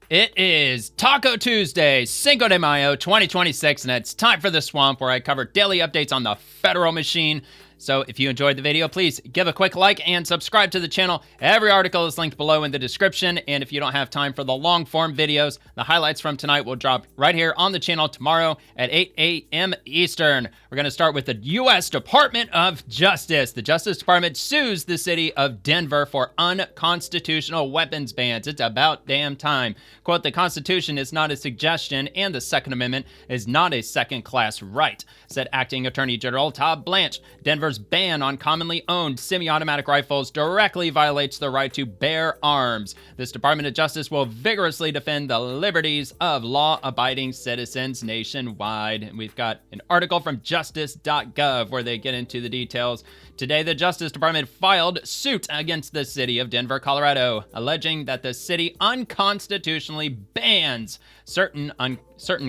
It is Taco Tuesday, Cinco de Mayo 2026, and it's time for The Swamp, where I cover daily updates on the federal machine. So if you enjoyed the video, please give a quick like and subscribe to the channel. Every article is linked below in the description, and if you don't have time for the long-form videos, the highlights from tonight will drop right here on the channel tomorrow at 8 a.m. Eastern. We're going to start with the US Department of Justice. The Justice Department sues the city of Denver for unconstitutional weapons bans. It's about damn time. Quote, "The Constitution is not a suggestion, and the Second Amendment is not a second-class right," said Acting Attorney General Todd Blanche. Denver's ban on commonly owned semi-automatic rifles directly violates the right to bear arms. This Department of Justice will vigorously defend the liberties of law-abiding citizens nationwide. And we've got an article from justice.gov where they get into the details. Today, the Justice Department filed suit against the city of Denver, Colorado, alleging that the city unconstitutionally bans certain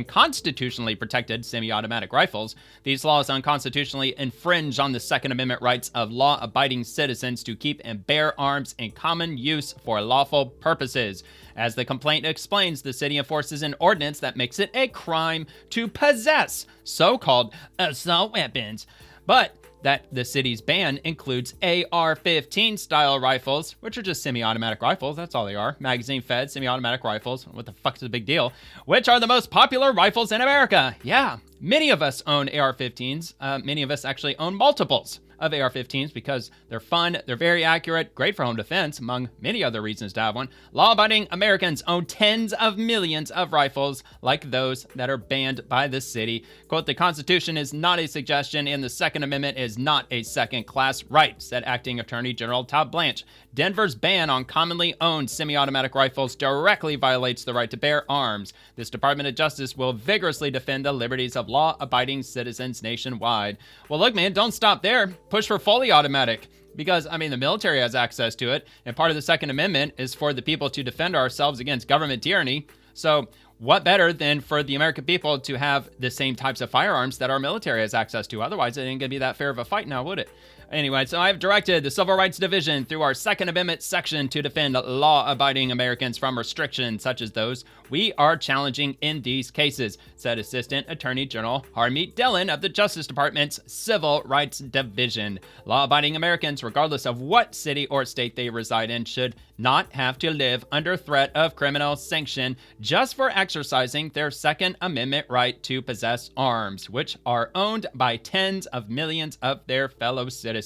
constitutionally protected semi-automatic rifles. These laws unconstitutionally infringe on the Second Amendment rights of law-abiding citizens to keep and bear arms in common use for lawful purposes. As the complaint explains, the city enforces an ordinance that makes it a crime to possess so-called assault weapons, but that the city's ban includes AR-15 style rifles, which are just semi-automatic rifles. That's all they are. Magazine-fed semi-automatic rifles. What the fuck is the big deal? Which are the most popular rifles in America. Yeah, many of us own AR-15s. Many of us actually own multiples of AR-15s because they're fun, they're very accurate, great for home defense, among many other reasons to have one. Law-abiding Americans own tens of millions of rifles like those that are banned by the city. Quote, "The Constitution is not a suggestion and the Second Amendment is not a second-class right," said Acting Attorney General Todd Blanche. Denver's ban on commonly owned semi-automatic rifles directly violates the right to bear arms. This Department of Justice will vigorously defend the liberties of law-abiding citizens nationwide. Well, look, man, don't stop there. Push for fully automatic. Because, I mean, the military has access to it, and part of the Second Amendment is for the people to defend ourselves against government tyranny. So what better than for the American people to have the same types of firearms that our military has access to? Otherwise, it ain't gonna be that fair of a fight now, would it? Anyway, so I've directed the Civil Rights Division through our Second Amendment section to defend law-abiding Americans from restrictions such as those we are challenging in these cases, said Assistant Attorney General Harmeet Dillon of the Justice Department's Civil Rights Division. Law-abiding Americans, regardless of what city or state they reside in, should not have to live under threat of criminal sanction just for exercising their Second Amendment right to possess arms, which are owned by tens of millions of their fellow citizens.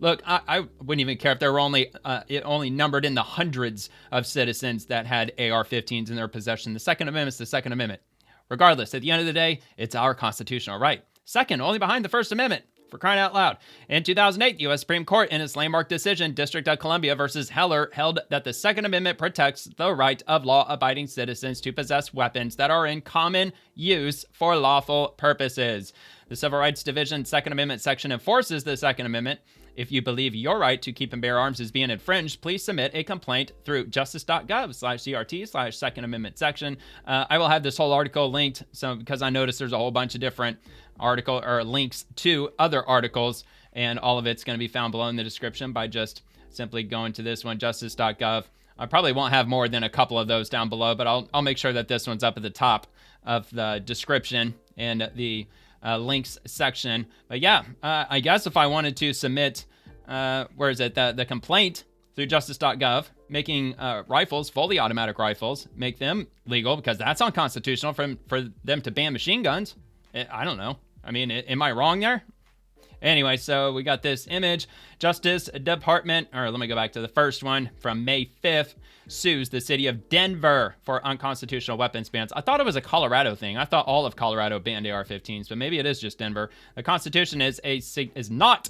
Look, I wouldn't even care if there were only numbered in the hundreds of citizens that had AR-15s in their possession. The Second Amendment is the Second Amendment. Regardless, at the end of the day, it's our constitutional right. Second, only behind the First Amendment. For crying out loud. In 2008, the U.S. Supreme Court, in its landmark decision, District of Columbia versus Heller, held that the Second Amendment protects the right of law-abiding citizens to possess weapons that are in common use for lawful purposes. The Civil Rights Division Second Amendment section enforces the Second Amendment. If you believe your right to keep and bear arms is being infringed, please submit a complaint through justice.gov/CRT/Second Amendment section. I will have this whole article linked, so because I noticed there's a whole bunch of different article or links to other articles, and all of it's going to be found below in the description by just simply going to this one, justice.gov. I probably won't have more than a couple of those down below, but I'll make sure that this one's up at the top of the description and the links section. But yeah, I guess if I wanted to submit, where is it, the complaint through justice.gov, making rifles, fully automatic rifles, make them legal because that's unconstitutional for them to ban machine guns. I don't know. I mean, am I wrong there? Anyway, so we got this image. Justice Department, or let me go back to the first one from May 5th, sues the city of Denver for unconstitutional weapons bans. I thought it was a Colorado thing. I thought all of Colorado banned AR-15s, but maybe it is just Denver. The Constitution is not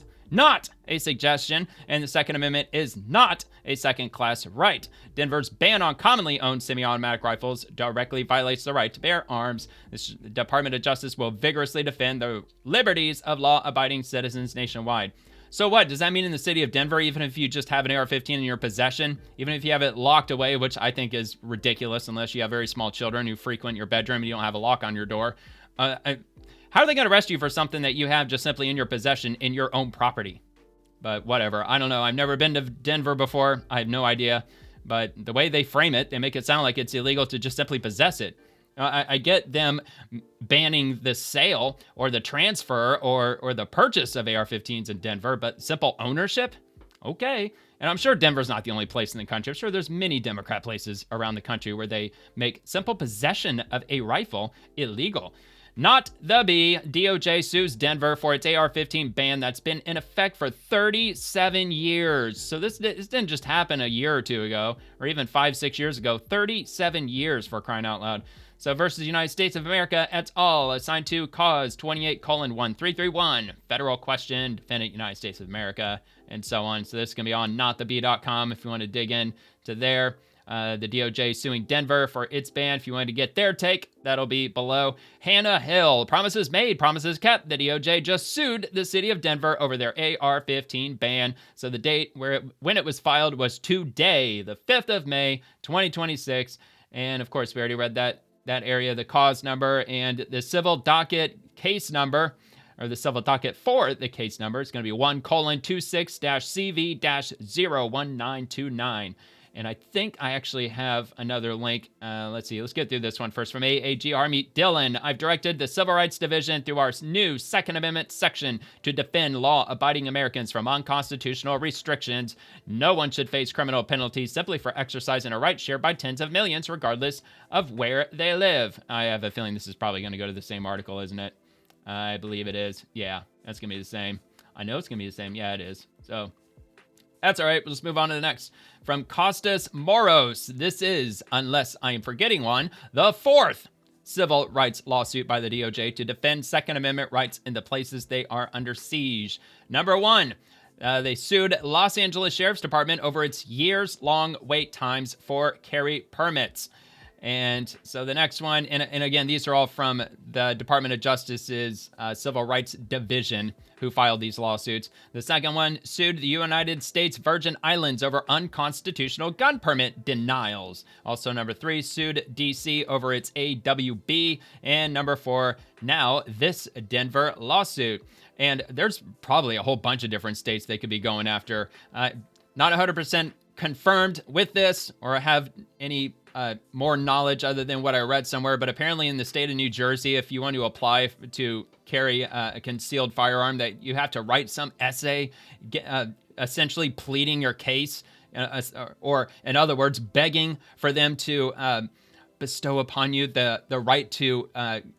a suggestion, and the Second Amendment is not a second-class right. Denver's ban on commonly owned semi-automatic rifles directly violates the right to bear arms. The Department of Justice will vigorously defend the liberties of law-abiding citizens nationwide. So what, does that mean in the city of Denver, even if you just have an AR-15 in your possession, even if you have it locked away, which I think is ridiculous unless you have very small children who frequent your bedroom and you don't have a lock on your door, how are they going to arrest you for something that you have just simply in your possession in your own property? But whatever. I don't know. I've never been to Denver before. I have no idea. But the way they frame it, they make it sound like it's illegal to just simply possess it. I get them banning the sale or the transfer or the purchase of AR-15s in Denver, but simple ownership? Okay. And I'm sure Denver's not the only place in the country. I'm sure there's many Democrat places around the country where they make simple possession of a rifle illegal. Not the B. DOJ sues Denver for its AR-15 ban that's been in effect for 37 years. So this didn't just happen a year or two ago, or even 5-6 years ago. 37 years, for crying out loud. So versus United States of America et al. Assigned to cause 28:1331. Federal question, defendant United States of America, and so on. So this is going to be on nottheb.com if you want to dig in to there. The DOJ suing Denver for its ban. If you want to get their take, that'll be below. Hannah Hill, promises made, promises kept. The DOJ just sued the city of Denver over their AR-15 ban. So the date when it was filed was today, the 5th of May, 2026. And of course, we already read that area, the cause number and the civil docket case number, or the civil docket for the case number. It's going to be 1:26-CV-01929. And I think I actually have another link. Let's see. Let's get through this one first. From AAGR, meet Dylan. I've directed the Civil Rights Division through our new Second Amendment section to defend law-abiding Americans from unconstitutional restrictions. No one should face criminal penalties simply for exercising a right shared by tens of millions, regardless of where they live. I have a feeling this is probably going to go to the same article, isn't it? I believe it is. Yeah, that's going to be the same. I know it's going to be the same. Yeah, it is. So that's all right. We'll just move on to the next. From Costas Moros, this is, unless I am forgetting one, the 4th civil rights lawsuit by the DOJ to defend Second Amendment rights in the places they are under siege. Number 1, they sued Los Angeles Sheriff's Department over its years-long wait times for carry permits. And so the next one, and again, these are all from the Department of Justice's Civil Rights Division, who filed these lawsuits. The second one sued the United States Virgin Islands over unconstitutional gun permit denials. Also, number 3 sued D.C. over its AWB. And number 4, now this Denver lawsuit. And there's probably a whole bunch of different states they could be going after. Not 100% confirmed with this or have any more knowledge other than what I read somewhere, but apparently in the state of New Jersey, if you want to apply to carry a concealed firearm, that you have to write some essay, essentially pleading your case, or in other words, begging for them to bestow upon you the right to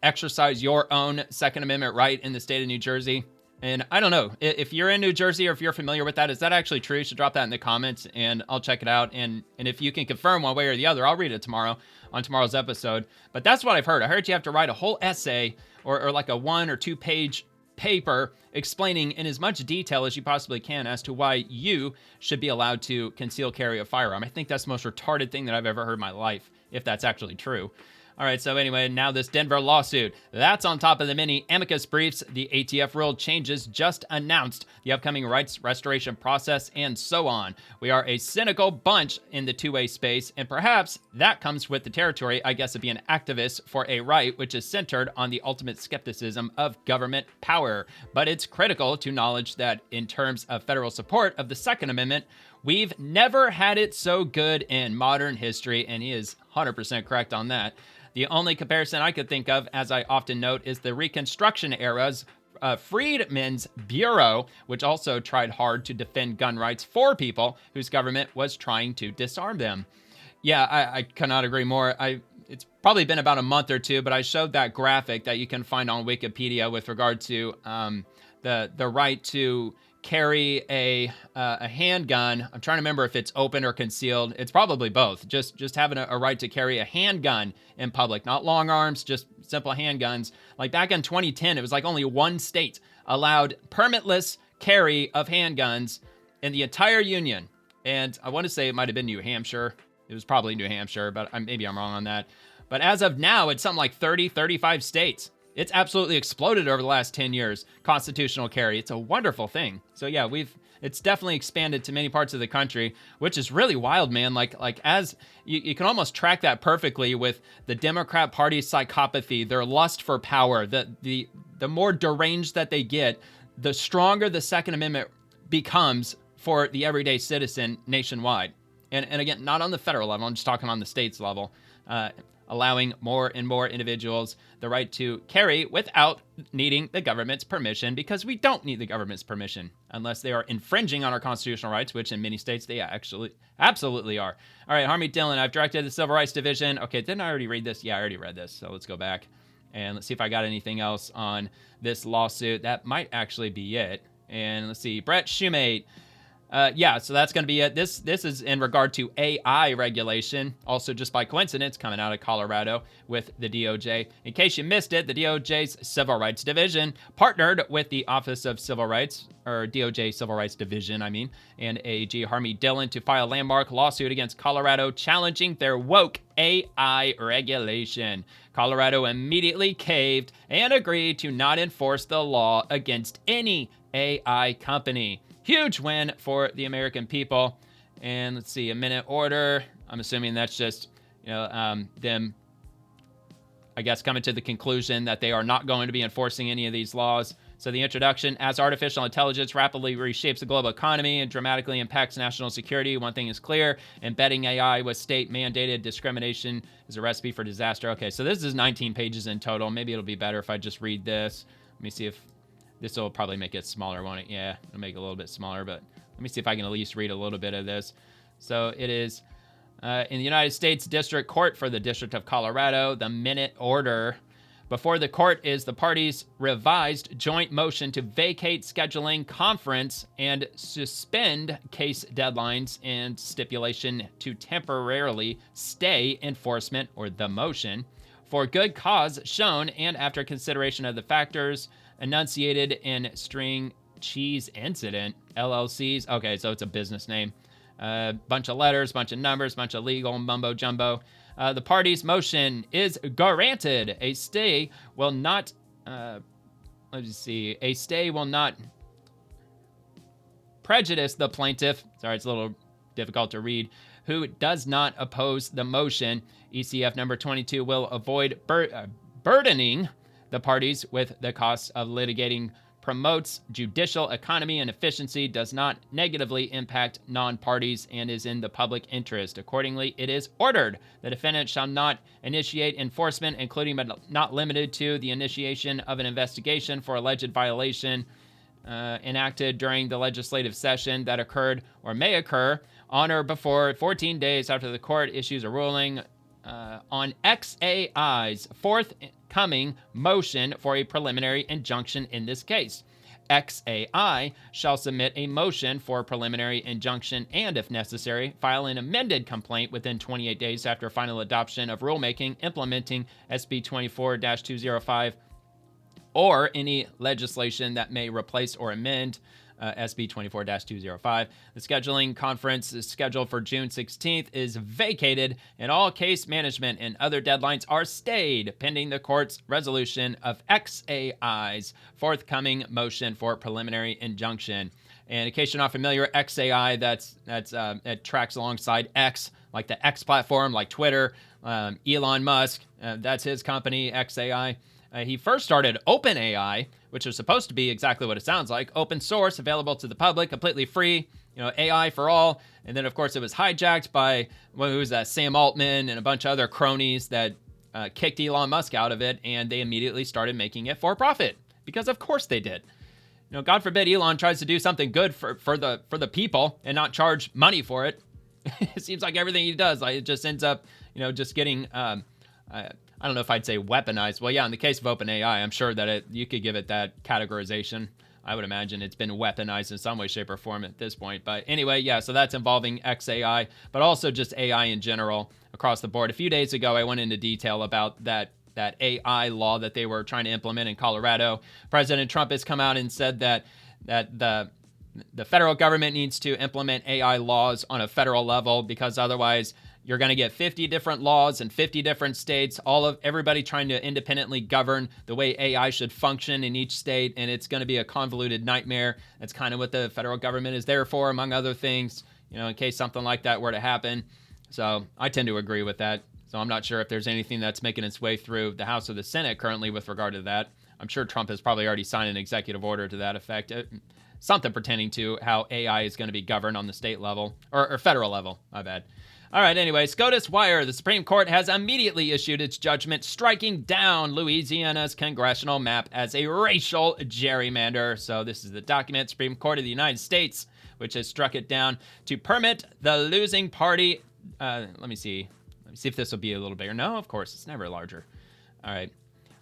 exercise your own Second Amendment right in the state of New Jersey. And I don't know, if you're in New Jersey or if you're familiar with that, is that actually true? You should drop that in the comments and I'll check it out. And if you can confirm one way or the other, I'll read it tomorrow on tomorrow's episode. But that's what I've heard. I heard you have to write a whole essay or like a 1 or 2 page paper explaining in as much detail as you possibly can as to why you should be allowed to conceal carry a firearm. I think that's the most retarded thing that I've ever heard in my life, if that's actually true. All right, so anyway, now this Denver lawsuit. That's on top of the many amicus briefs, the ATF rule changes just announced, the upcoming rights restoration process, and so on. We are a cynical bunch in the two-way space, and perhaps that comes with the territory, I guess, of being an activist for a right which is centered on the ultimate skepticism of government power. But it's critical to acknowledge that in terms of federal support of the Second Amendment, we've never had it so good in modern history, and he is 100% correct on that. The only comparison I could think of, as I often note, is the Reconstruction era's Freedmen's Bureau, which also tried hard to defend gun rights for people whose government was trying to disarm them. Yeah, I cannot agree more. It's probably been about a month or two, but I showed that graphic that you can find on Wikipedia with regard to the right to carry a handgun. I'm trying to remember if it's open or concealed. It's probably both. Just having a right to carry a handgun in public, not long arms, just simple handguns. Like back in 2010, it was like only one state allowed permitless carry of handguns in the entire union. And I want to say it might have been New Hampshire. It was probably New Hampshire, but maybe I'm wrong on that. But as of now, it's something like 30, 35 states. It's absolutely exploded over the last 10 years, constitutional carry. It's a wonderful thing. So yeah, it's definitely expanded to many parts of the country, which is really wild, man. Like as you can almost track that perfectly with the Democrat Party's psychopathy, their lust for power, the more deranged that they get, the stronger the Second Amendment becomes for the everyday citizen nationwide. and again, not on the federal level, I'm just talking on the states level, allowing more and more individuals the right to carry without needing the government's permission, because we don't need the government's permission unless they are infringing on our constitutional rights, which in many states they actually absolutely are. All right, Harmy Dillon, I've directed the Civil Rights Division. Okay, didn't I already read this? Yeah, I already read this. So let's go back and let's see if I got anything else on this lawsuit. That might actually be it. And let's see, Brett Shumate. Yeah, so that's going to be it. This is in regard to AI regulation, also just by coincidence coming out of Colorado with the DOJ. In case you missed it, the DOJ's Civil Rights Division partnered with the Office of Civil Rights, or DOJ Civil Rights Division, and AG Harmy Dillon to file a landmark lawsuit against Colorado challenging their woke AI regulation. Colorado immediately caved and agreed to not enforce the law against any AI company. Huge win for the American people. And let's see, a minute order. I'm assuming that's just, them, I guess, coming to the conclusion that they are not going to be enforcing any of these laws. So the introduction: as artificial intelligence rapidly reshapes the global economy and dramatically impacts national security, one thing is clear: embedding AI with state-mandated discrimination is a recipe for disaster. Okay, so this is 19 pages in total. Maybe it'll be better if I just read this. Let me see if this will probably make it smaller, won't it? Yeah, it'll make it a little bit smaller, but let me see if I can at least read a little bit of this. So it is in the United States District Court for the District of Colorado. The minute order. Before the court is the parties' revised joint motion to vacate scheduling conference and suspend case deadlines and stipulation to temporarily stay enforcement, or the motion, for good cause shown and after consideration of the factors enunciated in String Cheese Incident, LLCs. Okay, so it's a business name. Bunch of letters, bunch of numbers, bunch of legal mumbo jumbo. The party's motion is granted. A stay will not, a stay will not prejudice the plaintiff. Sorry, it's a little difficult to read. Who does not oppose the motion. ECF number 22 will avoid burdening the parties with the costs of litigating, promotes judicial economy and efficiency, does not negatively impact non-parties, and is in the public interest. Accordingly, it is ordered the defendant shall not initiate enforcement, including but not limited to the initiation of an investigation for alleged violation enacted during the legislative session that occurred or may occur on or before 14 days after the court issues a ruling on XAI's forthcoming motion for a preliminary injunction in this case. XAI shall submit a motion for a preliminary injunction and, if necessary, file an amended complaint within 28 days after final adoption of rulemaking implementing SB 24-205 or any legislation that may replace or amend SB 24-205. The scheduling conference is scheduled for June 16th is vacated, and all case management and other deadlines are stayed pending the court's resolution of XAI's forthcoming motion for preliminary injunction. And in case you're not familiar, XAI, it tracks alongside X, like the X platform, like Twitter. Elon Musk, that's his company, XAI. He first started OpenAI, which was supposed to be exactly what it sounds like: open source, available to the public, completely free, AI for all. And then, of course, it was hijacked by, who was that, Sam Altman and a bunch of other cronies that kicked Elon Musk out of it, and they immediately started making it for profit, because of course they did. God forbid Elon tries to do something good for the people and not charge money for it. It seems like everything he does, it just ends up, just getting I don't know if I'd say weaponized. Well, yeah, in the case of OpenAI, I'm sure that you could give it that categorization. I would imagine it's been weaponized in some way, shape, or form at this point. But anyway, yeah, so that's involving XAI, but also just AI in general across the board. A few days ago, I went into detail about that AI law that they were trying to implement in Colorado. President Trump has come out and said that the federal government needs to implement AI laws on a federal level, because otherwise you're going to get 50 different laws in 50 different states, everybody trying to independently govern the way AI should function in each state, and it's going to be a convoluted nightmare. That's kind of what the federal government is there for, among other things, in case something like that were to happen. So I tend to agree with that. So I'm not sure if there's anything that's making its way through the House or the Senate currently with regard to that. I'm sure Trump has probably already signed an executive order to that effect. something pertaining to how AI is going to be governed on the state level or federal level. My bad. All right, anyway, SCOTUS Wire. The Supreme Court has immediately issued its judgment striking down Louisiana's congressional map as a racial gerrymander. So this is the document, Supreme Court of the United States, which has struck it down to permit the losing party. Let me see if this will be a little bigger. No, of course, it's never larger. All right.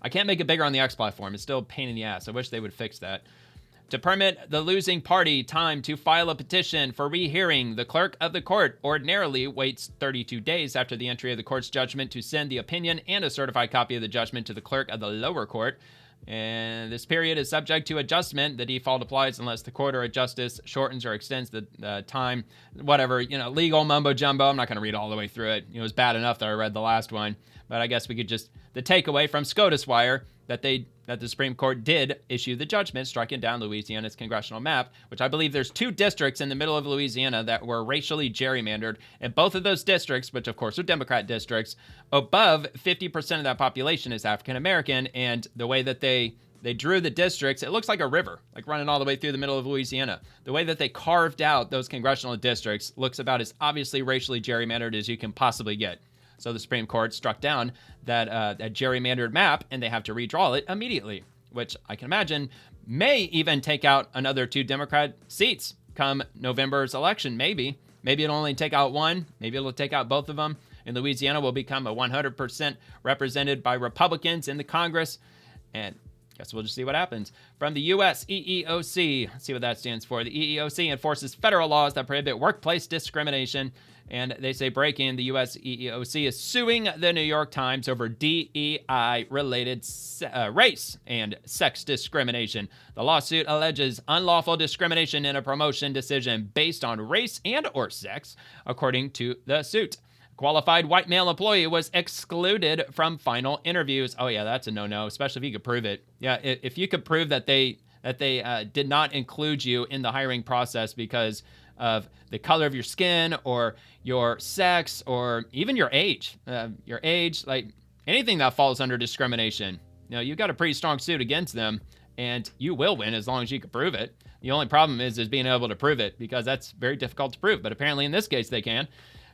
I can't make it bigger on the X platform. It's still a pain in the ass. I wish they would fix that. To permit the losing party time to file a petition for rehearing, the clerk of the court ordinarily waits 32 days after the entry of the court's judgment to send the opinion and a certified copy of the judgment to the clerk of the lower court. And this period is subject to adjustment. The default applies unless the court or a justice shortens or extends the time. Whatever, legal mumbo jumbo. I'm not going to read all the way through it. It was bad enough that I read the last one. But I guess we could just, the takeaway from SCOTUS Wire, that the Supreme Court did issue the judgment striking down Louisiana's congressional map, which I believe there's 2 districts in the middle of Louisiana that were racially gerrymandered. And both of those districts, which of course are Democrat districts, above 50% of that population is African American. And the way that they drew the districts, it looks like a river, like running all the way through the middle of Louisiana. The way that they carved out those congressional districts looks about as obviously racially gerrymandered as you can possibly get. So the Supreme Court struck down that gerrymandered map, and they have to redraw it immediately, which I can imagine may even take out another 2 Democrat seats come November's election. Maybe it'll only take out 1. Maybe it'll take out both of them. And Louisiana will become a 100% represented by Republicans in the Congress. And guess we'll just see what happens. From the US EEOC, let's see what that stands for. The EEOC enforces federal laws that prohibit workplace discrimination. And they say breaking, the US EEOC is suing the New York Times over DEI-related race and sex discrimination. The lawsuit alleges unlawful discrimination in a promotion decision based on race and or sex, according to the suit. Qualified white male employee was excluded from final interviews. Oh yeah, that's a no-no, especially if you could prove it. Yeah, if you could prove that they did not include you in the hiring process because of the color of your skin or your sex or even your age, like anything that falls under discrimination. You've got a pretty strong suit against them, and you will win as long as you can prove it. The only problem is being able to prove it, because that's very difficult to prove. But apparently in this case they can.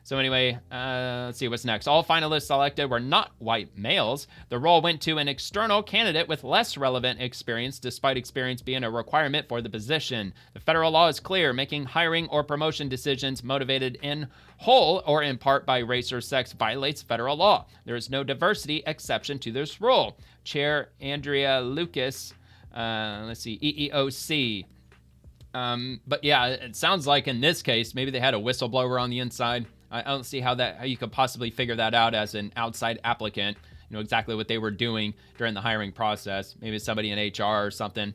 So anyway, let's see what's next. All finalists selected were not white males. The role went to an external candidate with less relevant experience, despite experience being a requirement for the position. The federal law is clear, making hiring or promotion decisions motivated in whole or in part by race or sex violates federal law. There is no diversity exception to this rule. Chair Andrea Lucas, EEOC. But yeah, it sounds like in this case, maybe they had a whistleblower on the inside. I don't see how you could possibly figure that out as an outside applicant, exactly what they were doing during the hiring process. Maybe it's somebody in HR or something.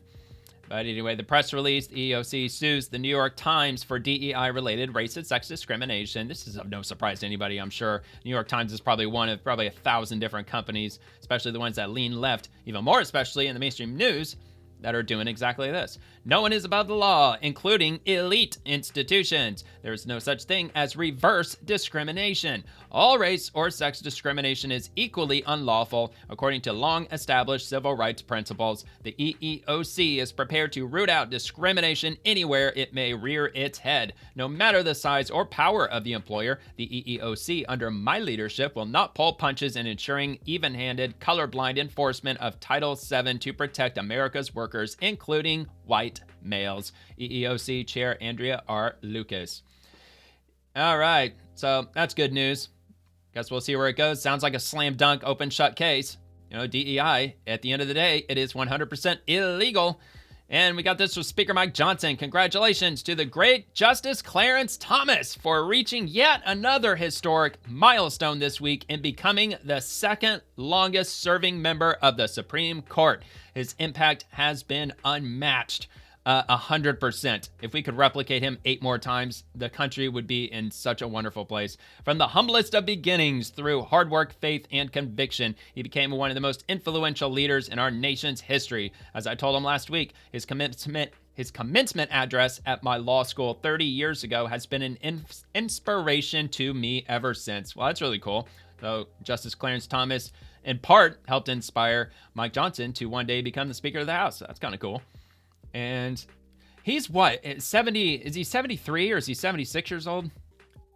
But anyway, the press release, the EEOC sues the New York Times for DEI-related race and sex discrimination. This is of no surprise to anybody, I'm sure. New York Times is probably one of 1,000 different companies, especially the ones that lean left, even more especially in the mainstream news, that are doing exactly this. No one is above the law, including elite institutions. There is no such thing as reverse discrimination. All race or sex discrimination is equally unlawful, according to long-established civil rights principles. The EEOC is prepared to root out discrimination anywhere it may rear its head. No matter the size or power of the employer, the EEOC, under my leadership, will not pull punches in ensuring even-handed, colorblind enforcement of Title VII to protect America's workers, including white males. EEOC Chair Andrea R. Lucas. All right, so that's good news. Guess we'll see where it goes. Sounds like a slam dunk, open shut case. DEI, at the end of the day, it is 100% illegal. And we got this from Speaker Mike Johnson. Congratulations to the great Justice Clarence Thomas for reaching yet another historic milestone this week in becoming the second longest serving member of the Supreme Court. His impact has been unmatched. 100%. If we could replicate him 8 more times, the country would be in such a wonderful place. From the humblest of beginnings, through hard work, faith, and conviction, he became one of the most influential leaders in our nation's history. As I told him last week, his commencement address at my law school 30 years ago has been an inspiration to me ever since. Well, that's really cool. So Justice Clarence Thomas, in part, helped inspire Mike Johnson to one day become the Speaker of the House. That's kind of cool. And He's what, 70? Is he 73 or is he 76 years old?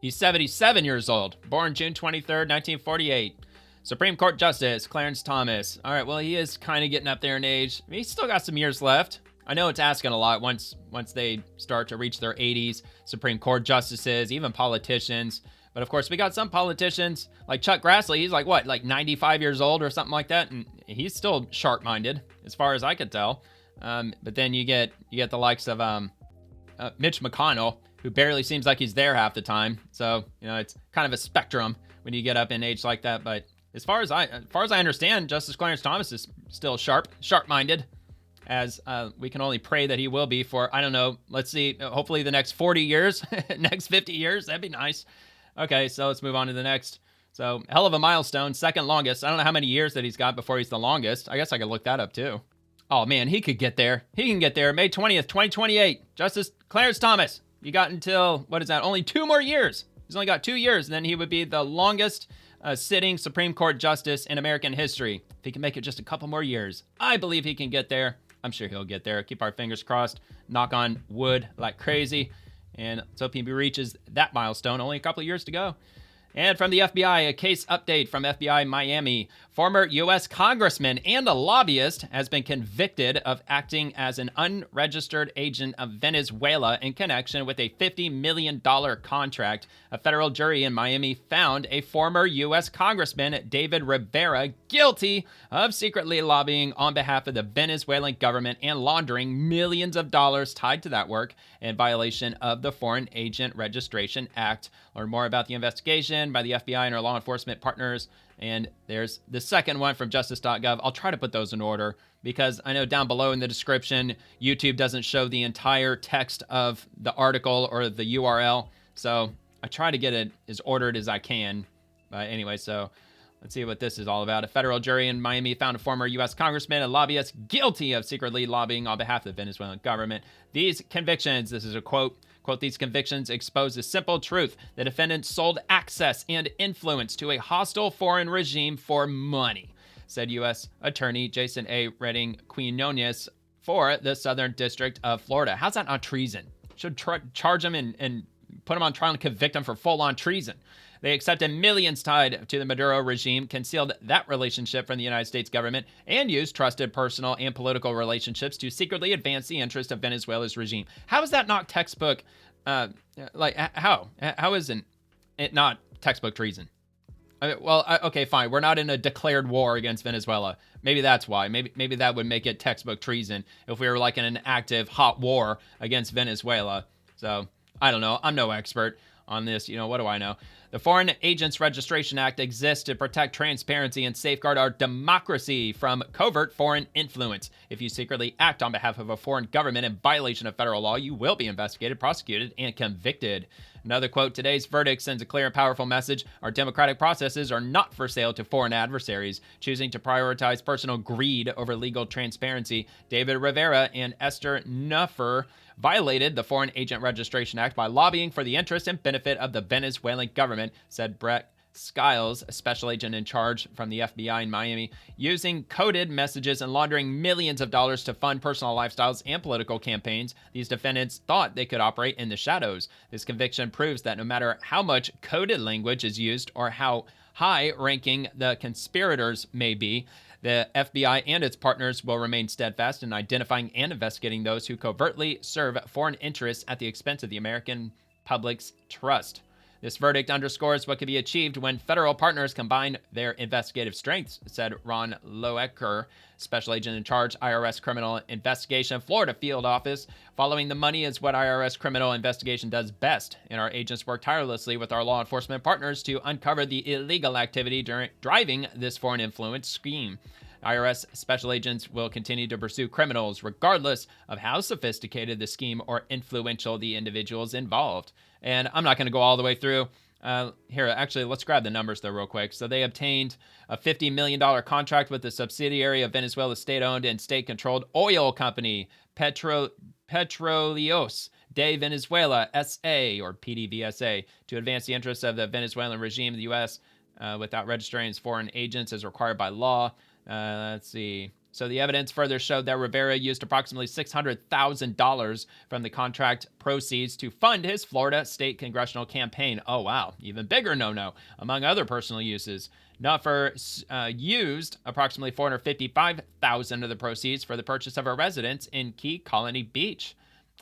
He's 77 years old, born June 23rd, 1948. Supreme Court Justice Clarence Thomas. All right, well, he is kind of getting up there in age. He's still got some years left. I know it's asking a lot once they start to reach their 80s. Supreme Court justices, even politicians. But of course, we got some politicians like Chuck Grassley. He's like, what, like 95 years old or something like that? And he's still sharp-minded, as far as I could tell. But then you get the likes of Mitch McConnell, who barely seems like he's there half the time. So, it's kind of a spectrum when you get up in age like that. But as far as I understand, Justice Clarence Thomas is still sharp-minded, as we can only pray that he will be for, I don't know, let's see, hopefully the next 40 years, next 50 years. That'd be nice. Okay, so let's move on to the next. So, hell of a milestone, second longest. I don't know how many years that he's got before he's the longest. I guess I could look that up too. Oh man, he could get there. He can get there. May 20th, 2028. Justice Clarence Thomas. You got until, what is that? Only 2 more years. He's only got 2 years, and then he would be the longest sitting Supreme Court justice in American history. If he can make it just a couple more years, I believe he can get there. I'm sure he'll get there. Keep our fingers crossed. Knock on wood like crazy. And let's hope he reaches that milestone. Only a couple of years to go. And from the FBI, a case update from FBI Miami. Former US Congressman and a lobbyist has been convicted of acting as an unregistered agent of Venezuela in connection with a $50 million contract. A federal jury in Miami found a former US Congressman, David Rivera, guilty of secretly lobbying on behalf of the Venezuelan government and laundering millions of dollars tied to that work in violation of the Foreign Agent Registration Act. Learn more about the investigation by the FBI and our law enforcement partners. And there's the second one from justice.gov. I'll try to put those in order because I know down below in the description, YouTube doesn't show the entire text of the article or the URL. So I try to get it as ordered as I can. But anyway, so let's see what this is all about. A federal jury in Miami found a former U.S. congressman and lobbyist guilty of secretly lobbying on behalf of the Venezuelan government. These convictions, this is a quote, these convictions expose a simple truth. The defendant sold access and influence to a hostile foreign regime for money, said U.S. Attorney Jason A. Redding Quinones for the Southern District of Florida. How's that not treason? Should charge him and put him on trial and convict him for full-on treason. They accepted millions tied to the Maduro regime, concealed that relationship from the United States government, and used trusted personal and political relationships to secretly advance the interest of Venezuela's regime. How is that not textbook? How isn't it not textbook treason? Okay, fine. We're not in a declared war against Venezuela. Maybe that's why. Maybe that would make it textbook treason if we were like in an active hot war against Venezuela. So I don't know. I'm no expert on this. What do I know? The Foreign Agents Registration Act exists to protect transparency and safeguard our democracy from covert foreign influence. If you secretly act on behalf of a foreign government in violation of federal law, you will be investigated, prosecuted, and convicted. Another quote, today's verdict sends a clear and powerful message. Our democratic processes are not for sale to foreign adversaries. Choosing to prioritize personal greed over legal transparency, David Rivera and Esther Nuffer violated the Foreign Agent Registration Act by lobbying for the interest and benefit of the Venezuelan government, said Brett Skiles, a special agent in charge from the FBI in Miami, using coded messages and laundering millions of dollars to fund personal lifestyles and political campaigns. These defendants thought they could operate in the shadows. This conviction proves that no matter how much coded language is used or how high-ranking the conspirators may be, the FBI and its partners will remain steadfast in identifying and investigating those who covertly serve foreign interests at the expense of the American public's trust. This verdict underscores what can be achieved when federal partners combine their investigative strengths, said Ron Loecker, special agent in charge, IRS Criminal Investigation, Florida Field Office. Following the money is what IRS Criminal Investigation does best, and our agents work tirelessly with our law enforcement partners to uncover the illegal activity driving this foreign influence scheme. IRS special agents will continue to pursue criminals regardless of how sophisticated the scheme or influential the individuals involved. And I'm not going to go all the way through. Here, actually, let's grab the numbers though real quick. So they obtained a $50 million contract with the subsidiary of Venezuela's state-owned and state-controlled oil company, Petróleos de Venezuela S.A., or PDVSA, to advance the interests of the Venezuelan regime in the U.S. Without registering as foreign agents as required by law. Let's see. So the evidence further showed that Rivera used approximately $600,000 from the contract proceeds to fund his Florida state congressional campaign. Oh, wow. Even bigger no-no, among other personal uses. Nuffer used approximately $455,000 of the proceeds for the purchase of a residence in Key Colony Beach.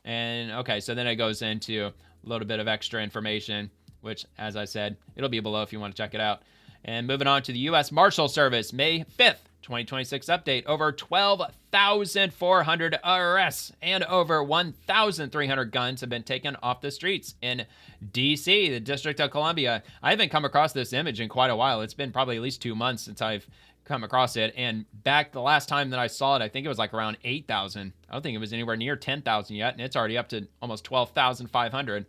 And, okay, so then it goes into a little bit of extra information, which, as I said, it'll be below if you want to check it out. And moving on to the U.S. Marshal Service, May 5th. 2026 update, over 12,400 arrests and over 1,300 guns have been taken off the streets in D.C., the District of Columbia. I haven't come across this image in quite a while. It's been probably at least 2 months since I've come across it. And back the last time that I saw it, I think it was like around 8,000. I don't think it was anywhere near 10,000 yet, and it's already up to almost 12,500.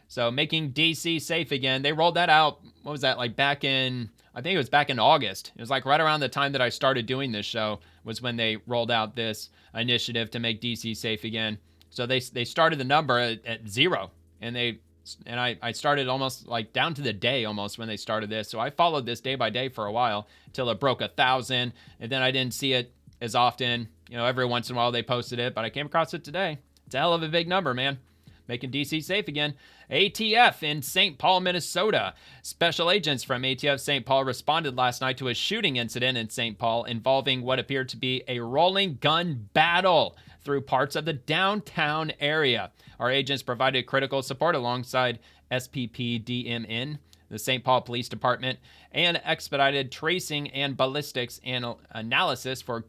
So making D.C. safe again. They rolled that out, what was that, like back in... I think it was back in August. It was like right around the time that I started doing this show was when they rolled out this initiative to make DC safe again. So they started the number at 0, and I started almost like down to the day almost when they started this. So I followed this day by day for a while till it broke 1,000, and then I didn't see it as often. You know, every once in a while they posted it, but I came across it today. It's a hell of a big number, man. Making DC safe again. ATF in St. Paul, Minnesota. Special agents from ATF St. Paul responded last night to a shooting incident in St. Paul involving what appeared to be a rolling gun battle through parts of the downtown area. Our agents provided critical support alongside SPPDMN, the St. Paul Police Department, and expedited tracing and ballistics analysis for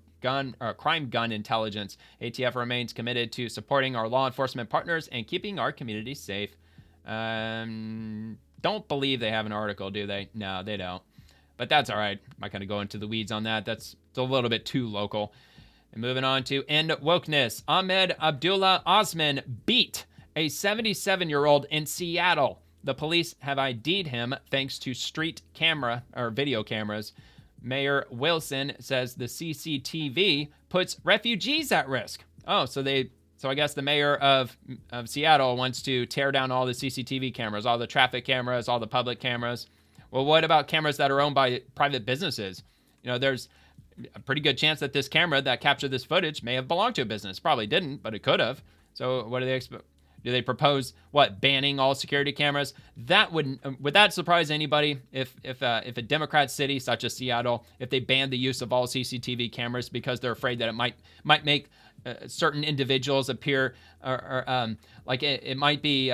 crime gun intelligence. ATF remains committed to supporting our law enforcement partners and keeping our community safe. Don't believe they have an article, do they? No, they don't. But that's all right. I'm not going to go into the weeds on that. It's a little bit too local. And moving on to End Wokeness. Ahmed Abdullah Osman beat a 77-year-old in Seattle. The police have ID'd him thanks to street camera or video cameras. Mayor Wilson says the CCTV puts refugees at risk. Oh, so I guess the mayor of Seattle wants to tear down all the CCTV cameras, all the traffic cameras, all the public cameras. Well, what about cameras that are owned by private businesses? You know, there's a pretty good chance that this camera that captured this footage may have belonged to a business. Probably didn't, but it could have. So what do they expect? Do they propose banning all security cameras? That would that surprise anybody if a Democrat city such as Seattle, if they banned the use of all CCTV cameras because they're afraid that it might make certain individuals appear or like it might be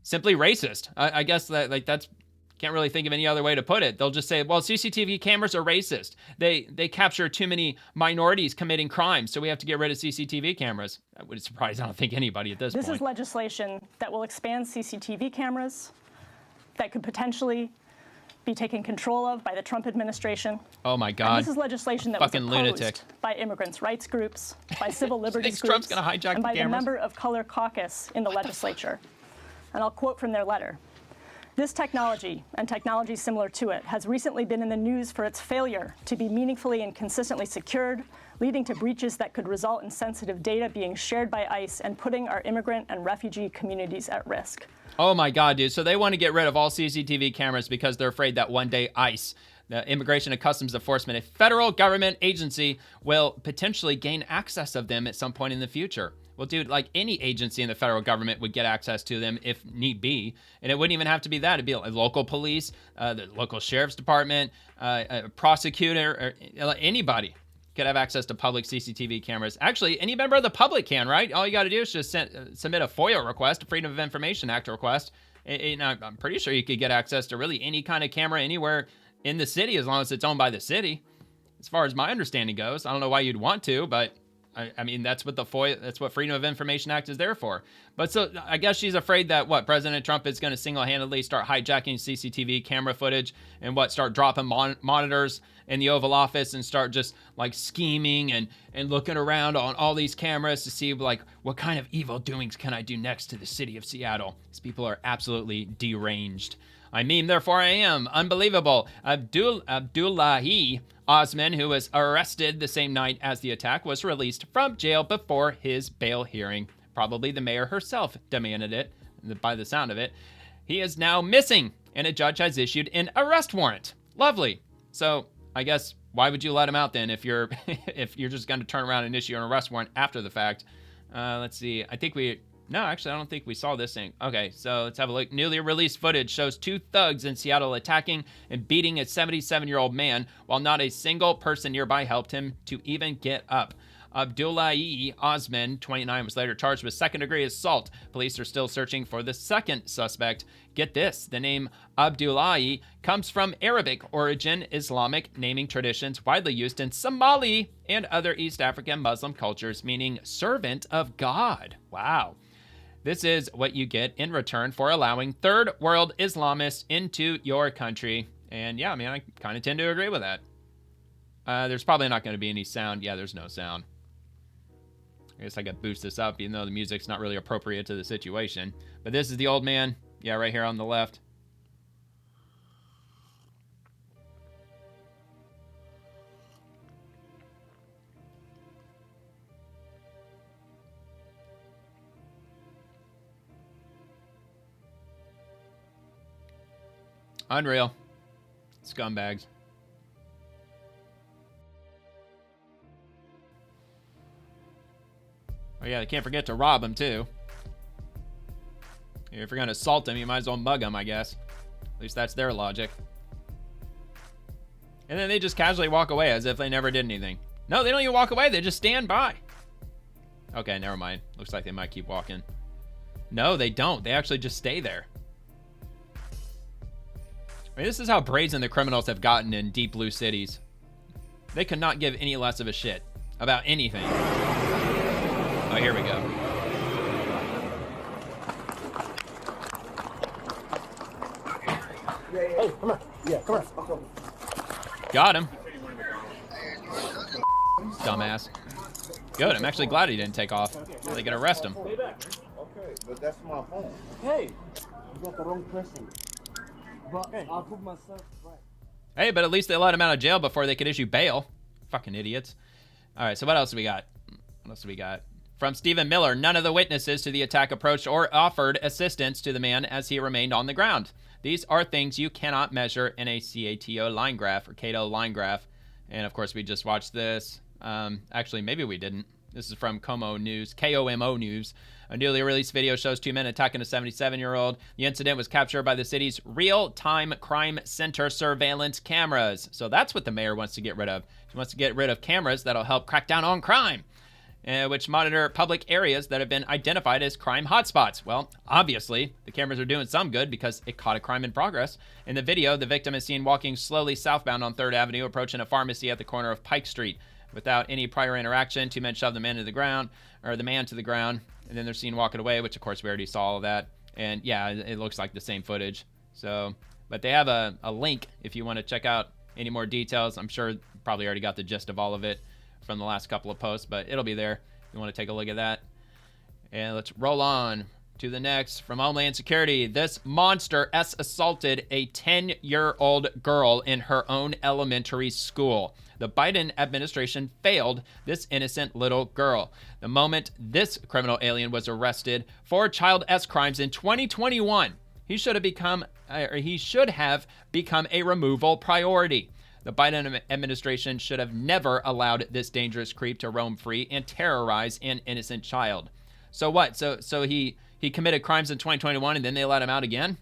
simply racist. I guess that that's can't really think of any other way to put it. They'll just say, well, CCTV cameras are racist. They capture too many minorities committing crimes, so we have to get rid of CCTV cameras. That would surprise, I don't think, anybody at this point. This is legislation that will expand CCTV cameras that could potentially be taken control of by the Trump administration. Oh, my God. And this is legislation that was opposed lunatic. by immigrants' rights groups, by civil liberties groups, Trump's gonna hijack and by the the member of color caucus in the legislature. And I'll quote from their letter. This technology, and technology similar to it, has recently been in the news for its failure to be meaningfully and consistently secured, leading to breaches that could result in sensitive data being shared by ICE and putting our immigrant and refugee communities at risk. Oh my God, dude. So they want to get rid of all CCTV cameras because they're afraid that one day ICE, the Immigration and Customs Enforcement, a federal government agency, will potentially gain access of them at some point in the future. Well, dude, like any agency in the federal government would get access to them if need be. And it wouldn't even have to be that. It'd be like local police, the local sheriff's department, a prosecutor, or anybody could have access to public CCTV cameras. Actually, any member of the public can, right? All you got to do is just submit a FOIA request, a Freedom of Information Act request. And I'm pretty sure you could get access to really any kind of camera anywhere in the city as long as it's owned by the city. As far as my understanding goes, I don't know why you'd want to, but I mean, that's what the FOIA, that's what Freedom of Information Act is there for. But so I guess she's afraid that President Trump is going to single-handedly start hijacking CCTV camera footage and start dropping monitors in the Oval Office and start just like scheming and looking around on all these cameras to see like what kind of evil doings can I do next to the city of Seattle. These people are absolutely deranged. I mean, therefore I am. Unbelievable. Abdullahi Osman, who was arrested the same night as the attack, was released from jail before his bail hearing. Probably the mayor herself demanded it, by the sound of it. He is now missing, and a judge has issued an arrest warrant. Lovely. So I guess Why would you let him out then if you're if you're just going to turn around and issue an arrest warrant after the fact? Let's see. No, actually, I don't think we saw this thing. Okay, so let's have a look. Newly released footage shows 2 thugs in Seattle attacking and beating a 77-year-old man while not a single person nearby helped him to even get up. Abdullahi Osman, 29, was later charged with second-degree assault. Police are still searching for the second suspect. Get this, the name Abdullahi comes from Arabic origin Islamic naming traditions widely used in Somali and other East African Muslim cultures, meaning servant of God. Wow. This is what you get in return for allowing third world Islamists into your country. And yeah, I mean, I kind of tend to agree with that. There's probably not going to be any sound. Yeah, there's no sound. I guess I could boost this up, even though the music's not really appropriate to the situation. But this is the old man. Yeah, right here on the left. Unreal. Scumbags. Oh yeah, they can't forget to rob him too. If you're gonna assault him, you might as well mug him, I guess. At least that's their logic. And then they just casually walk away as if they never did anything. No, they don't even walk away, they just stand by. Okay, never mind. Looks like they might keep walking. No, they don't. They actually just stay there. I mean, this is how brazen the criminals have gotten in deep blue cities. They could not give any less of a shit about anything. Oh, here we go. Hey, come on. Yeah, come on. Got him. Dumbass. Good, I'm actually glad he didn't take off. They could arrest him. Okay, but that's my phone. Hey, you got the wrong person. But I'll put myself right. Hey, but at least they let him out of jail before they could issue bail. Fucking idiots. All right, so what else do we got? What else do we got? From Stephen Miller, none of the witnesses to the attack approached or offered assistance to the man as he remained on the ground. These are things you cannot measure in a CATO line graph or Cato line graph. And of course, we just watched this. Actually, maybe we didn't. This is from KOMO News, KOMO News. A newly released video shows 2 men attacking a 77-year-old. The incident was captured by the city's real-time crime center surveillance cameras. So that's what the mayor wants to get rid of. He wants to get rid of cameras that'll help crack down on crime, which monitor public areas that have been identified as crime hotspots. Well, obviously, the cameras are doing some good because it caught a crime in progress. In the video, the victim is seen walking slowly southbound on 3rd Avenue, approaching a pharmacy at the corner of Pike Street. Without any prior interaction, 2 men shoved the man to the ground, and then they're seen walking away, which of course we already saw all of that. And yeah, it looks like the same footage. So, but they have a link if you want to check out any more details. I'm sure you probably already got the gist of all of it from the last couple of posts, but it'll be there if you want to take a look at that. And let's roll on to the next. From Homeland Security, this monster assaulted a 10-year-old girl in her own elementary school. The Biden administration failed this innocent little girl. The moment this criminal alien was arrested for child S crimes in 2021, he should have become a removal priority. The Biden administration should have never allowed this dangerous creep to roam free and terrorize an innocent child. So what? So he committed crimes in 2021 and then they let him out again?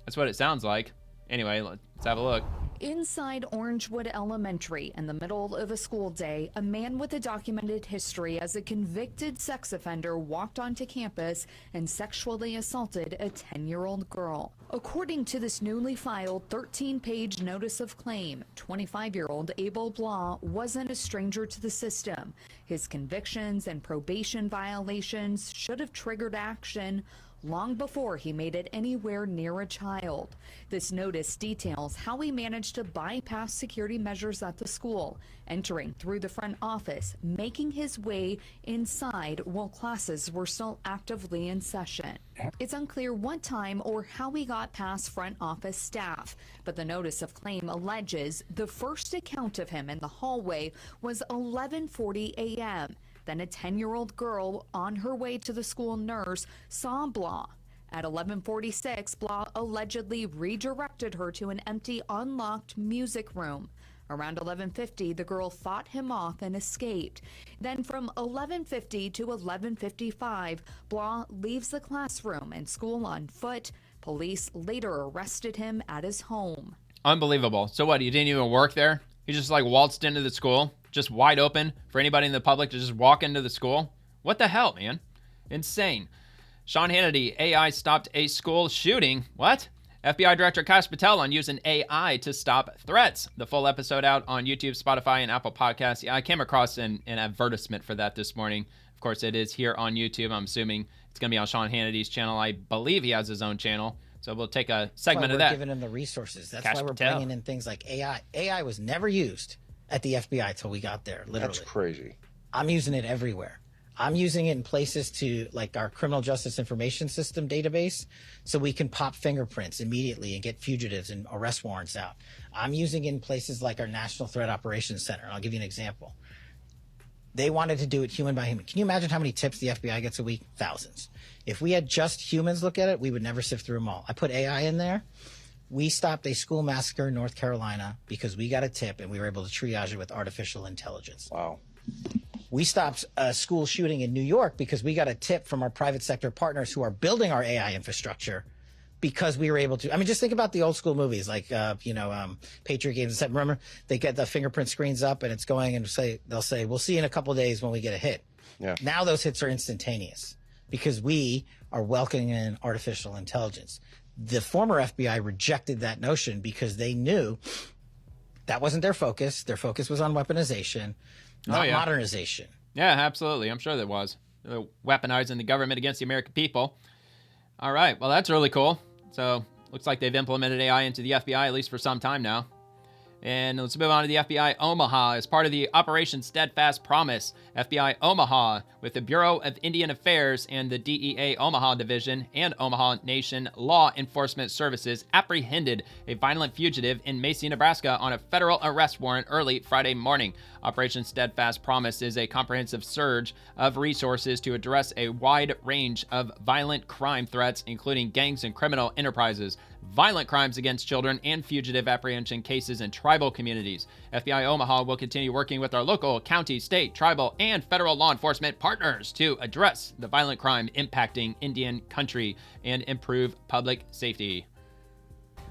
That's what it sounds like. Anyway, let's have a look. Inside Orangewood Elementary, in the middle of a school day, a man with a documented history as a convicted sex offender walked onto campus and sexually assaulted a 10-year-old girl. According to this newly filed 13-page notice of claim, 25-year-old Abel Blah wasn't a stranger to the system. His convictions and probation violations should have triggered action long before he made it anywhere near a child. This notice details how he managed to bypass security measures at the school, entering through the front office, making his way inside while classes were still actively in session. It's unclear what time or how he got past front office staff, but the notice of claim alleges the first account of him in the hallway was 11:40 a.m. Then a 10-year-old girl on her way to the school nurse saw Blah. At 11:46, Blah allegedly redirected her to an empty, unlocked music room. Around 11:50, the girl fought him off and escaped. Then from 11:50 to 11:55, Blah leaves the classroom and school on foot. Police later arrested him at his home. Unbelievable. So what, he didn't even work there? He just like waltzed into the school, just wide open for anybody in the public to just walk into the school? What the hell, man? Insane. Sean Hannity, AI stopped a school shooting. What? FBI Director Kash Patel on using AI to stop threats. The full episode out on YouTube, Spotify, and Apple Podcasts. Yeah, I came across an advertisement for that this morning. Of course, it is here on YouTube. I'm assuming it's going to be on Sean Hannity's channel. I believe he has his own channel. So we'll take a segment of that. We're giving him the resources. That's Kash why we're Patel. bringing in things like AI. AI was never used at the FBI until we got there, literally. That's crazy. I'm using it everywhere. I'm using it in places to like our criminal justice information system database so we can pop fingerprints immediately and get fugitives and arrest warrants out. I'm using it in places like our National Threat Operations Center. I'll give you an example. They wanted to do it human by human. Can you imagine how many tips the FBI gets a week? Thousands. If we had just humans look at it, we would never sift through them all. I put AI in there. We stopped a school massacre in North Carolina because we got a tip and we were able to triage it with artificial intelligence. Wow. We stopped a school shooting in New York because we got a tip from our private sector partners who are building our AI infrastructure because we were able to. I mean, just think about the old school movies like, Patriot Games and stuff. Remember, they get the fingerprint screens up and it's going and they'll say, we'll see you in a couple of days when we get a hit. Yeah. Now those hits are instantaneous because we are welcoming in artificial intelligence. The former FBI rejected that notion because they knew that wasn't their focus. Their focus was on weaponization, not modernization. Yeah, absolutely. I'm sure there was. Weaponizing the government against the American people. All right. Well, that's really cool. So looks like they've implemented AI into the FBI, at least for some time now. And let's move on to the FBI Omaha. As part of the Operation Steadfast Promise, FBI Omaha, with the Bureau of Indian Affairs and the DEA Omaha Division and Omaha Nation Law Enforcement Services, apprehended a violent fugitive in Macy, Nebraska on a federal arrest warrant early Friday morning. Operation Steadfast Promise is a comprehensive surge of resources to address a wide range of violent crime threats, including gangs and criminal enterprises, violent crimes against children, and fugitive apprehension cases in tribal communities. FBI Omaha will continue working with our local, county, state, tribal, and federal law enforcement partners to address the violent crime impacting Indian country and improve public safety.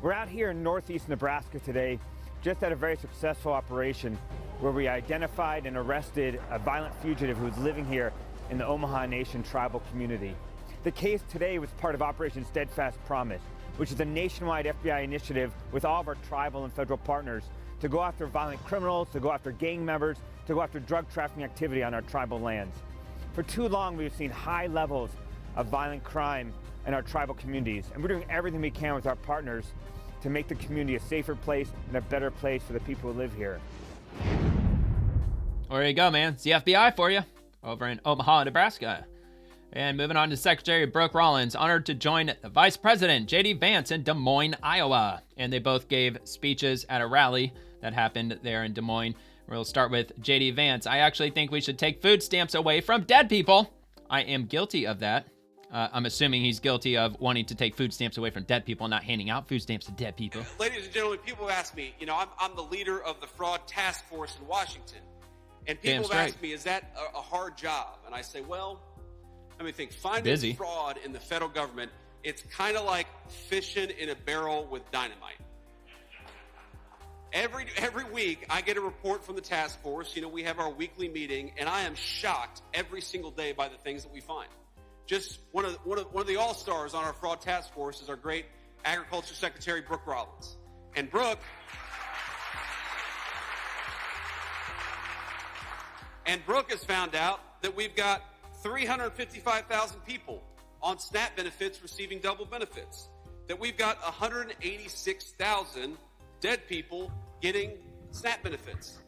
We're out here in northeast Nebraska today, just at a very successful operation where we identified and arrested a violent fugitive who was living here in the Omaha Nation tribal community. The case today was part of Operation Steadfast Promise, which is a nationwide FBI initiative with all of our tribal and federal partners to go after violent criminals, to go after gang members, to go after drug trafficking activity on our tribal lands. For too long, we've seen high levels of violent crime in our tribal communities, and we're doing everything we can with our partners to make the community a safer place and a better place for the people who live here. Well, there you go, man. It's the FBI for you over in Omaha, Nebraska. And moving on to Secretary Brooke Rollins, honored to join the Vice President J.D. Vance in Des Moines, Iowa. And they both gave speeches at a rally that happened there in Des Moines. We'll start with J.D. Vance. I actually think we should take food stamps away from dead people. I am guilty of that. I'm assuming he's guilty of wanting to take food stamps away from dead people, not handing out food stamps to dead people. Ladies and gentlemen, people have asked me, I'm the leader of the fraud task force in Washington. And people have asked me, is that a hard job? And I say, well, let me think. Finding fraud in the federal government, it's kind of like fishing in a barrel with dynamite. Every week, I get a report from the task force. We have our weekly meeting, and I am shocked every single day by the things that we find. Just one of the all-stars on our fraud task force is our great Agriculture Secretary, Brooke Rollins. And Brooke has found out that we've got 355,000 people on SNAP benefits receiving double benefits, that we've got 186,000 dead people getting SNAP benefits,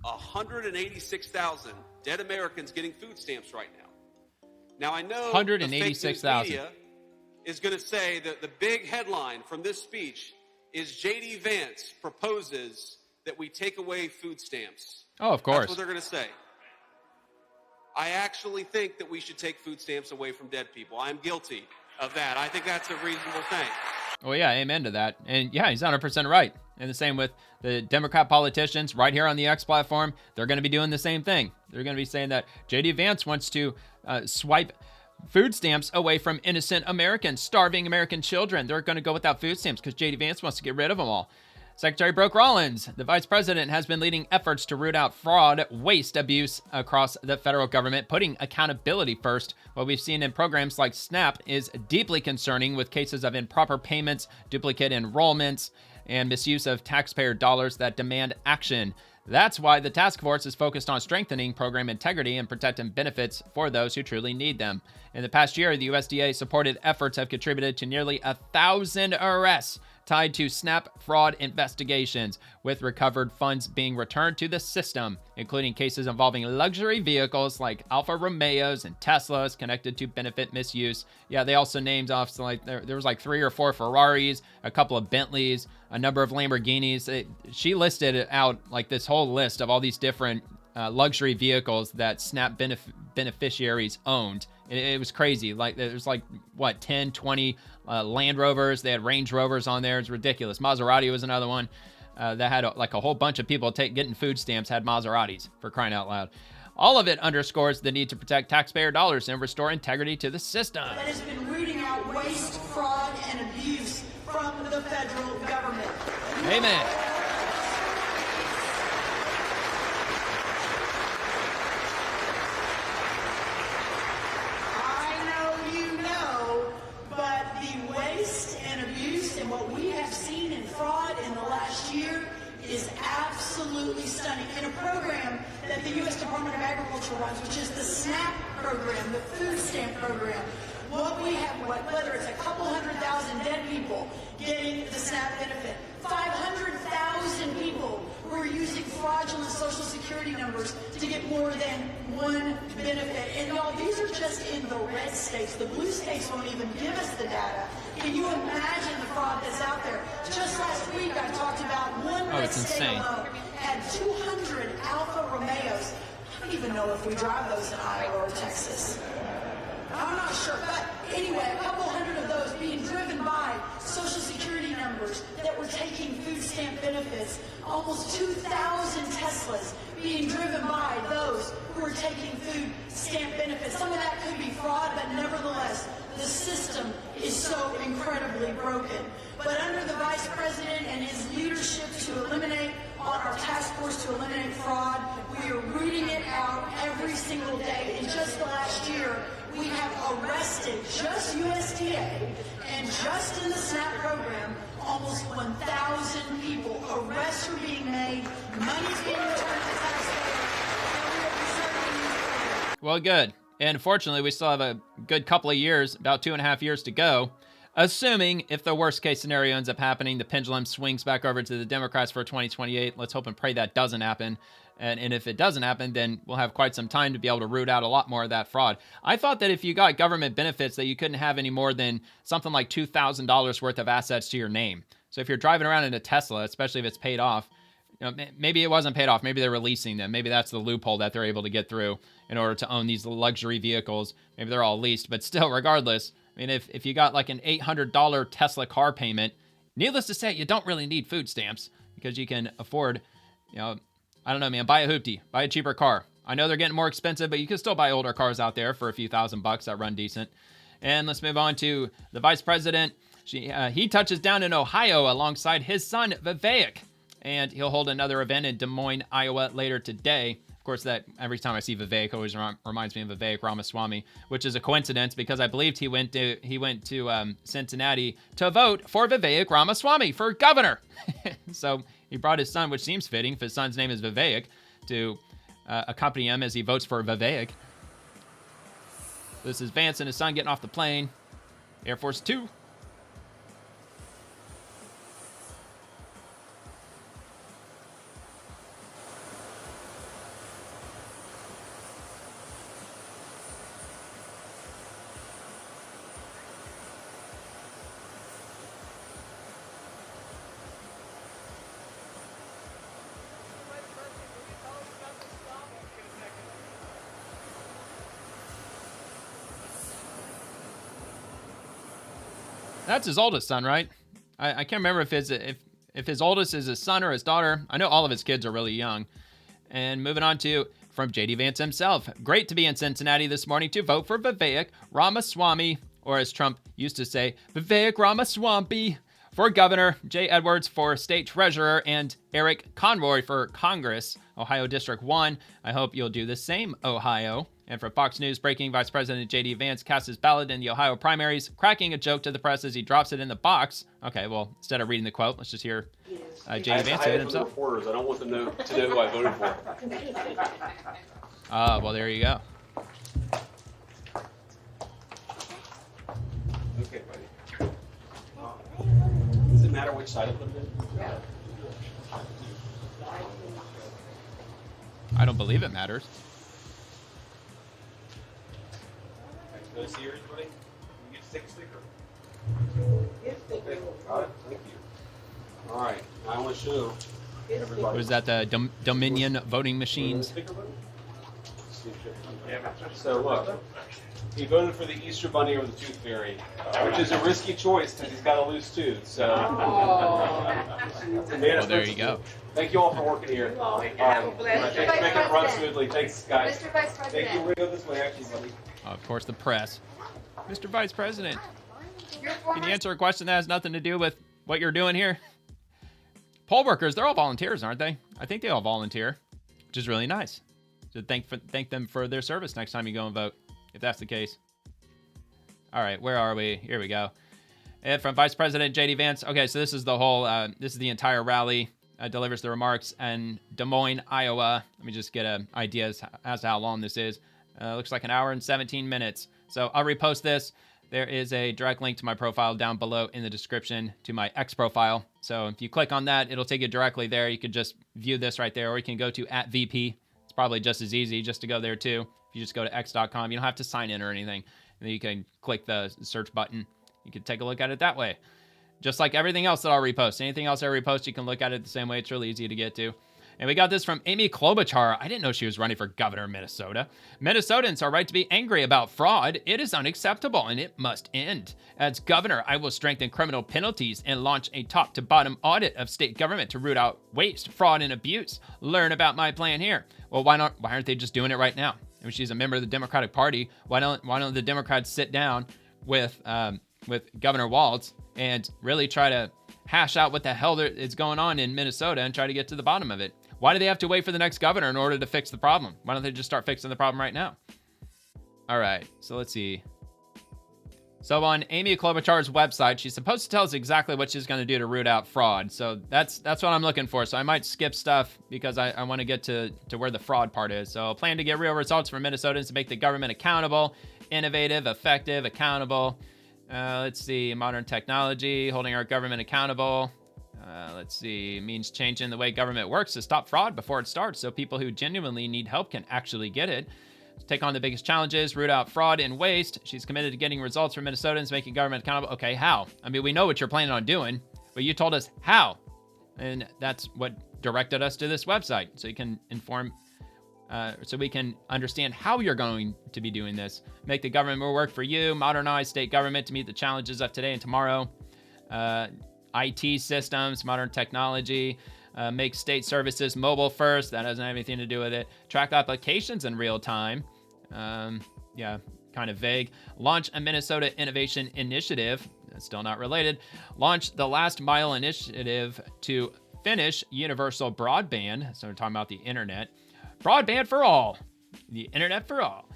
186,000 dead Americans getting food stamps right now. Now, I know 186,000 media is going to say that the big headline from this speech is J.D. Vance proposes that we take away food stamps. Oh, of course. That's what they're going to say. I actually think that we should take food stamps away from dead people. I'm guilty of that. I think that's a reasonable thing. Oh, yeah, amen to that. And yeah, he's 100% right. And the same with the Democrat politicians right here on the X platform. They're going to be doing the same thing. They're going to be saying that J.D. Vance wants to swipe food stamps away from innocent Americans, starving American children. They're going to go without food stamps because J.D. Vance wants to get rid of them all. Secretary Brooke Rollins, the vice president, has been leading efforts to root out fraud, waste, abuse across the federal government, putting accountability first. What we've seen in programs like SNAP is deeply concerning, with cases of improper payments, duplicate enrollments, and misuse of taxpayer dollars that demand action. That's why the task force is focused on strengthening program integrity and protecting benefits for those who truly need them. In the past year, the USDA-supported efforts have contributed to nearly 1,000 arrests tied to SNAP fraud investigations, with recovered funds being returned to the system, including cases involving luxury vehicles like Alfa Romeos and Teslas connected to benefit misuse. Yeah, they also named off, so like there was like 3 or 4 Ferraris, a couple of Bentleys, a number of Lamborghinis. She listed out like this whole list of all these different luxury vehicles that SNAP beneficiaries owned. It was crazy. Like there's like what, 10, 20 Land Rovers. They had Range Rovers on there. It's ridiculous. Maserati was another one that had like a whole bunch of people getting food stamps had Maseratis, for crying out loud. All of it underscores the need to protect taxpayer dollars and restore integrity to the system. That has been rooting out waste, fraud, and abuse from the federal government. Amen. Is absolutely stunning. In a program that the U.S. Department of Agriculture runs, which is the SNAP program, the food stamp program, what we have, whether it's a couple 100,000 dead people getting the SNAP benefit, 500,000 people who are using fraudulent Social Security numbers to get more than one benefit. And y'all, these are just in the red states. The blue states won't even give us the data. Can you imagine the fraud that's out there? Just last week, I talked about one red state alone had 200 Alfa Romeos. I don't even know if we drive those in Iowa or Texas. I'm not sure, but anyway, a couple hundred of those being driven by Social Security numbers that were taking food stamp benefits. Almost 2,000 Teslas being driven by those who are taking food stamp benefits. Some of that could be fraud, but nevertheless, the system is so incredibly broken. But under the Vice President and his leadership to eliminate, on our task force to eliminate fraud, we are rooting it out every single day. In just the last year, we have arrested, just USDA, and just in the SNAP program, almost 1,000 people. Arrests are being made, money's being returned to taxpayers, and we are preserving these programs. Well, good. And fortunately, we still have a good couple of years, about 2.5 years to go. Assuming if the worst case scenario ends up happening, the pendulum swings back over to the Democrats for 2028. Let's hope and pray that doesn't happen. And if it doesn't happen, then we'll have quite some time to be able to root out a lot more of that fraud. I thought that if you got government benefits that you couldn't have any more than something like $2,000 worth of assets to your name. So if you're driving around in a Tesla, especially if it's paid off, you know, maybe it wasn't paid off. Maybe they're releasing them. Maybe that's the loophole that they're able to get through in order to own these luxury vehicles. Maybe they're all leased, but still, regardless, I mean, if you got like an $800 Tesla car payment, needless to say, you don't really need food stamps because you can afford, you know, I don't know, man, buy a hoopty, buy a cheaper car. I know they're getting more expensive, but you can still buy older cars out there for a few $1,000s that run decent. And let's move on to the vice president. He touches down in Ohio alongside his son, Vivek, and he'll hold another event in Des Moines, Iowa later today. Of course, that every time I see Vivek, always reminds me of Vivek Ramaswamy, which is a coincidence because I believed he went to Cincinnati to vote for Vivek Ramaswamy for governor. So he brought his son, which seems fitting if his son's name is Vivek, to accompany him as he votes for Vivek. This is Vance and his son getting off the plane. Air Force 2. That's his oldest son, right? I can't remember if his oldest is his son or his daughter. I know all of his kids are really young. And moving on to from J.D. Vance himself. Great to be in Cincinnati this morning to vote for Vivek Ramaswamy, or as Trump used to say, Vivek Ramaswamy for governor, Jay Edwards for state treasurer, and Eric Conroy for Congress, Ohio District 1. I hope you'll do the same, Ohio. And for Fox News, breaking Vice President J.D. Vance casts his ballot in the Ohio primaries, cracking a joke to the press as he drops it in the box. Okay, well, instead of reading the quote, let's just hear J.D. Vance say it himself. Reporters. I don't want them to know who I voted for. Well, there you go. Okay, buddy. Does it matter which side I put it in? Yeah. I don't believe it matters. Can I see everybody? You get to take a sticker. Okay, got it. Thank you. All right, now I want to show everybody. Was that the Dominion voting machines? So look, he voted for the Easter Bunny or the Tooth Fairy, which is a risky choice because he's got a loose tooth. So, well, there you go. Thank you all for working here. Thanks for making it run smoothly. Thanks, guys. Mr. Vice President. Thank you. We're going to go this way, actually, buddy. Of course, the press. Mr. Vice President, can you answer a question that has nothing to do with what you're doing here? Poll workers, they're all volunteers, aren't they? I think they all volunteer, which is really nice. So thank them for their service next time you go and vote, if that's the case. All right, where are we? Here we go. And from Vice President J.D. Vance. Okay, so this is the whole, this is the entire rally. Delivers the remarks in Des Moines, Iowa. Let me just get an idea as to how long this is. Looks like an hour and 17 minutes. So I'll repost this. There is a direct link to my profile down below in the description to my X profile. So if you click on that, it'll take you directly there. You can just view this right there, or you can go to @VP. It's probably just as easy just to go there too. If you just go to x.com, you don't have to sign in or anything. And then you can click the search button. You can take a look at it that way. Just like everything else that I'll repost. Anything else I repost, you can look at it the same way. It's really easy to get to. And we got this from Amy Klobuchar. I didn't know she was running for governor of Minnesota. Minnesotans are right to be angry about fraud. It is unacceptable and it must end. As governor, I will strengthen criminal penalties and launch a top-to-bottom audit of state government to root out waste, fraud, and abuse. Learn about my plan here. Well, why aren't they just doing it right now? I mean, she's a member of the Democratic Party. Why don't the Democrats sit down with Governor Walz and really try to hash out what the hell is going on in Minnesota and try to get to the bottom of it? Why do they have to wait for the next governor in order to fix the problem? Why don't they just start fixing the problem right now? All right, so let's see. So on Amy Klobuchar's website, she's supposed to tell us exactly what she's going to do to root out fraud. So that's what I'm looking for. So I might skip stuff because I want to get to where the fraud part is. So plan to get real results for Minnesotans to make the government accountable, innovative, effective, accountable. Let's see, modern technology, holding our government accountable. Let's see, means changing the way government works to stop fraud before it starts so people who genuinely need help can actually get it. Take on the biggest challenges, root out fraud and waste. She's committed to getting results for Minnesotans, making government accountable. Okay, how? I mean, we know what you're planning on doing, but you told us how. And that's what directed us to this website. So you can inform, so we can understand how you're going to be doing this. Make the government more work for you, modernize state government to meet the challenges of today and tomorrow. IT systems, modern technology, make state services mobile first. That doesn't have anything to do with it. Track applications in real time. Yeah, kind of vague. Launch a Minnesota Innovation Initiative. That's still not related. Launch the Last Mile Initiative to finish universal broadband. So we're talking about the internet. Broadband for all. The internet for all.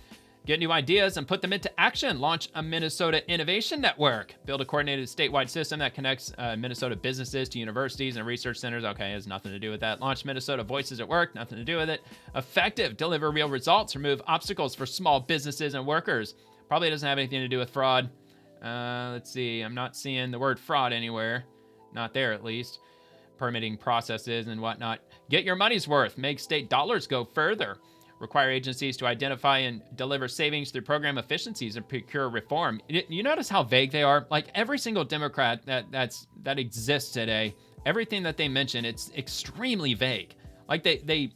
Get new ideas and put them into action. Launch a Minnesota Innovation Network. Build a coordinated statewide system that connects Minnesota businesses to universities and research centers. Okay, has nothing to do with that. Launch Minnesota Voices at Work. Nothing to do with it. Effective. Deliver real results. Remove obstacles for small businesses and workers. Probably doesn't have anything to do with fraud. Let's see. I'm not seeing the word fraud anywhere. Not there, at least. Permitting processes and whatnot. Get your money's worth. Make state dollars go further. Require agencies to identify and deliver savings through program efficiencies and procure reform. You notice how vague they are? Like every single Democrat that exists today, everything that they mention, it's extremely vague. Like they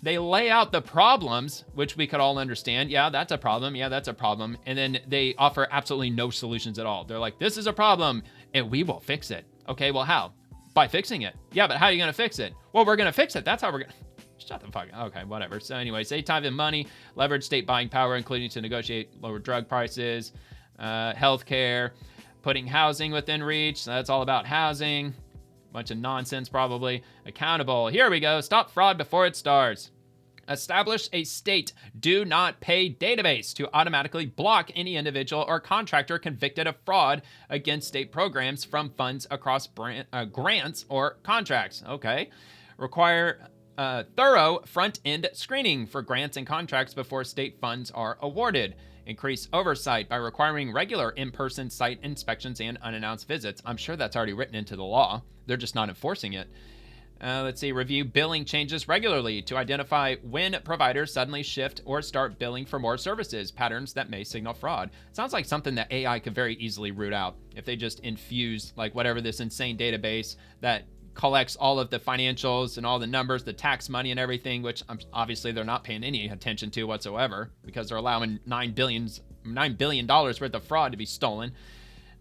lay out the problems, which we could all understand. Yeah, that's a problem. Yeah, that's a problem. And then they offer absolutely no solutions at all. They're like, this is a problem and we will fix it. Okay, well, how? By fixing it. Yeah, but how are you going to fix it? Well, we're going to fix it. That's how we're going to... Shut the fuck up. Okay, whatever. So anyway, save time and money, leverage state buying power, including to negotiate lower drug prices, healthcare, putting housing within reach. So that's all about housing. Bunch of nonsense, probably. Accountable. Here we go. Stop fraud before it starts. Establish a state do not pay database to automatically block any individual or contractor convicted of fraud against state programs from funds across grants or contracts. Okay. Require thorough front-end screening for grants and contracts before state funds are awarded. Increase oversight by requiring regular in-person site inspections and unannounced visits. I'm sure that's already written into the law. They're just not enforcing it. Let's see, review billing changes regularly to identify when providers suddenly shift or start billing for more services, patterns that may signal fraud. Sounds like something that AI could very easily root out if they just infuse like whatever this insane database that collects all of the financials and all the numbers, the tax money and everything, which obviously they're not paying any attention to whatsoever because they're allowing $9 billion worth of fraud to be stolen.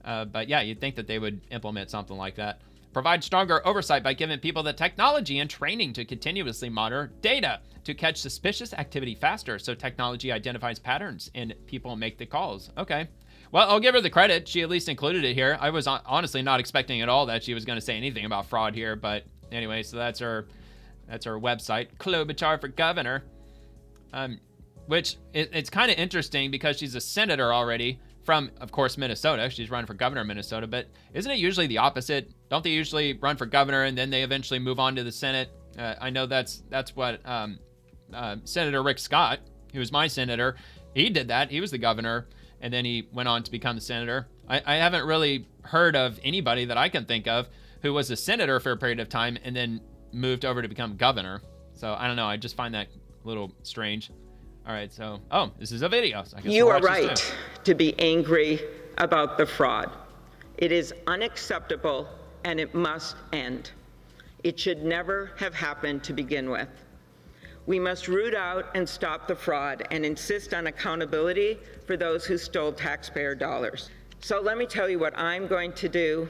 But yeah, you'd think that they would implement something like that. Provide stronger oversight by giving people the technology and training to continuously monitor data to catch suspicious activity faster so technology identifies patterns and people make the calls. Okay. Well, I'll give her the credit. She at least included it here. I was honestly not expecting at all that she was going to say anything about fraud here. But anyway, so that's her website, Klobuchar for governor, which it's kind of interesting because she's a senator already from, of course, Minnesota. She's running for governor of Minnesota. But isn't it usually the opposite? Don't they usually run for governor and then they eventually move on to the Senate? I know that's what Senator Rick Scott, who was my senator, he did that. He was the governor. And then he went on to become the senator. I haven't really heard of anybody that I can think of who was a senator for a period of time and then moved over to become governor. So I don't know. I just find that a little strange. All right. So, this is a video. So I guess you are right to be angry about the fraud. It is unacceptable and it must end. It should never have happened to begin with. We must root out and stop the fraud and insist on accountability for those who stole taxpayer dollars. So let me tell you what I'm going to do.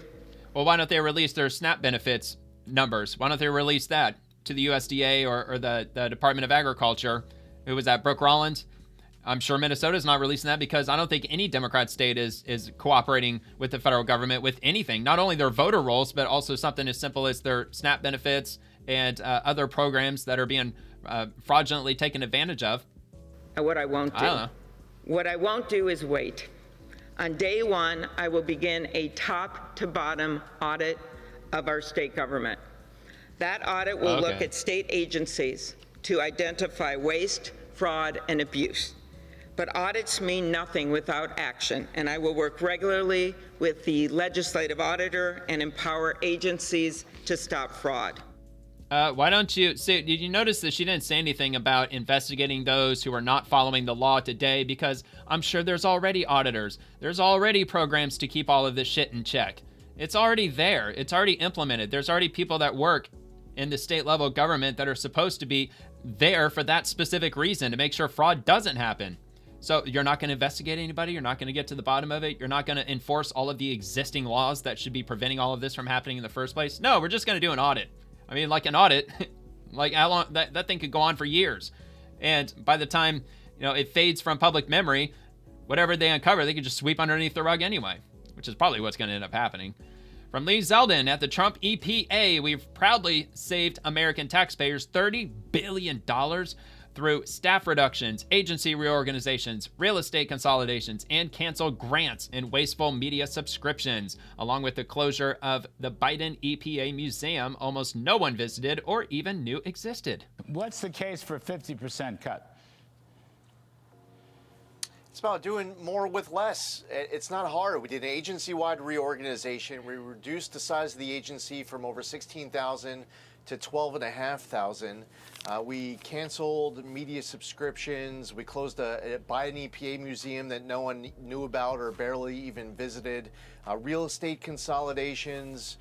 Well, why don't they release their SNAP benefits numbers? Why don't they release that to the USDA or the Department of Agriculture? Who was that, Brooke Rollins? I'm sure Minnesota's not releasing that because I don't think any Democrat state is cooperating with the federal government with anything. Not only their voter rolls, but also something as simple as their SNAP benefits and other programs that are being fraudulently taken advantage of. And what I won't do. I don't know. What I won't do is wait. On day one, I will begin a top to bottom audit of our state government. That audit will look at state agencies to identify waste, fraud, and abuse. But audits mean nothing without action, and I will work regularly with the legislative auditor and empower agencies to stop fraud. Why don't you see? Did you notice that she didn't say anything about investigating those who are not following the law today? Because I'm sure there's already auditors. There's already programs to keep all of this shit in check. It's already there. It's already implemented. There's already people that work in the state level government that are supposed to be there for that specific reason to make sure fraud doesn't happen. So you're not going to investigate anybody. You're not going to get to the bottom of it. You're not going to enforce all of the existing laws that should be preventing all of this from happening in the first place. No, we're just going to do an audit. I mean, like an audit, like how long that thing could go on for years. And by the time, it fades from public memory, whatever they uncover, they could just sweep underneath the rug anyway, which is probably what's going to end up happening. From Lee Zeldin at the Trump EPA, we've proudly saved American taxpayers $30 billion through staff reductions, agency reorganizations, real estate consolidations, and canceled grants and wasteful media subscriptions, along with the closure of the Biden EPA Museum almost no one visited or even knew existed. What's the case for a 50% cut? It's about doing more with less. It's not hard. We did an agency-wide reorganization. We reduced the size of the agency from over 16,000 to 12,500. We canceled media subscriptions. We closed a Biden EPA museum that no one knew about or barely even visited. Real estate consolidations.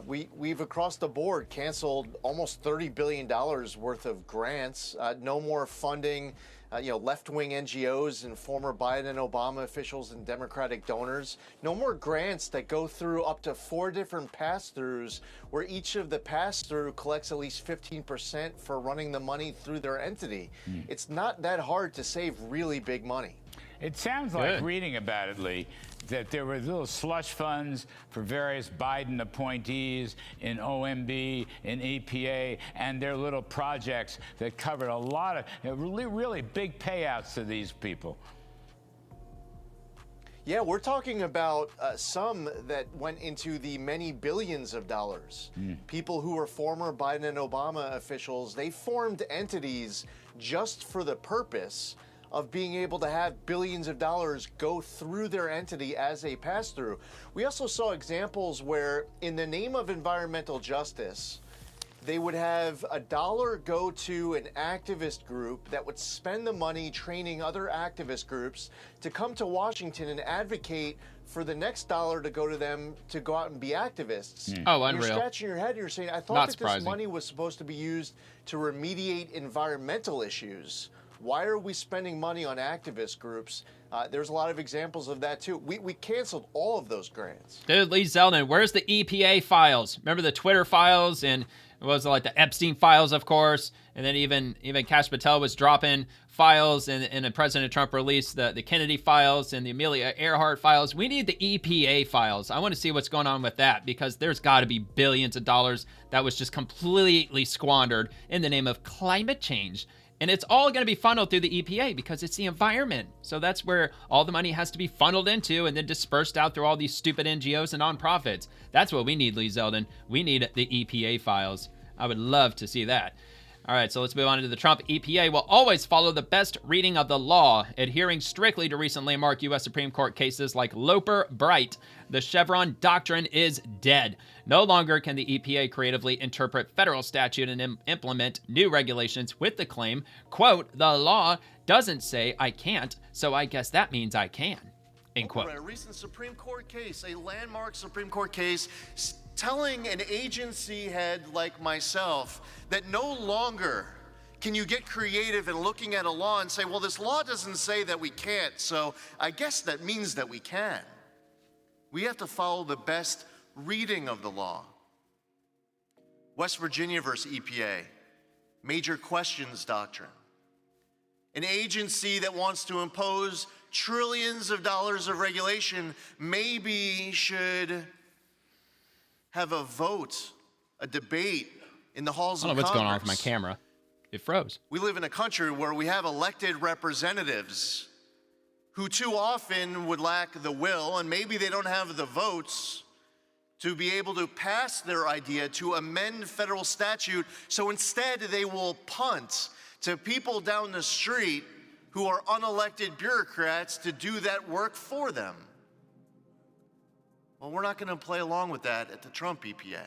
We've across the board canceled almost $30 billion worth of grants. No more funding, left-wing NGOs and former Biden and Obama officials and Democratic donors. No more grants that go through up to 4 different pass-throughs, where each of the pass-through collects at least 15% for running the money through their entity. It's not that hard to save really big money. It sounds like, reading about it, Lee, that there were little slush funds for various Biden appointees in OMB, in EPA, and their little projects that covered a lot of really big payouts to these people. Yeah, we're talking about some that went into the many billions of dollars. People who were former Biden and Obama officials, they formed entities just for the purpose of being able to have billions of dollars go through their entity as a pass-through. We also saw examples where, in the name of environmental justice, they would have $1 go to an activist group that would spend the money training other activist groups to come to Washington and advocate for the next $1 to go to them to go out and be activists. Oh, unreal. You're scratching your head and you're saying, I thought that this money was supposed to be used to remediate environmental issues. Why are we spending money on activist groups? There's a lot of examples of that, too. We canceled all of those grants. Dude, Lee Zeldin, where's the EPA files? Remember the Twitter files and it was like the Epstein files, of course, and then even Kash Patel was dropping files, and then President Trump released the Kennedy files and the Amelia Earhart files. We need the EPA files. I want to see what's going on with that, because there's got to be billions of dollars that was just completely squandered in the name of climate change. And it's all going to be funneled through the EPA because it's the environment. So that's where all the money has to be funneled into and then dispersed out through all these stupid NGOs and nonprofits. That's what we need, Lee Zeldin. We need the EPA files. I would love to see that. All right, so let's move on to the Trump EPA will always follow the best reading of the law, adhering strictly to recently marked U.S. Supreme Court cases like Loper Bright. The Chevron doctrine is dead. No longer can the EPA creatively interpret federal statute and implement new regulations with the claim, quote, the law doesn't say I can't, so I guess that means I can, end quote. A recent Supreme Court case, a landmark Supreme Court case, telling an agency head like myself that no longer can you get creative in looking at a law and say, well, this law doesn't say that we can't, so I guess that means that we can. We have to follow the best reading of the law. West Virginia versus EPA, major questions doctrine. An agency that wants to impose trillions of dollars of regulation maybe should have a vote, a debate in the halls of Congress. I don't know what's going on with my camera. It froze. We live in a country where we have elected representatives who too often would lack the will, and maybe they don't have the votes to be able to pass their idea to amend federal statute. So instead, they will punt to people down the street who are unelected bureaucrats to do that work for them. Well, we're not going to play along with that at the Trump EPA.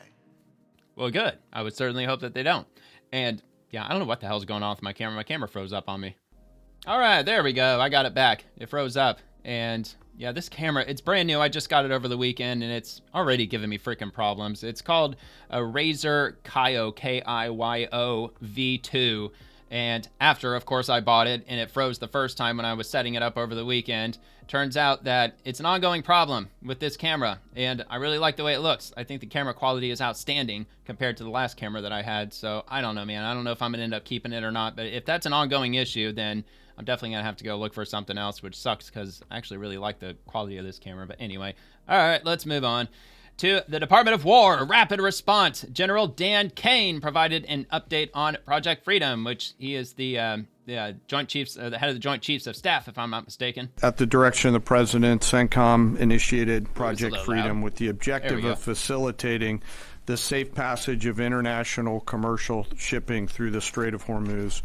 Well, good. I would certainly hope that they don't. And yeah, I don't know what the hell's going on with my camera. My camera froze up on me. All right, there we go. I got it back. It froze up. And yeah, this camera, it's brand new. I just got it over the weekend, and it's already giving me freaking problems. It's called a Razer Kiyo, K-I-Y-O V2. And after, of course, I bought it, and it froze the first time when I was setting it up over the weekend. Turns out that it's an ongoing problem with this camera, and I really like the way it looks. I think the camera quality is outstanding compared to the last camera that I had, so I don't know, man. I don't know if I'm going to end up keeping it or not, but if that's an ongoing issue, then I'm definitely going to have to go look for something else, which sucks because I actually really like the quality of this camera. But anyway, all right, let's move on to the Department of War Rapid Response. General Dan Caine provided an update on Project Freedom, which he is the Joint Chiefs, the head of the Joint Chiefs of Staff, if I'm not mistaken. At the direction of the President, CENTCOM initiated Project Freedom with the objective of facilitating the safe passage of international commercial shipping through the Strait of Hormuz.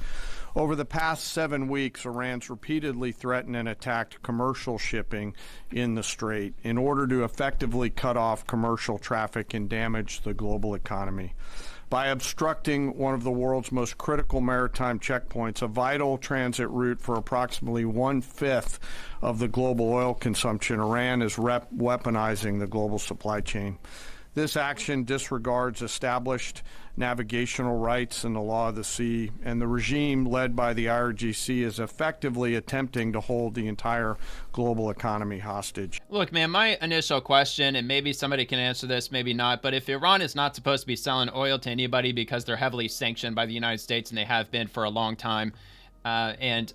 Over the past 7 weeks, Iran's repeatedly threatened and attacked commercial shipping in the Strait in order to effectively cut off commercial traffic and damage the global economy. By obstructing one of the world's most critical maritime checkpoints, a vital transit route for approximately 1/5 of the global oil consumption, Iran is weaponizing the global supply chain. This action disregards established navigational rights and the law of the sea, and the regime led by the IRGC is effectively attempting to hold the entire global economy hostage. Look, man, my initial question, and maybe somebody can answer this, maybe not, but if Iran is not supposed to be selling oil to anybody because they're heavily sanctioned by the United States, and they have been for a long time, and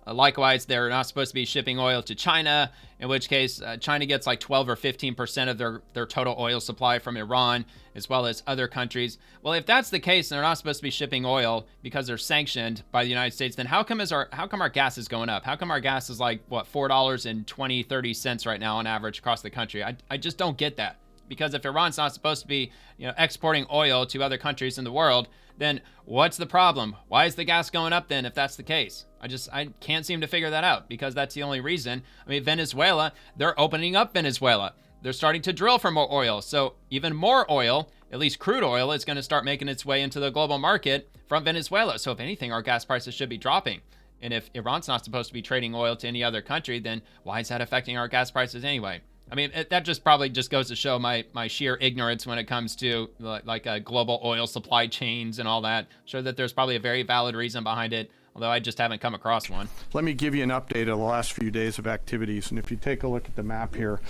likewise, they're not supposed to be shipping oil to China, in which case China gets like 12 or 15% of their total oil supply from Iran, as well as other countries. Well, if that's the case, and they're not supposed to be shipping oil because they're sanctioned by the United States, then how come our gas is going up? How come our gas is like, what, $4.20, 30 cents right now on average across the country? I just don't get that. Because if Iran's not supposed to be, exporting oil to other countries in the world, then what's the problem? Why is the gas going up then if that's the case? I can't seem to figure that out, because that's the only reason. I mean, Venezuela, they're opening up Venezuela. They're starting to drill for more oil. So even more oil, at least crude oil, is going to start making its way into the global market from Venezuela. So if anything, our gas prices should be dropping. And if Iran's not supposed to be trading oil to any other country, then why is that affecting our gas prices anyway? I mean, that just probably just goes to show my sheer ignorance when it comes to like global oil supply chains and all that. I'm sure that there's probably a very valid reason behind it, although I just haven't come across one. Let me give you an update of the last few days of activities. And if you take a look at the map here,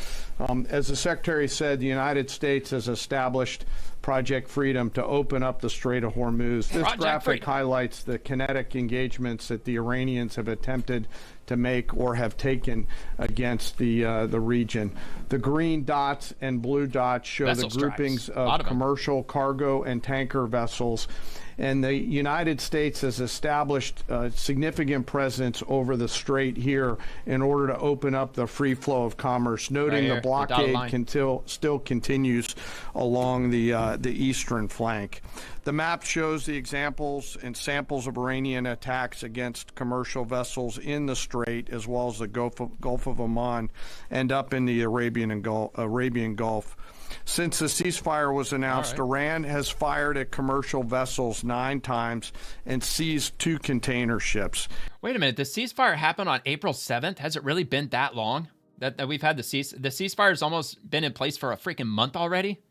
as the Secretary said, the United States has established Project Freedom to open up the Strait of Hormuz. This graphic highlights the kinetic engagements that the Iranians have attempted to make or have taken against the region. The green dots and blue dots show the groupings of commercial, cargo, and tanker vessels. And the United States has established a significant presence over the strait here in order to open up the free flow of commerce, noting the blockade still continues along the eastern flank. The map shows the examples and samples of Iranian attacks against commercial vessels in the strait, as well as the Gulf of Oman and up in the Arabian Gulf. Since the ceasefire was announced, Iran has fired at commercial vessels 9 times and seized 2 container ships. Wait a minute, the ceasefire happened on April 7th? Has it really been that long that we've had the ceasefire's almost been in place for a freaking month already?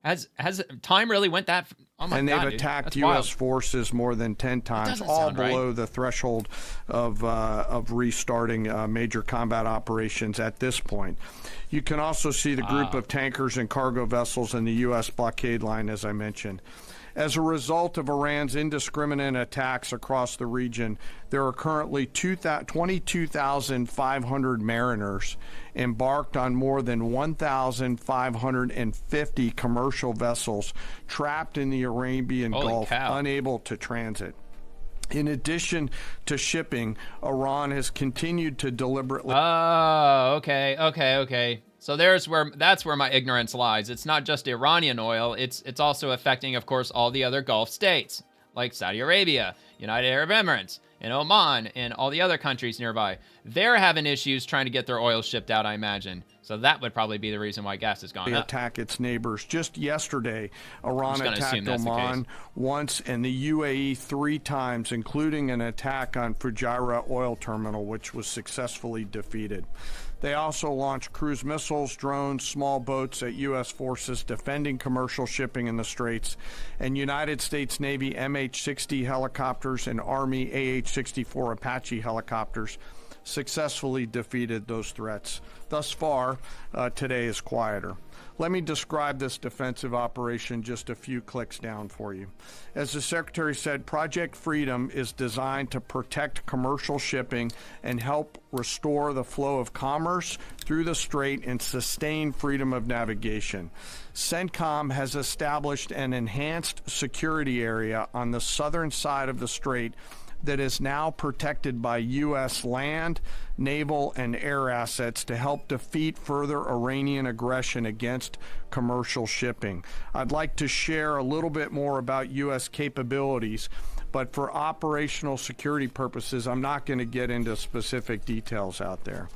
Has time really went that? Oh my and God, they've attacked U.S. forces more than 10 times, all below the threshold of restarting major combat operations at this point. You can also see the group of tankers and cargo vessels in the U.S. blockade line, as I mentioned. As a result of Iran's indiscriminate attacks across the region, there are currently 22,500 mariners embarked on more than 1,550 commercial vessels trapped in the Arabian Gulf, unable to transit. In addition to shipping, Iran has continued to deliberately... Oh, okay. So that's where my ignorance lies. It's not just Iranian oil. It's also affecting, of course, all the other Gulf states, like Saudi Arabia, United Arab Emirates, and Oman, and all the other countries nearby. They're having issues trying to get their oil shipped out, I imagine. So that would probably be the reason why gas has gone up. Attack its neighbors. Just yesterday, Iran attacked Oman once and the UAE 3 times, including an attack on Fujairah oil terminal, which was successfully defeated. They also launched cruise missiles, drones, small boats at U.S. forces defending commercial shipping in the Straits, and United States Navy MH-60 helicopters and Army AH-64 Apache helicopters successfully defeated those threats. Thus far, today is quieter. Let me describe this defensive operation just a few clicks down for you. As the Secretary said, Project Freedom is designed to protect commercial shipping and help restore the flow of commerce through the strait and sustain freedom of navigation. CENTCOM has established an enhanced security area on the southern side of the strait that is now protected by U.S. land, naval, and air assets to help defeat further Iranian aggression against commercial shipping. I'd like to share a little bit more about U.S. capabilities, but for operational security purposes, I'm not going to get into specific details out there.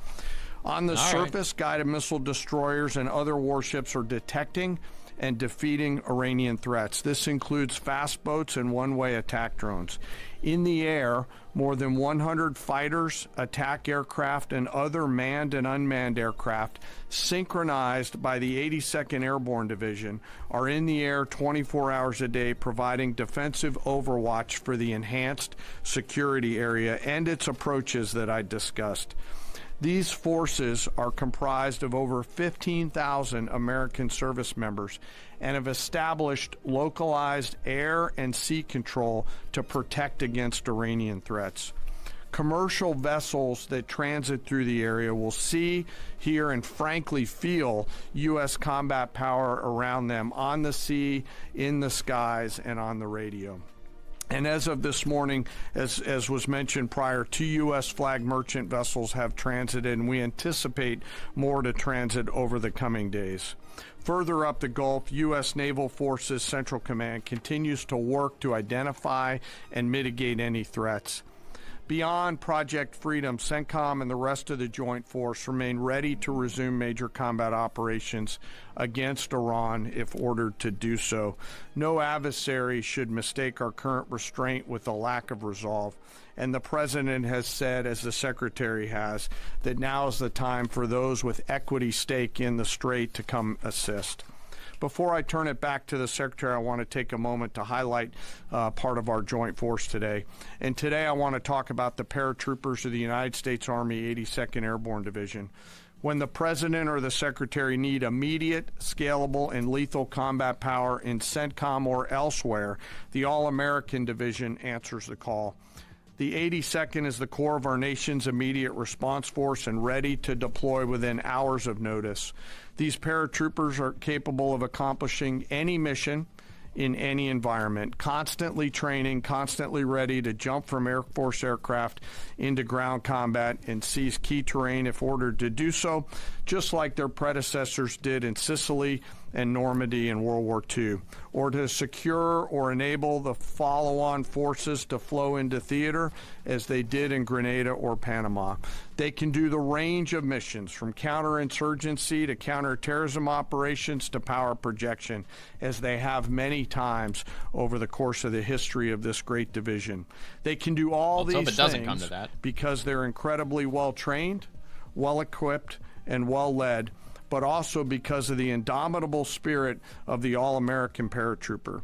On the surface, guided missile destroyers and other warships are detecting and defeating Iranian threats. This includes fast boats and one-way attack drones. In the air, more than 100 fighters, attack aircraft, and other manned and unmanned aircraft synchronized by the 82nd Airborne Division are in the air 24 hours a day, providing defensive overwatch for the enhanced security area and its approaches that I discussed. These forces are comprised of over 15,000 American service members and have established localized air and sea control to protect against Iranian threats. Commercial vessels that transit through the area will see, hear, and frankly feel U.S. combat power around them on the sea, in the skies, and on the radio. And as of this morning, as was mentioned prior, 2 U.S. flag merchant vessels have transited, and we anticipate more to transit over the coming days. Further up the Gulf, U.S. Naval Forces Central Command continues to work to identify and mitigate any threats. Beyond Project Freedom, CENTCOM and the rest of the Joint Force remain ready to resume major combat operations against Iran if ordered to do so. No adversary should mistake our current restraint with a lack of resolve. And the President has said, as the Secretary has, that now is the time for those with equity stake in the Strait to come assist. Before I turn it back to the Secretary, I want to take a moment to highlight part of our joint force today. And today I want to talk about the paratroopers of the United States Army 82nd Airborne Division. When the President or the Secretary need immediate, scalable, and lethal combat power in CENTCOM or elsewhere, the All-American Division answers the call. The 82nd is the core of our nation's immediate response force and ready to deploy within hours of notice. These paratroopers are capable of accomplishing any mission in any environment, constantly training, constantly ready to jump from Air Force aircraft into ground combat and seize key terrain if ordered to do so, just like their predecessors did in Sicily and Normandy in World War II, or to secure or enable the follow-on forces to flow into theater as they did in Grenada or Panama. They can do the range of missions from counterinsurgency to counterterrorism operations to power projection, as they have many times over the course of the history of this great division. They can do all these things because they're incredibly well-trained, well-equipped, and well-led, but also because of the indomitable spirit of the All-American paratrooper.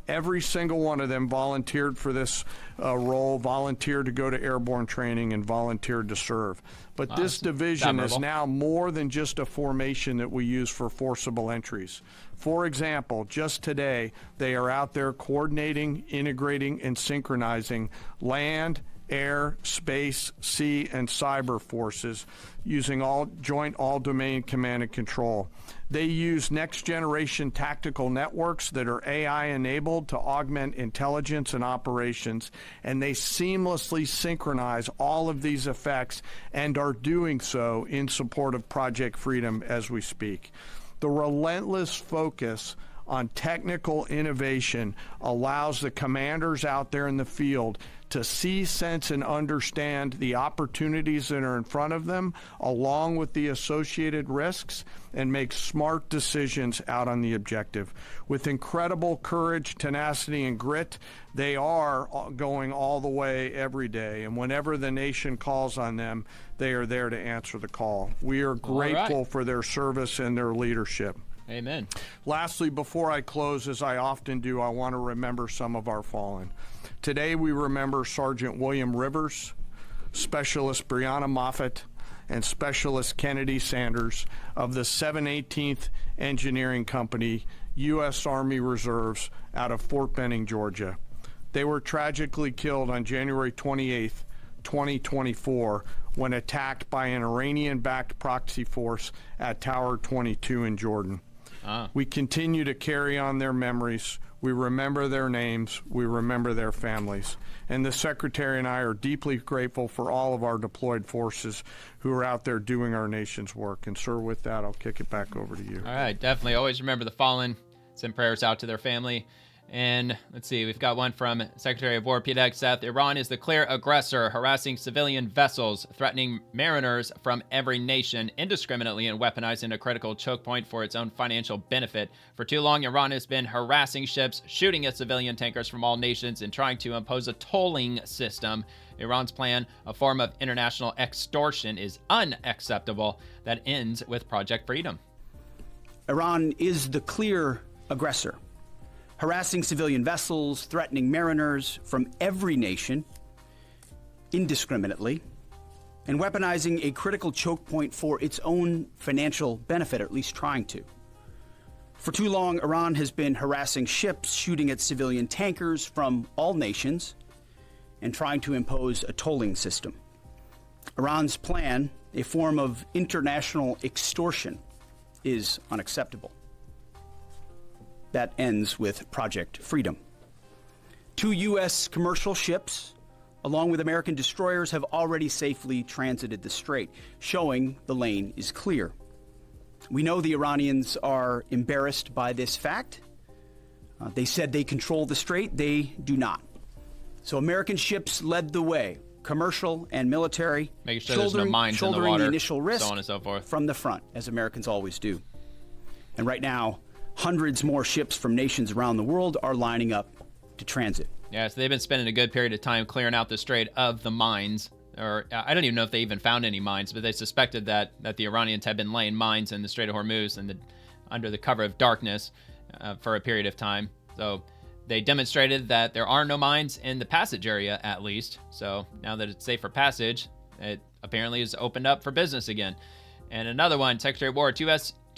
Every single one of them volunteered for this role, volunteered to go to airborne training, and volunteered to serve. But this division is now more than just a formation that we use for forcible entries. For example, just today, they are out there coordinating, integrating, and synchronizing land, air, space, sea, and cyber forces using joint all-domain command and control. They use next-generation tactical networks that are AI-enabled to augment intelligence and operations, and they seamlessly synchronize all of these effects and are doing so in support of Project Freedom as we speak. The relentless focus on technical innovation allows the commanders out there in the field to see, sense, and understand the opportunities that are in front of them, along with the associated risks, and make smart decisions out on the objective. With incredible courage, tenacity, and grit, they are going all the way every day, and whenever the nation calls on them, they are there to answer the call. We are grateful for their service and their leadership. Amen. Lastly, before I close, as I often do, I want to remember some of our fallen. Today we remember Sergeant William Rivers, Specialist Brianna Moffett, and Specialist Kennedy Sanders of the 718th Engineering Company, U.S. Army Reserves, out of Fort Benning, Georgia. They were tragically killed on January 28, 2024, when attacked by an Iranian-backed proxy force at Tower 22 in Jordan. We continue to carry on their memories. We remember their names. We remember their families. And the Secretary and I are deeply grateful for all of our deployed forces who are out there doing our nation's work. And, sir, with that, I'll kick it back over to you. All right, definitely. Always remember the fallen. Send prayers out to their family. And let's see, we've got one from Secretary of War Pete Hegseth. Iran is the clear aggressor, harassing civilian vessels, threatening mariners from every nation indiscriminately, and weaponizing a critical choke point for its own financial benefit. For too long, Iran has been harassing ships, shooting at civilian tankers from all nations, and trying to impose a tolling system. Iran's plan, a form of international extortion, is unacceptable. That ends with Project Freedom. Iran is the clear aggressor, harassing civilian vessels, threatening mariners from every nation indiscriminately, and weaponizing a critical choke point for its own financial benefit, or at least trying to. For too long, Iran has been harassing ships, shooting at civilian tankers from all nations, and trying to impose a tolling system. Iran's plan, a form of international extortion, is unacceptable. That ends with Project Freedom. 2 U.S. commercial ships, along with American destroyers, have already safely transited the strait, showing the lane is clear. We know the Iranians are embarrassed by this fact. They said they control the strait. They do not. So American ships led the way, commercial and military, making sure there's no mines in the water, the initial risk, so on and so forth, from the front, as Americans always do. And right now, hundreds more ships from nations around the world are lining up to transit. Yeah, so they've been spending a good period of time clearing out the strait of the mines. Or I don't even know if they even found any mines, but they suspected that the Iranians had been laying mines in the Strait of Hormuz and under the cover of darkness for a period of time. So they demonstrated that there are no mines in the passage area, at least. So now that it's safe for passage, it apparently is opened up for business again. And another one, Secretary of War, 2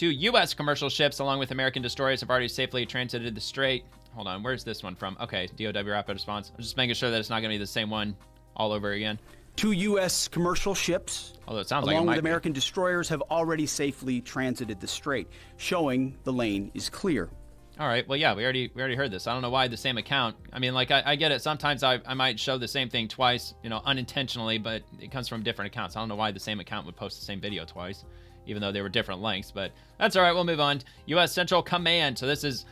U.S. commercial ships, along with American destroyers, have already safely transited the strait. Hold on, where's this one from? Okay, DOW rapid response. I'm just making sure that it's not going to be the same one all over again. 2 U.S. commercial ships, although it sounds along like with American destroyers, have already safely transited the strait, showing the lane is clear. All right, well, yeah, we already heard this. I don't know why the same account. I mean, like, I get it. Sometimes I might show the same thing twice, unintentionally, but it comes from different accounts. I don't know why the same account would post the same video twice, even though they were different lengths, but that's all right. We'll move on. U.S. Central Command. So this is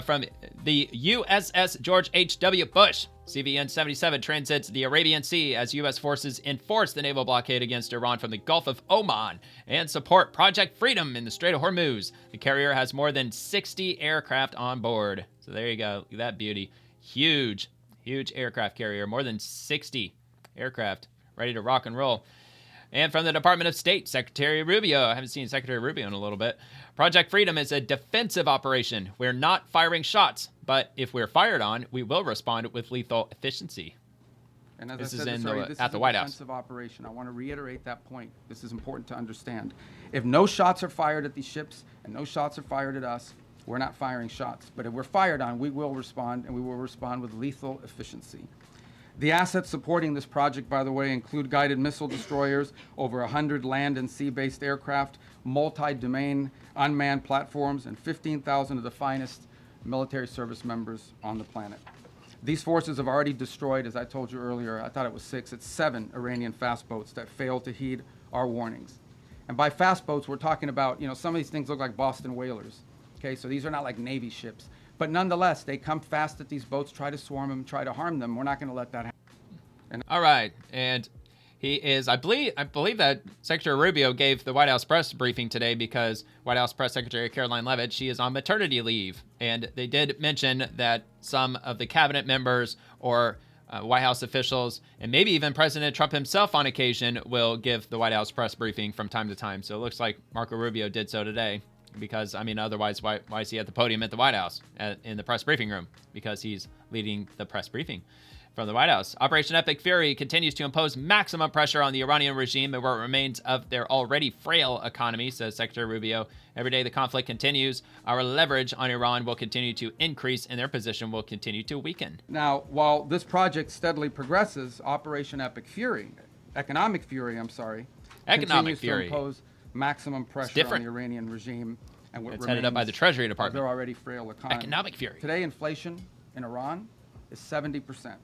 from the USS George H.W. Bush. CVN-77 transits the Arabian Sea as U.S. forces enforce the naval blockade against Iran from the Gulf of Oman and support Project Freedom in the Strait of Hormuz. The carrier has more than 60 aircraft on board. So there you go. Look at that beauty. Huge aircraft carrier. More than 60 aircraft ready to rock and roll. And from the Department of State, Secretary Rubio. I haven't seen Secretary Rubio in a little bit. Project Freedom is a defensive operation. We're not firing shots, but if we're fired on, we will respond with lethal efficiency. And as this I said, is this at is the a White House. defensive operation. I want to reiterate that point. This is important to understand. If no shots are fired at these ships and no shots are fired at us, we're not firing shots. But if we're fired on, we will respond, and we will respond with lethal efficiency. The assets supporting this project, by the way, include guided missile destroyers, over 100 land and sea-based aircraft, multi-domain unmanned platforms, and 15,000 of the finest military service members on the planet. These forces have already destroyed, as I told you earlier, I thought it was 6, it's 7 Iranian fast boats that failed to heed our warnings. And by fast boats, we're talking about, some of these things look like Boston whalers. Okay, so these are not like Navy ships. But nonetheless, they come fast at these boats, try to swarm them, try to harm them. We're not going to let that happen. All right, and he is, I believe that Secretary Rubio gave the White House press briefing today because White House Press Secretary Caroline Leavitt, she is on maternity leave. And they did mention that some of the cabinet members or White House officials, and maybe even President Trump himself on occasion, will give the White House press briefing from time to time. So it looks like Marco Rubio did so today. Because, otherwise, why is he at the podium at the White House, in the press briefing room? Because he's leading the press briefing from the White House. Operation Epic Fury continues to impose maximum pressure on the Iranian regime and what remains of their already frail economy, says Secretary Rubio. Every day the conflict continues, our leverage on Iran will continue to increase and their position will continue to weaken. Now, while this project steadily progresses, Operation Economic Fury, continues to impose maximum pressure on the Iranian regime and what it's headed up by the Treasury Department. Their already frail economy. Economic fury. Today, inflation in Iran is 70%,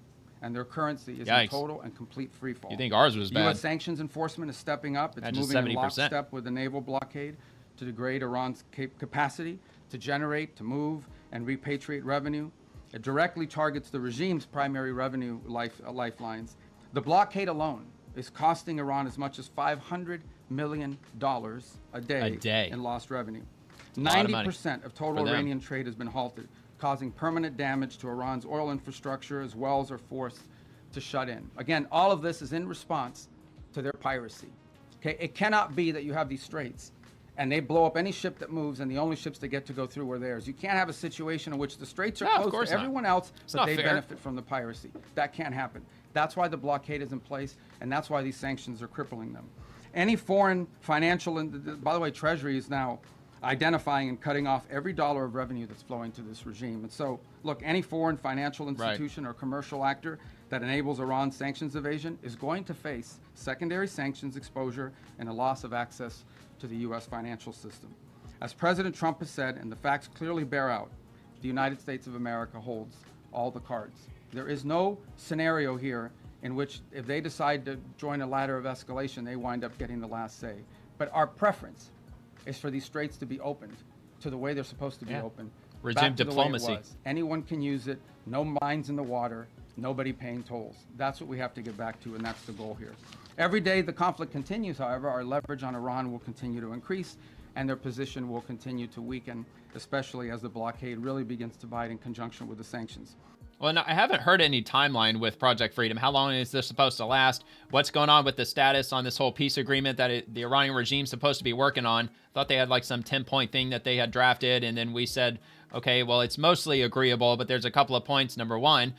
and their currency is in total and complete freefall. You think ours was bad? U.S. sanctions enforcement is stepping up. It's moving in lockstep with the naval blockade to degrade Iran's capacity to generate, to move, and repatriate revenue. It directly targets the regime's primary revenue lifelines. The blockade alone is costing Iran as much as $500 million a day in lost revenue. 90% of total Iranian trade has been halted, causing permanent damage to Iran's oil infrastructure, as wells are forced to shut in. Again, all of this is in response to their piracy. Okay, it cannot be that you have these straits and they blow up any ship that moves, and the only ships that get to go through are theirs. You can't have a situation in which the straits are closed to everyone else, but they benefit from the piracy. That can't happen. That's why the blockade is in place, and that's why these sanctions are crippling them. Any foreign financial, and by the way, Treasury is now identifying and cutting off every dollar of revenue that's flowing to this regime. And so, look, any foreign financial institution or commercial actor that enables Iran's sanctions evasion is going to face secondary sanctions exposure and a loss of access to the U.S. financial system. As President Trump has said, and the facts clearly bear out, the United States of America holds all the cards. There is no scenario here in which if they decide to join a ladder of escalation, they wind up getting the last say. But our preference is for these straits to be opened to the way they're supposed to be opened. Resume diplomacy. Anyone can use it, no mines in the water, nobody paying tolls. That's what we have to get back to, and that's the goal here. Every day the conflict continues, however, our leverage on Iran will continue to increase, and their position will continue to weaken, especially as the blockade really begins to bite in conjunction with the sanctions. Well, I haven't heard any timeline with Project Freedom. How long is this supposed to last? What's going on with the status on this whole peace agreement that the Iranian regime's supposed to be working on? Thought they had like some 10-point thing that they had drafted, and then we said, okay, well, it's mostly agreeable, but there's a couple of points. Number one,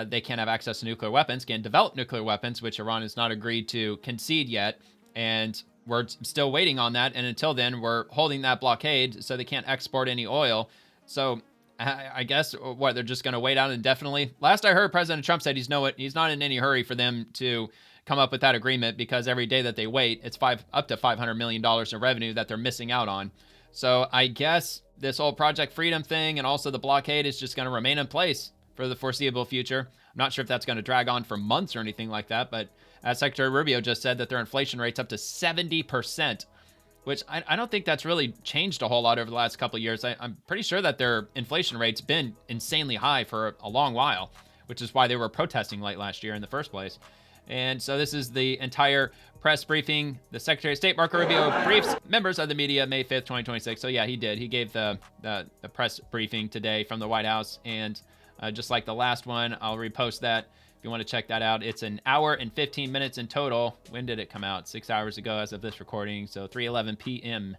they can't have access to nuclear weapons, can't develop nuclear weapons, which Iran has not agreed to concede yet, and we're still waiting on that, and until then, we're holding that blockade so they can't export any oil. So I guess, what, they're just going to wait out indefinitely? Last I heard, President Trump said he's not in any hurry for them to come up with that agreement, because every day that they wait, it's up to $500 million in revenue that they're missing out on. So I guess this whole Project Freedom thing and also the blockade is just going to remain in place for the foreseeable future. I'm not sure if that's going to drag on for months or anything like that, but as Secretary Rubio just said, that their inflation rate's up to 70%, which I don't think that's really changed a whole lot over the last couple of years. I'm pretty sure that their inflation rate's been insanely high for a long while, which is why they were protesting late last year in the first place. And so this is the entire press briefing. The Secretary of State, Marco Rubio, briefs members of the media May 5th, 2026. So yeah, he did. He gave the press briefing today from the White House. And just like the last one, I'll repost that if you want to check that out. It's an hour and 15 minutes in total. When did it come out? 6 hours ago as of this recording. So 3:11 p.m.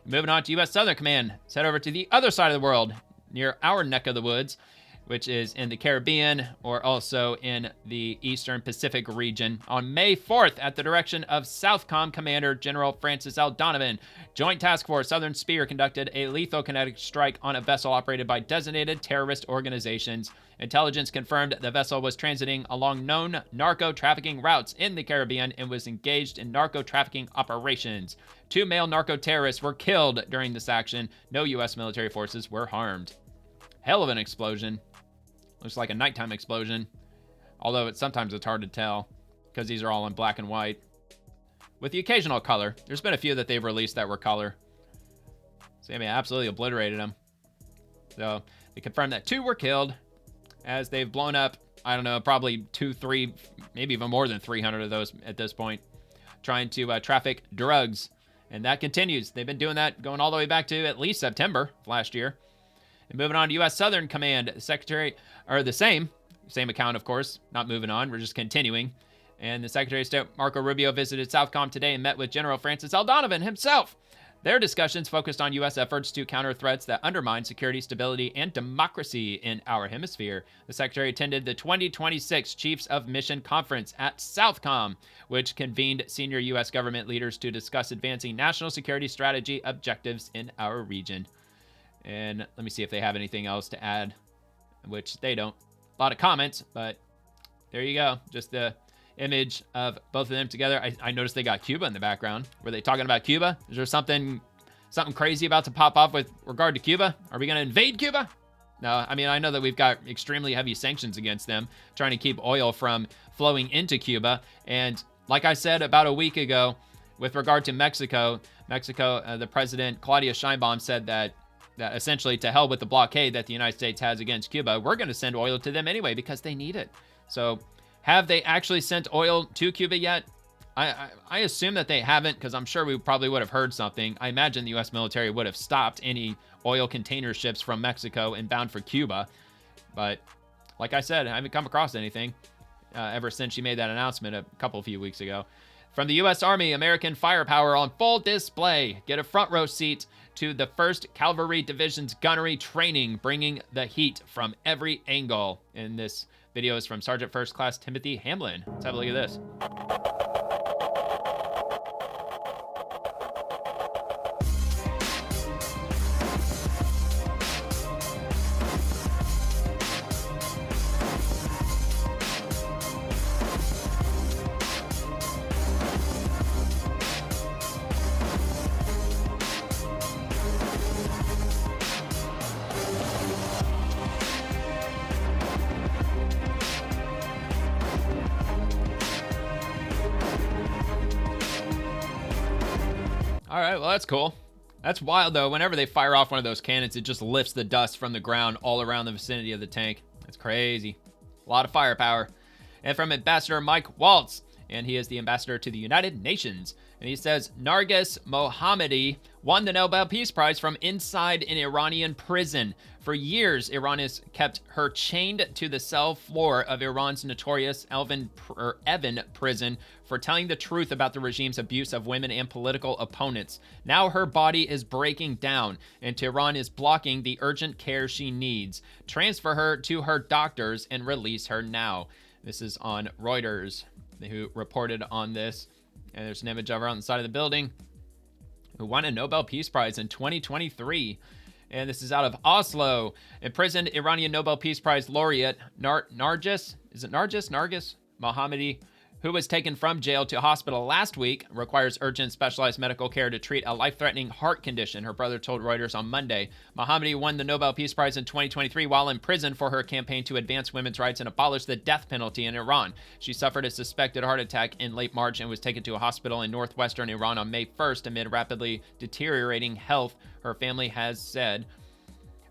Moving on to U.S. Southern Command. Let's head over to the other side of the world, near our neck of the woods, which is in the Caribbean, or also in the Eastern Pacific region. On May 4th, at the direction of Southcom Commander General Francis L. Donovan, Joint Task Force Southern Spear conducted a lethal kinetic strike on a vessel operated by designated terrorist organizations. Intelligence confirmed the vessel was transiting along known narco-trafficking routes in the Caribbean and was engaged in narco-trafficking operations. 2 male narco-terrorists were killed during this action. No U.S. military forces were harmed. Hell of an explosion. Looks like a nighttime explosion, although sometimes it's hard to tell because these are all in black and white with the occasional color. There's been a few that they've released that were color. So I mean, absolutely obliterated them. So they confirmed that 2 were killed as they've blown up, I don't know, probably 2, 3, maybe even more than 300 of those at this point, trying to traffic drugs. And that continues. They've been doing that going all the way back to at least September of last year. And moving on to U.S. Southern Command, Secretary, or the same account, of course, not moving on, we're just continuing. And the Secretary of State, Marco Rubio, visited Southcom today and met with General Francis L. Donovan himself. Their discussions focused on U.S. efforts to counter threats that undermine security, stability, and democracy in our hemisphere. The Secretary attended the 2026 Chiefs of Mission Conference at Southcom, which convened senior U.S. government leaders to discuss advancing national security strategy objectives in our region. And let me see if they have anything else to add, which they don't. A lot of comments, but there you go. Just the image of both of them together. I noticed they got Cuba in the background. Were they talking about Cuba? Is there something crazy about to pop off with regard to Cuba? Are we going to invade Cuba? No, I mean, I know that we've got extremely heavy sanctions against them, trying to keep oil from flowing into Cuba. And like I said about a week ago, with regard to Mexico, the president, Claudia Sheinbaum, said that that essentially, to hell with the blockade that the United States has against Cuba. We're going to send oil to them anyway because they need it. So have they actually sent oil to Cuba yet? I assume that they haven't, because I'm sure we probably would have heard something. I imagine the U.S. military would have stopped any oil container ships from Mexico and bound for Cuba. But like I said, I haven't come across anything ever since she made that announcement a few weeks ago. From the U.S. Army, American firepower on full display. Get a front row seat to the 1st Cavalry Division's gunnery training, bringing the heat from every angle. And this video is from Sergeant First Class Timothy Hamlin. Let's have a look at this. All right, well, that's cool. That's wild, though. Whenever they fire off one of those cannons, it just lifts the dust from the ground all around the vicinity of the tank. That's crazy. A lot of firepower. And from Ambassador Mike Waltz, and he is the ambassador to the United Nations. And he says, Narges Mohammadi won the Nobel Peace Prize from inside an Iranian prison. For years, Iran has kept her chained to the cell floor of Iran's notorious Evin prison for telling the truth about the regime's abuse of women and political opponents. Now her body is breaking down, and Tehran is blocking the urgent care she needs. Transfer her to her doctors and release her now. This is on Reuters, who reported on this. And there's an image of her on the side of the building, who won a Nobel Peace Prize in 2023. And this is out of Oslo. Imprisoned Iranian Nobel Peace Prize laureate Narges Mohammadi, who was taken from jail to hospital last week, requires urgent specialized medical care to treat a life-threatening heart condition, her brother told Reuters on Monday. Mohammadi won the Nobel Peace Prize in 2023 while in prison for her campaign to advance women's rights and abolish the death penalty in Iran. She suffered a suspected heart attack in late March and was taken to a hospital in northwestern Iran on May 1st amid rapidly deteriorating health, her family has said.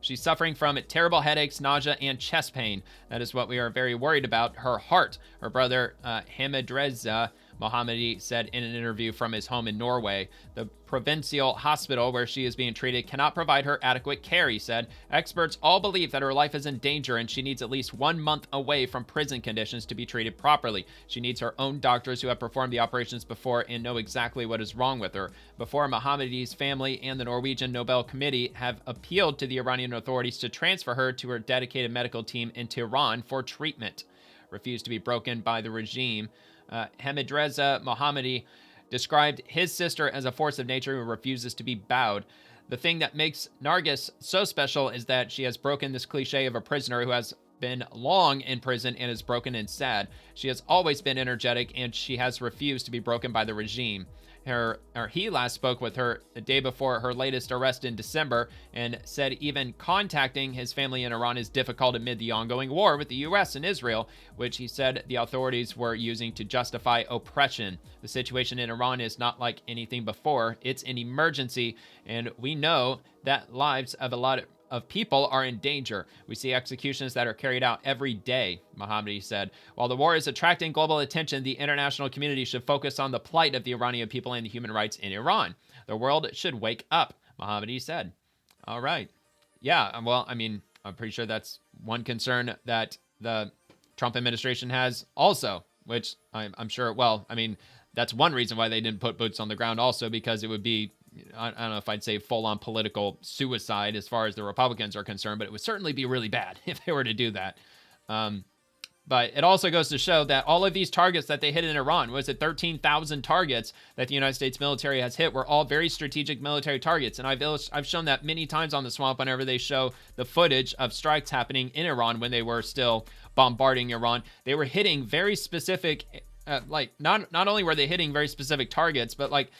She's suffering from terrible headaches, nausea, and chest pain. That is what we are very worried about. Her heart, her brother Hamidreza Mohammadi said in an interview from his home in Norway. The provincial hospital where she is being treated cannot provide her adequate care, he said. Experts all believe that her life is in danger and she needs at least 1 month away from prison conditions to be treated properly. She needs her own doctors who have performed the operations before and know exactly what is wrong with her. Before, Mohammadi's family and the Norwegian Nobel Committee have appealed to the Iranian authorities to transfer her to her dedicated medical team in Tehran for treatment. Refused to be broken by the regime. Hamidreza Mohammadi described his sister as a force of nature who refuses to be bowed. The thing that makes Narges so special is that she has broken this cliche of a prisoner who has been long in prison and is broken and sad. She has always been energetic, and she has refused to be broken by the regime. He last spoke with her the day before her latest arrest in December and said even contacting his family in Iran is difficult amid the ongoing war with the U.S. and Israel, which he said the authorities were using to justify oppression. The situation in Iran is not like anything before. It's an emergency, and we know that lives of a lot of people are in danger. We see executions that are carried out every day, Mohammadi said. While the war is attracting global attention, the international community should focus on the plight of the Iranian people and the human rights in Iran. The world should wake up, Mohammadi said. All right. Yeah, well, I mean, I'm pretty sure that's one concern that the Trump administration has also, which I'm sure, well, I mean, that's one reason why they didn't put boots on the ground also, because it would be, I don't know if I'd say full-on political suicide as far as the Republicans are concerned, but it would certainly be really bad if they were to do that. But it also goes to show that all of these targets that they hit in Iran, was it 13,000 targets that the United States military has hit, were all very strategic military targets. And I've shown that many times on the Swamp whenever they show the footage of strikes happening in Iran when they were still bombarding Iran. They were hitting very specific, not only were they hitting very specific targets, but like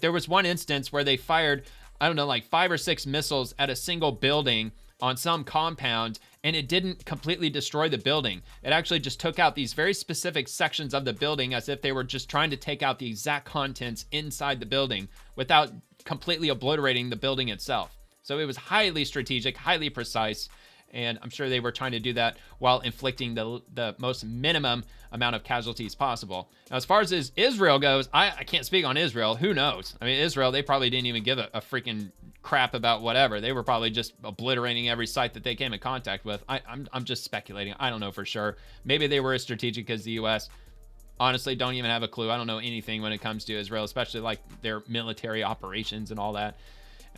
there was one instance where they fired, I don't know, like 5 or 6 missiles at a single building on some compound, and it didn't completely destroy the building. It actually just took out these very specific sections of the building as if they were just trying to take out the exact contents inside the building without completely obliterating the building itself. So it was highly strategic, highly precise. And I'm sure they were trying to do that while inflicting the most minimum amount of casualties possible. Now, as far as Israel goes, I can't speak on Israel. Who knows? I mean, Israel, they probably didn't even give a freaking crap about whatever. They were probably just obliterating every site that they came in contact with. I'm just speculating. I don't know for sure. Maybe they were as strategic as the U.S. Honestly, don't even have a clue. I don't know anything when it comes to Israel, especially like their military operations and all that.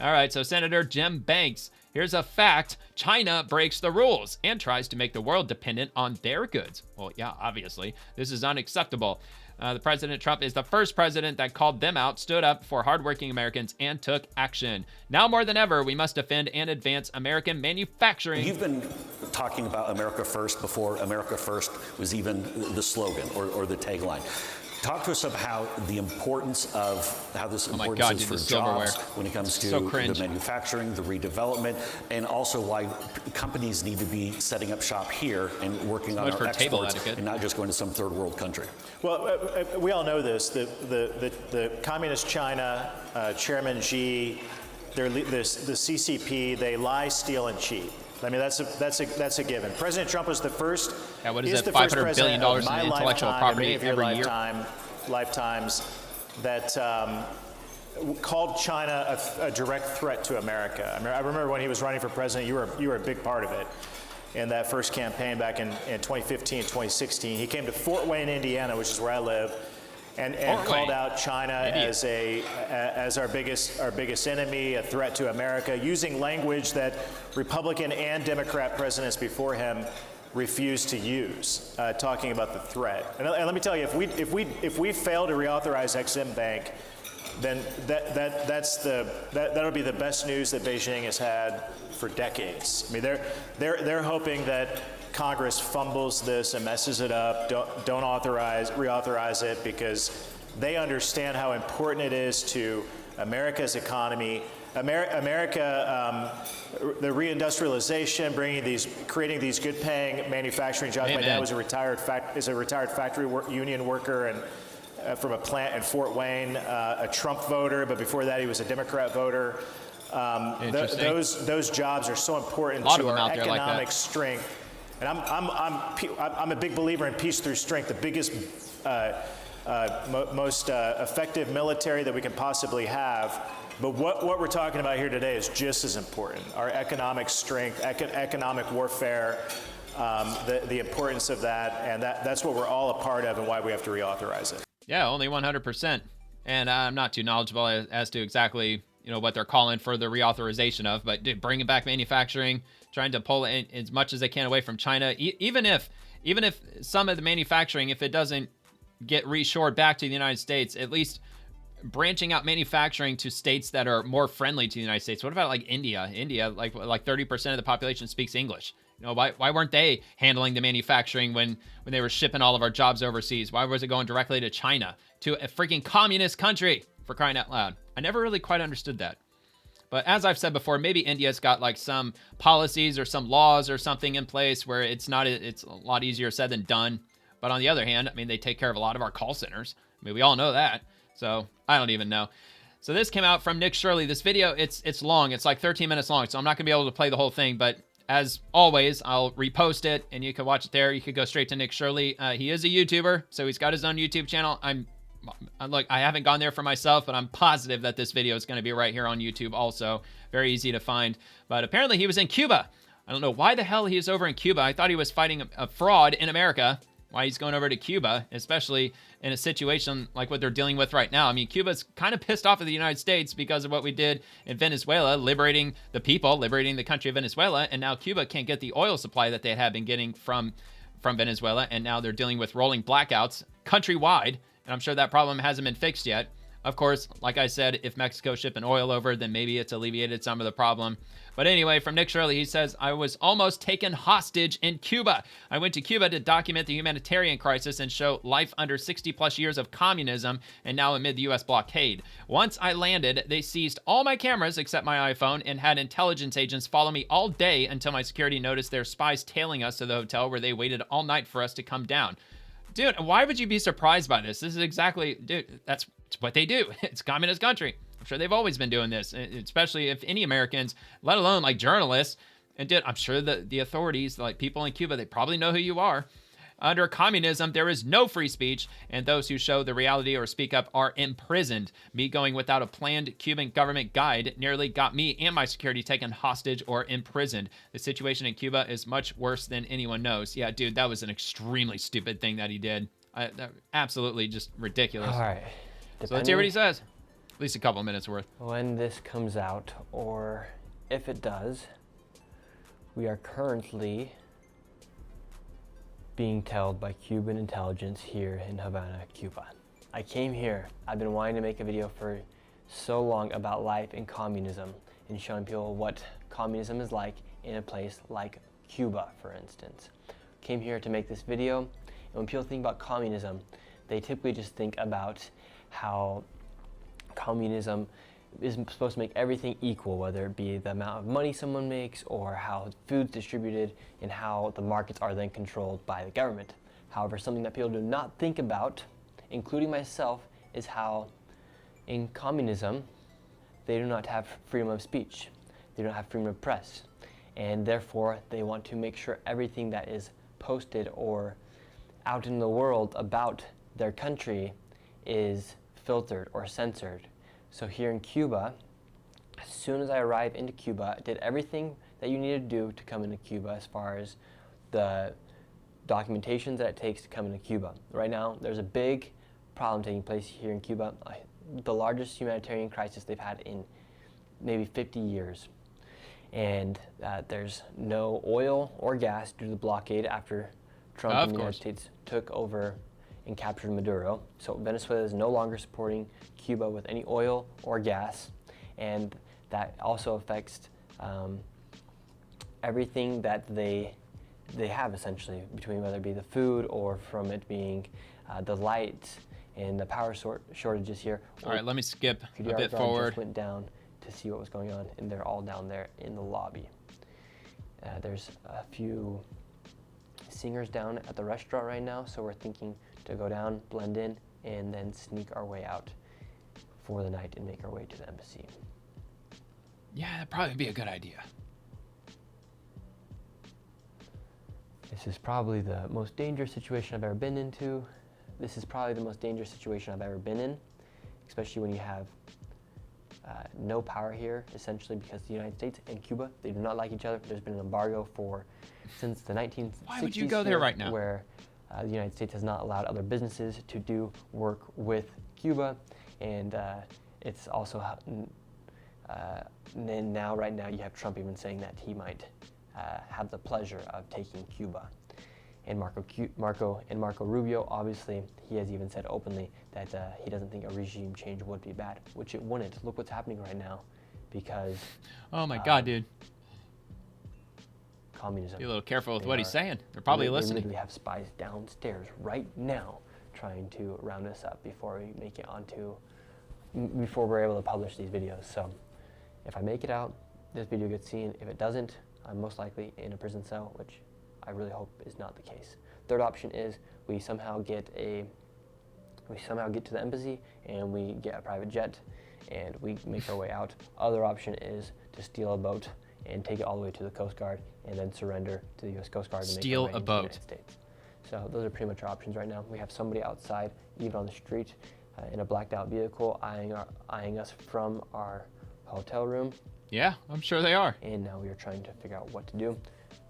All right, so Senator Jim Banks, here's a fact. China breaks the rules and tries to make the world dependent on their goods. Well, yeah, obviously. This is unacceptable. The President Trump is the first president that called them out, stood up for hardworking Americans, and took action. Now more than ever, we must defend and advance American manufacturing. You've been talking about America First before America First was even the slogan or the tagline. Talk to us about how the importance of how this importance is for jobs when it comes to the manufacturing, the redevelopment, and also why companies need to be setting up shop here and working on our exports and not just going to some third world country. Well, we all know this. The communist China, Chairman Xi, the CCP, they lie, steal, and cheat. I mean, that's a given. President Trump was the first. Yeah, what is that? $500 billion in intellectual property every year. Lifetimes that called China a direct threat to America. I mean, I remember when he was running for president, you were a big part of it. In that first campaign back in 2015, 2016, he came to Fort Wayne, Indiana, which is where I live, and called out China as our biggest enemy, a threat to America, using language that Republican and Democrat presidents before him refused to use, talking about the threat. And let me tell you, if we fail to reauthorize Exim Bank, then that'll be the best news that Beijing has had for decades. I mean, they're hoping that Congress fumbles this and messes it up, don't reauthorize it, because they understand how important it is to America's economy. America, the reindustrialization, creating these good-paying manufacturing jobs. Amen. My dad was a retired factory union worker and from a plant in Fort Wayne, a Trump voter, but before that he was a Democrat voter. Those jobs are so important to our economic strength. And I'm a big believer in peace through strength. The biggest, most effective military that we can possibly have. But what we're talking about here today is just as important. Our economic strength, economic warfare, the importance of that, and that's what we're all a part of and why we have to reauthorize it. Yeah, only 100%. And I'm not too knowledgeable as to exactly what they're calling for the reauthorization of, but bringing back manufacturing, trying to pull in as much as they can away from China, even if some of the manufacturing, if it doesn't get reshored back to the United States, at least branching out manufacturing to states that are more friendly to the United States. What about like India? India, like 30% of the population speaks English. Why weren't they handling the manufacturing when they were shipping all of our jobs overseas? Why was it going directly to China, to a freaking communist country, for crying out loud? I never really quite understood that. But as I've said before, maybe India's got like some policies or some laws or something in place where it's a lot easier said than done. But on the other hand, I mean, they take care of a lot of our call centers. I mean, we all know that. So I don't even know. So this came out from Nick Shirley. This video, it's long. It's like 13 minutes long. So I'm not going to be able to play the whole thing. But as always, I'll repost it and you can watch it there. You could go straight to Nick Shirley. He is a YouTuber, so he's got his own YouTube channel. Look, I haven't gone there for myself, but I'm positive that this video is going to be right here on YouTube also. Very easy to find. But apparently he was in Cuba. I don't know why the hell he is over in Cuba. I thought he was fighting a fraud in America. Why he's going over to Cuba, especially in a situation like what they're dealing with right now. I mean, Cuba's kind of pissed off at the United States because of what we did in Venezuela, liberating the people, liberating the country of Venezuela, and now Cuba can't get the oil supply that they had been getting from Venezuela, and now they're dealing with rolling blackouts countrywide, and I'm sure that problem hasn't been fixed yet. Of course, like I said, if Mexico's shipping oil over, then maybe it's alleviated some of the problem. But anyway, from Nick Shirley, he says, I was almost taken hostage in Cuba. I went to Cuba to document the humanitarian crisis and show life under 60-plus years of communism and now amid the U.S. blockade. Once I landed, they seized all my cameras except my iPhone and had intelligence agents follow me all day until my security noticed their spies tailing us to the hotel where they waited all night for us to come down. Dude, why would you be surprised by this? This is exactly, dude, that's what they do. It's a communist country. I'm sure they've always been doing this, especially if any Americans, let alone like journalists, I'm sure the authorities, like people in Cuba, they probably know who you are. Under communism, there is no free speech, and those who show the reality or speak up are imprisoned. Me going without a planned Cuban government guide nearly got me and my security taken hostage or imprisoned. The situation in Cuba is much worse than anyone knows. Yeah, dude, that was an extremely stupid thing that he did. Absolutely just ridiculous. All right. So let's hear what he says. At least a couple of minutes worth. When this comes out, or if it does, we are currently being tailed by Cuban intelligence here in Havana, Cuba. I came here, I've been wanting to make a video for so long about life in communism and showing people what communism is like in a place like Cuba, for instance. Came here to make this video, and when people think about communism, they typically just think about how communism is supposed to make everything equal, whether it be the amount of money someone makes or how food's distributed and how the markets are then controlled by the government. However, something that people do not think about, including myself, is how in communism they do not have freedom of speech. They don't have freedom of press. And therefore, they want to make sure everything that is posted or out in the world about their country is filtered or censored. So here in Cuba, as soon as I arrived into Cuba, I did everything that you need to do to come into Cuba as far as the documentation that it takes to come into Cuba. Right now, there's a big problem taking place here in Cuba, the largest humanitarian crisis they've had in maybe 50 years. And there's no oil or gas due to the blockade after Trump and the United States took over and captured Maduro. So Venezuela is no longer supporting Cuba with any oil or gas, and that also affects everything that they have essentially, between whether it be the food or from it being the light and the power shortages here. All right, let me skip a bit guard forward. Just went down to see what was going on, and they're all down there in the lobby. There's a few singers down at the restaurant right now, so we're thinking to go down, blend in, and then sneak our way out for the night and make our way to the embassy. Yeah, that'd probably be a good idea. This is probably the most dangerous situation I've ever been into. This is probably the most dangerous situation I've ever been in, especially when you have no power here, essentially because the United States and Cuba, they do not like each other. There's been an embargo since the 1960s. Why would you go there right now? Where the United States has not allowed other businesses to do work with Cuba, and it's also right now you have Trump even saying that he might have the pleasure of taking Cuba. And Marco Rubio, obviously, he has even said openly that he doesn't think a regime change would be bad, which it wouldn't. Look what's happening right now, because oh my God, dude. Communism. Be a little careful with what he's saying. They're probably listening. We literally have spies downstairs right now trying to round us up before we make it before we're able to publish these videos. So if I make it out, this video gets seen. If it doesn't, I'm most likely in a prison cell, which I really hope is not the case. Third option is we somehow get to the embassy and we get a private jet and we make our way out. Other option is to steal a boat and take it all the way to the Coast Guard and then surrender to the U.S. Coast Guard and steal make our way a into boat. the United States. So those are pretty much our options right now. We have somebody outside, even on the street, in a blacked out vehicle, eyeing us from our hotel room. Yeah, I'm sure they are. And now we are trying to figure out what to do.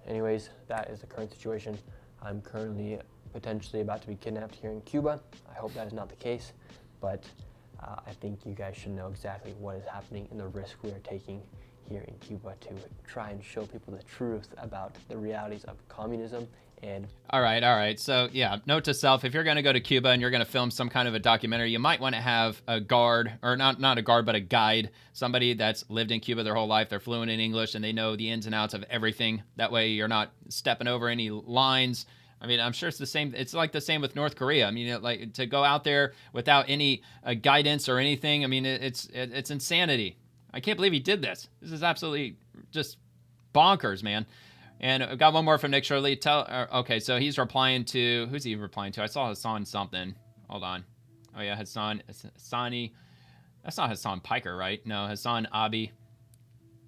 Anyways, that is the current situation. I'm currently potentially about to be kidnapped here in Cuba. I hope that is not the case, but I think you guys should know exactly what is happening and the risk we are taking here in Cuba to try and show people the truth about the realities of communism. And all right. So yeah, note to self, if you're going to go to Cuba and you're going to film some kind of a documentary, you might want to have a guard, or not a guard, but a guide, somebody that's lived in Cuba their whole life. They're fluent in English and they know the ins and outs of everything. That way you're not stepping over any lines. I mean, I'm sure it's the same. It's like the same with North Korea. I mean, like to go out there without any guidance or anything. I mean, it's insanity. I can't believe he did this. This is absolutely just bonkers, man. And I got one more from Nick Shirley. Okay, so he's replying to, who's he replying to? I saw Hassan something. Hold on. Oh yeah, Hassani That's not Hassan Piker, right? No, Hassan Abi.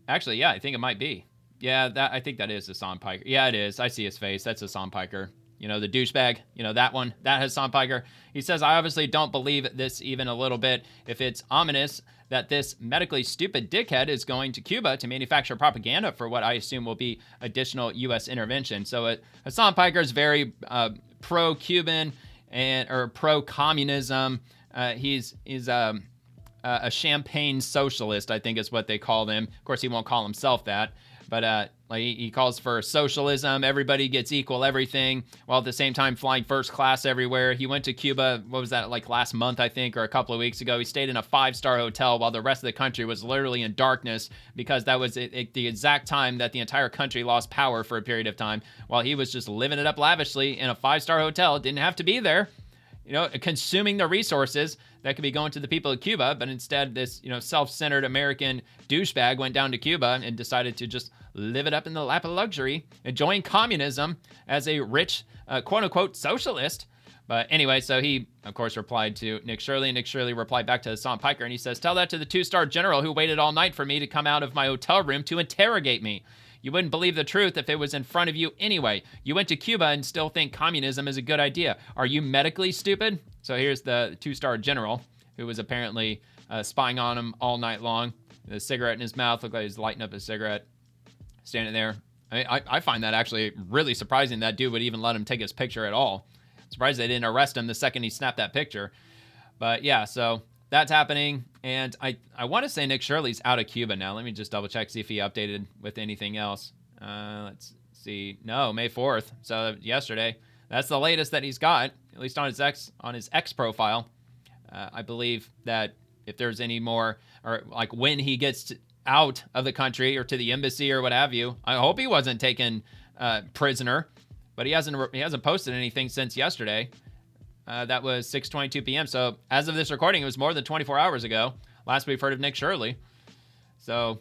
Actually, yeah, I think it might be. Yeah, I think that is Hassan Piker. Yeah, it is. I see his face. That's Hassan Piker. You know, the douchebag. You know, that one. That Hassan Piker. He says, I obviously don't believe this even a little bit. If it's ominous that this medically stupid dickhead is going to Cuba to manufacture propaganda for what I assume will be additional U.S. intervention. So Hassan Piker is very pro-Cuban or pro-communism. He's a champagne socialist, I think is what they call him. Of course, he won't call himself that, but like he calls for socialism. Everybody gets equal everything, while at the same time flying first class everywhere. He went to Cuba, what was that, like last month, I think, or a couple of weeks ago. He stayed in a 5-star hotel while the rest of the country was literally in darkness, because that was the exact time that the entire country lost power for a period of time, while he was just living it up lavishly in a 5-star hotel. Didn't have to be there, you know, consuming the resources that could be going to the people of Cuba, but instead this, you know, self-centered American douchebag went down to Cuba and decided to just live it up in the lap of luxury, enjoying communism as a rich, quote-unquote, socialist. But anyway, so he, of course, replied to Nick Shirley. Nick Shirley replied back to Hassan Piker, and he says, tell that to the 2-star general who waited all night for me to come out of my hotel room to interrogate me. You wouldn't believe the truth if it was in front of you anyway. You went to Cuba and still think communism is a good idea. Are you medically stupid? So here's the 2-star general who was apparently spying on him all night long. The cigarette in his mouth, looked like he's lighting up a cigarette, standing there. I mean, I find that actually really surprising that dude would even let him take his picture at all. Surprised they didn't arrest him the second he snapped that picture. But yeah, so that's happening. And I want to say Nick Shirley's out of Cuba now. Let me just double check, see if he updated with anything else. Let's see. No, May 4th. So yesterday. That's the latest that he's got, at least on his X profile. I believe that if there's any more, or like when he gets out of the country or to the embassy or what have you, I hope he wasn't taken prisoner. But he hasn't posted anything since yesterday. That was 6:22 p.m. So as of this recording, it was more than 24 hours ago. Last we've heard of Nick Shirley. So,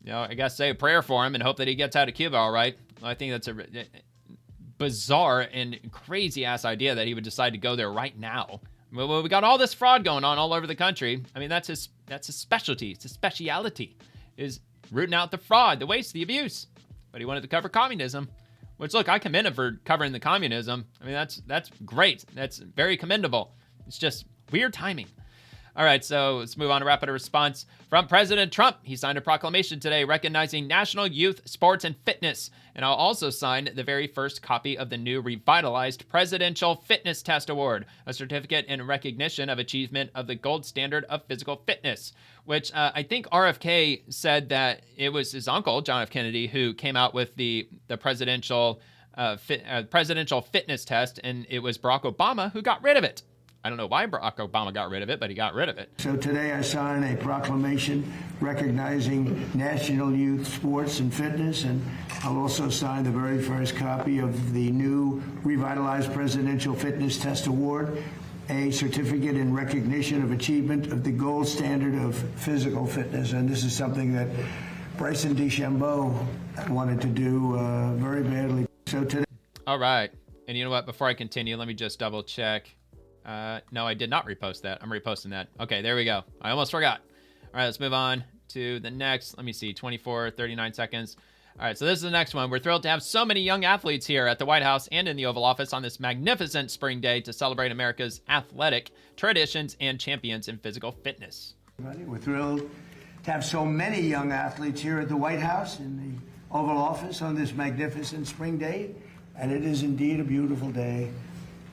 you know, I guess say a prayer for him and hope that he gets out of Cuba all right. I think that's a bizarre and crazy ass idea that he would decide to go there right now. Well, we got all this fraud going on all over the country. I mean, that's his specialty. It's his speciality, is rooting out the fraud, the waste, the abuse. But he wanted to cover communism. Which, look, I commend him for covering the communism. I mean, that's great. That's very commendable. It's just weird timing. All right, so let's move on to rapid response from President Trump. He signed a proclamation today recognizing National Youth Sports and Fitness. And I'll also sign the very first copy of the new revitalized Presidential Fitness Test Award, a certificate in recognition of achievement of the gold standard of physical fitness, which I think RFK said that it was his uncle, John F. Kennedy, who came out with the presidential fitness test, and it was Barack Obama who got rid of it. I don't know why Barack Obama got rid of it, but he got rid of it. So today I sign a proclamation recognizing National Youth Sports and Fitness, and I'll also sign the very first copy of the new revitalized Presidential Fitness Test Award, a certificate in recognition of achievement of the gold standard of physical fitness. And this is something that Bryson DeChambeau wanted to do very badly. So today. All right. And you know what? Before I continue, let me just double check. No, I did not repost that. I'm reposting that. Okay, there we go. I almost forgot. All right, let's move on to the next. Let me see, 39 seconds. All right, so this is the next one. We're thrilled to have so many young athletes here at the White House and in the Oval Office on this magnificent spring day to celebrate America's athletic traditions and champions in physical fitness. We're thrilled to have so many young athletes here at the White House in the Oval Office on this magnificent spring day, and it is indeed a beautiful day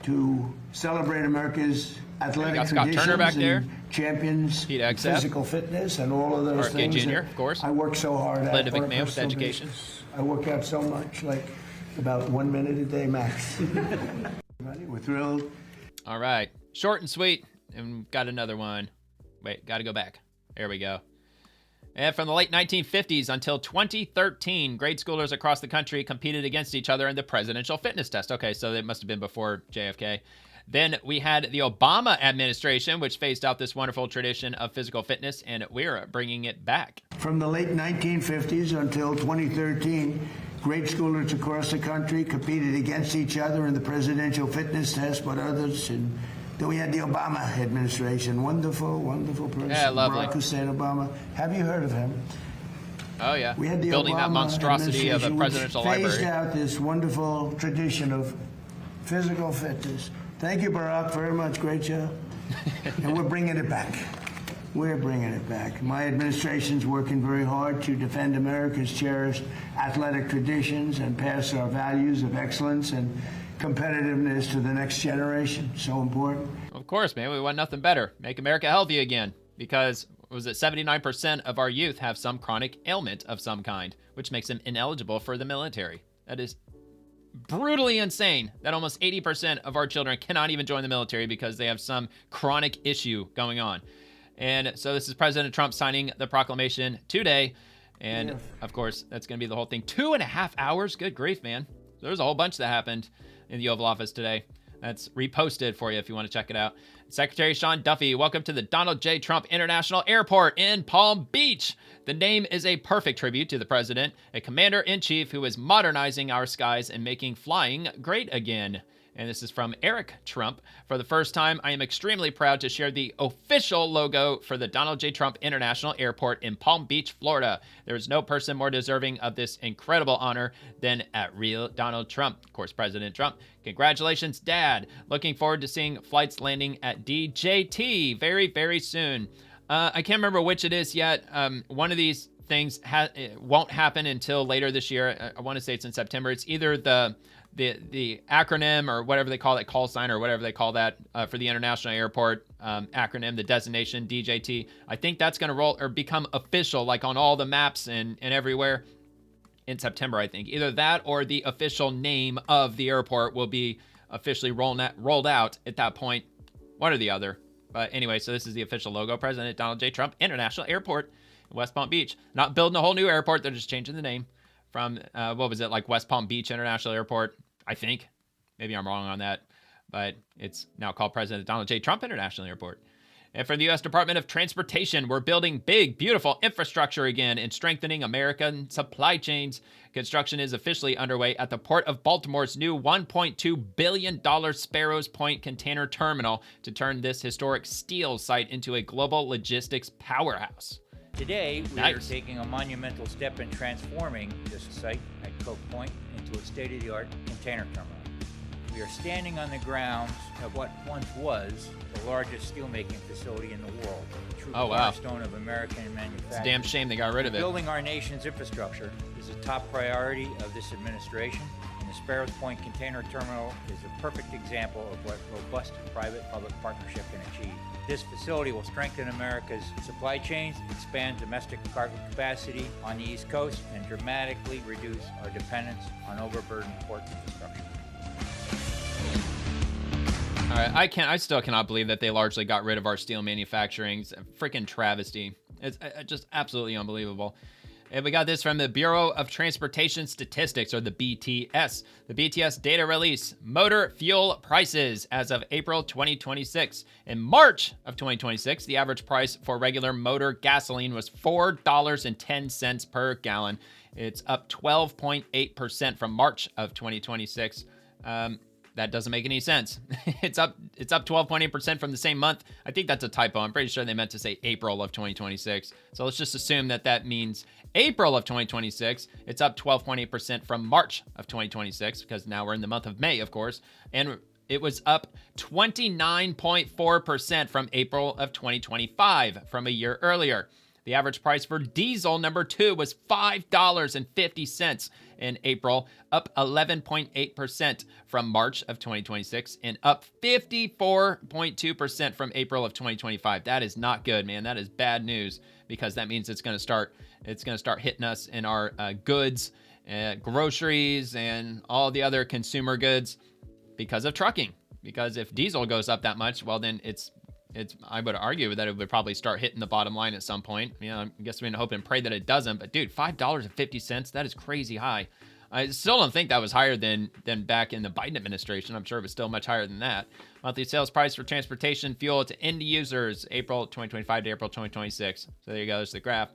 to celebrate America's athletic traditions back there. And champions, physical fitness, and all of those things. Jr., of course. I work so hard at Linda McMahon with education. Business. I work out so much, like about 1 minute a day max. We're thrilled. All right, short and sweet, and got another one. Wait, got to go back. There we go. And from the late 1950s until 2013, grade schoolers across the country competed against each other in the presidential fitness test. Okay, so it must have been before JFK. Then we had the Obama administration, which phased out this wonderful tradition of physical fitness, and we're bringing it back. From the late 1950s until 2013, grade schoolers across the country competed against each other in the presidential fitness test, but others in Then we had the Obama administration. Wonderful, wonderful person. Yeah, lovely. Barack Hussein Obama. Have you heard of him? Oh, yeah. We had the building Obama that monstrosity of a administration, presidential which phased library. out this wonderful tradition of physical fitness. Thank you, Barack, very much. Great job. And we're bringing it back. We're bringing it back. My administration's working very hard to defend America's cherished athletic traditions and pass our values of excellence and competitiveness to the next generation. So important. Of course, man. We want nothing better. Make America healthy again. Because, was it 79% of our youth have some chronic ailment of some kind, which makes them ineligible for the military. That is brutally insane that almost 80% of our children cannot even join the military because they have some chronic issue going on. And so this is President Trump signing the proclamation today. And of course, that's going to be the whole thing. 2.5 hours? Good grief, man. So there's a whole bunch that happened in the Oval Office today. That's reposted for you if you want to check it out. Secretary Sean Duffy, welcome to the Donald J. Trump International Airport in Palm Beach. The name is a perfect tribute to the president, a commander-in-chief who is modernizing our skies and making flying great again. And this is from Eric Trump. For the first time, I am extremely proud to share the official logo for the Donald J. Trump International Airport in Palm Beach, Florida. There is no person more deserving of this incredible honor than at real Donald Trump. Of course, President Trump. Congratulations, Dad. Looking forward to seeing flights landing at DJT very, very soon. I can't remember which it is yet. One of these things won't happen until later this year. I want to say it's in September. It's either the acronym or whatever they call that, call sign or whatever they call that for the international airport acronym, the designation DJT. I think that's going to roll or become official, like on all the maps and everywhere in September, I think. Either that or the official name of the airport will be officially rolled out at that point, one or the other. But anyway, so this is the official logo, President Donald J. Trump International Airport in West Palm Beach. Not building a whole new airport, they're just changing the name from, what was it, like West Palm Beach International Airport, I think. Maybe I'm wrong on that, but it's now called President Donald J. Trump International Airport. And from the U.S. Department of Transportation, we're building big, beautiful infrastructure again and strengthening American supply chains. Construction is officially underway at the Port of Baltimore's new $1.2 billion Sparrows Point container terminal to turn this historic steel site into a global logistics powerhouse. Today, we are taking a monumental step in transforming this site at Coke Point into a state-of-the-art container terminal. We are standing on the grounds of what once was the largest steelmaking facility in the world, a true cornerstone of American manufacturing. It's a damn shame they got rid of it. Building our nation's infrastructure is a top priority of this administration, and the Sparrows Point Container Terminal is a perfect example of what robust private-public partnership can achieve. This facility will strengthen America's supply chains, expand domestic cargo capacity on the East Coast, and dramatically reduce our dependence on overburdened port infrastructure. All right, I still cannot believe that they largely got rid of our steel manufacturing. It's a freaking travesty. It's just absolutely unbelievable. And we got this from the Bureau of Transportation Statistics, or the BTS. The BTS data release, motor fuel prices as of April 2026. In March of 2026, the average price for regular motor gasoline was $4.10 per gallon. It's up 12.8% from March of 2026. That doesn't make any sense. It's up 12.8% from the same month. I think that's a typo. I'm pretty sure they meant to say April of 2026. So let's just assume that that means April of 2026. It's up 12.8% from March of 2026, because now we're in the month of May, of course. And it was up 29.4% from April of 2025, from a year earlier. The average price for diesel number 2 was $5.50 in April, up 11.8% from March of 2026, and up 54.2% from April of 2025. That is not good, man. That is bad news, because that means it's going to start hitting us in our goods, groceries, and all the other consumer goods because of trucking. Because if diesel goes up that much, well, then I would argue that it would probably start hitting the bottom line at some point. You know, I guess we can hope and pray that it doesn't. But dude, $5.50, that is crazy high. I still don't think that was higher than back in the Biden administration. I'm sure it was still much higher than that. Monthly sales price for transportation fuel to end users, April 2025 to April 2026. So there you go. There's the graph.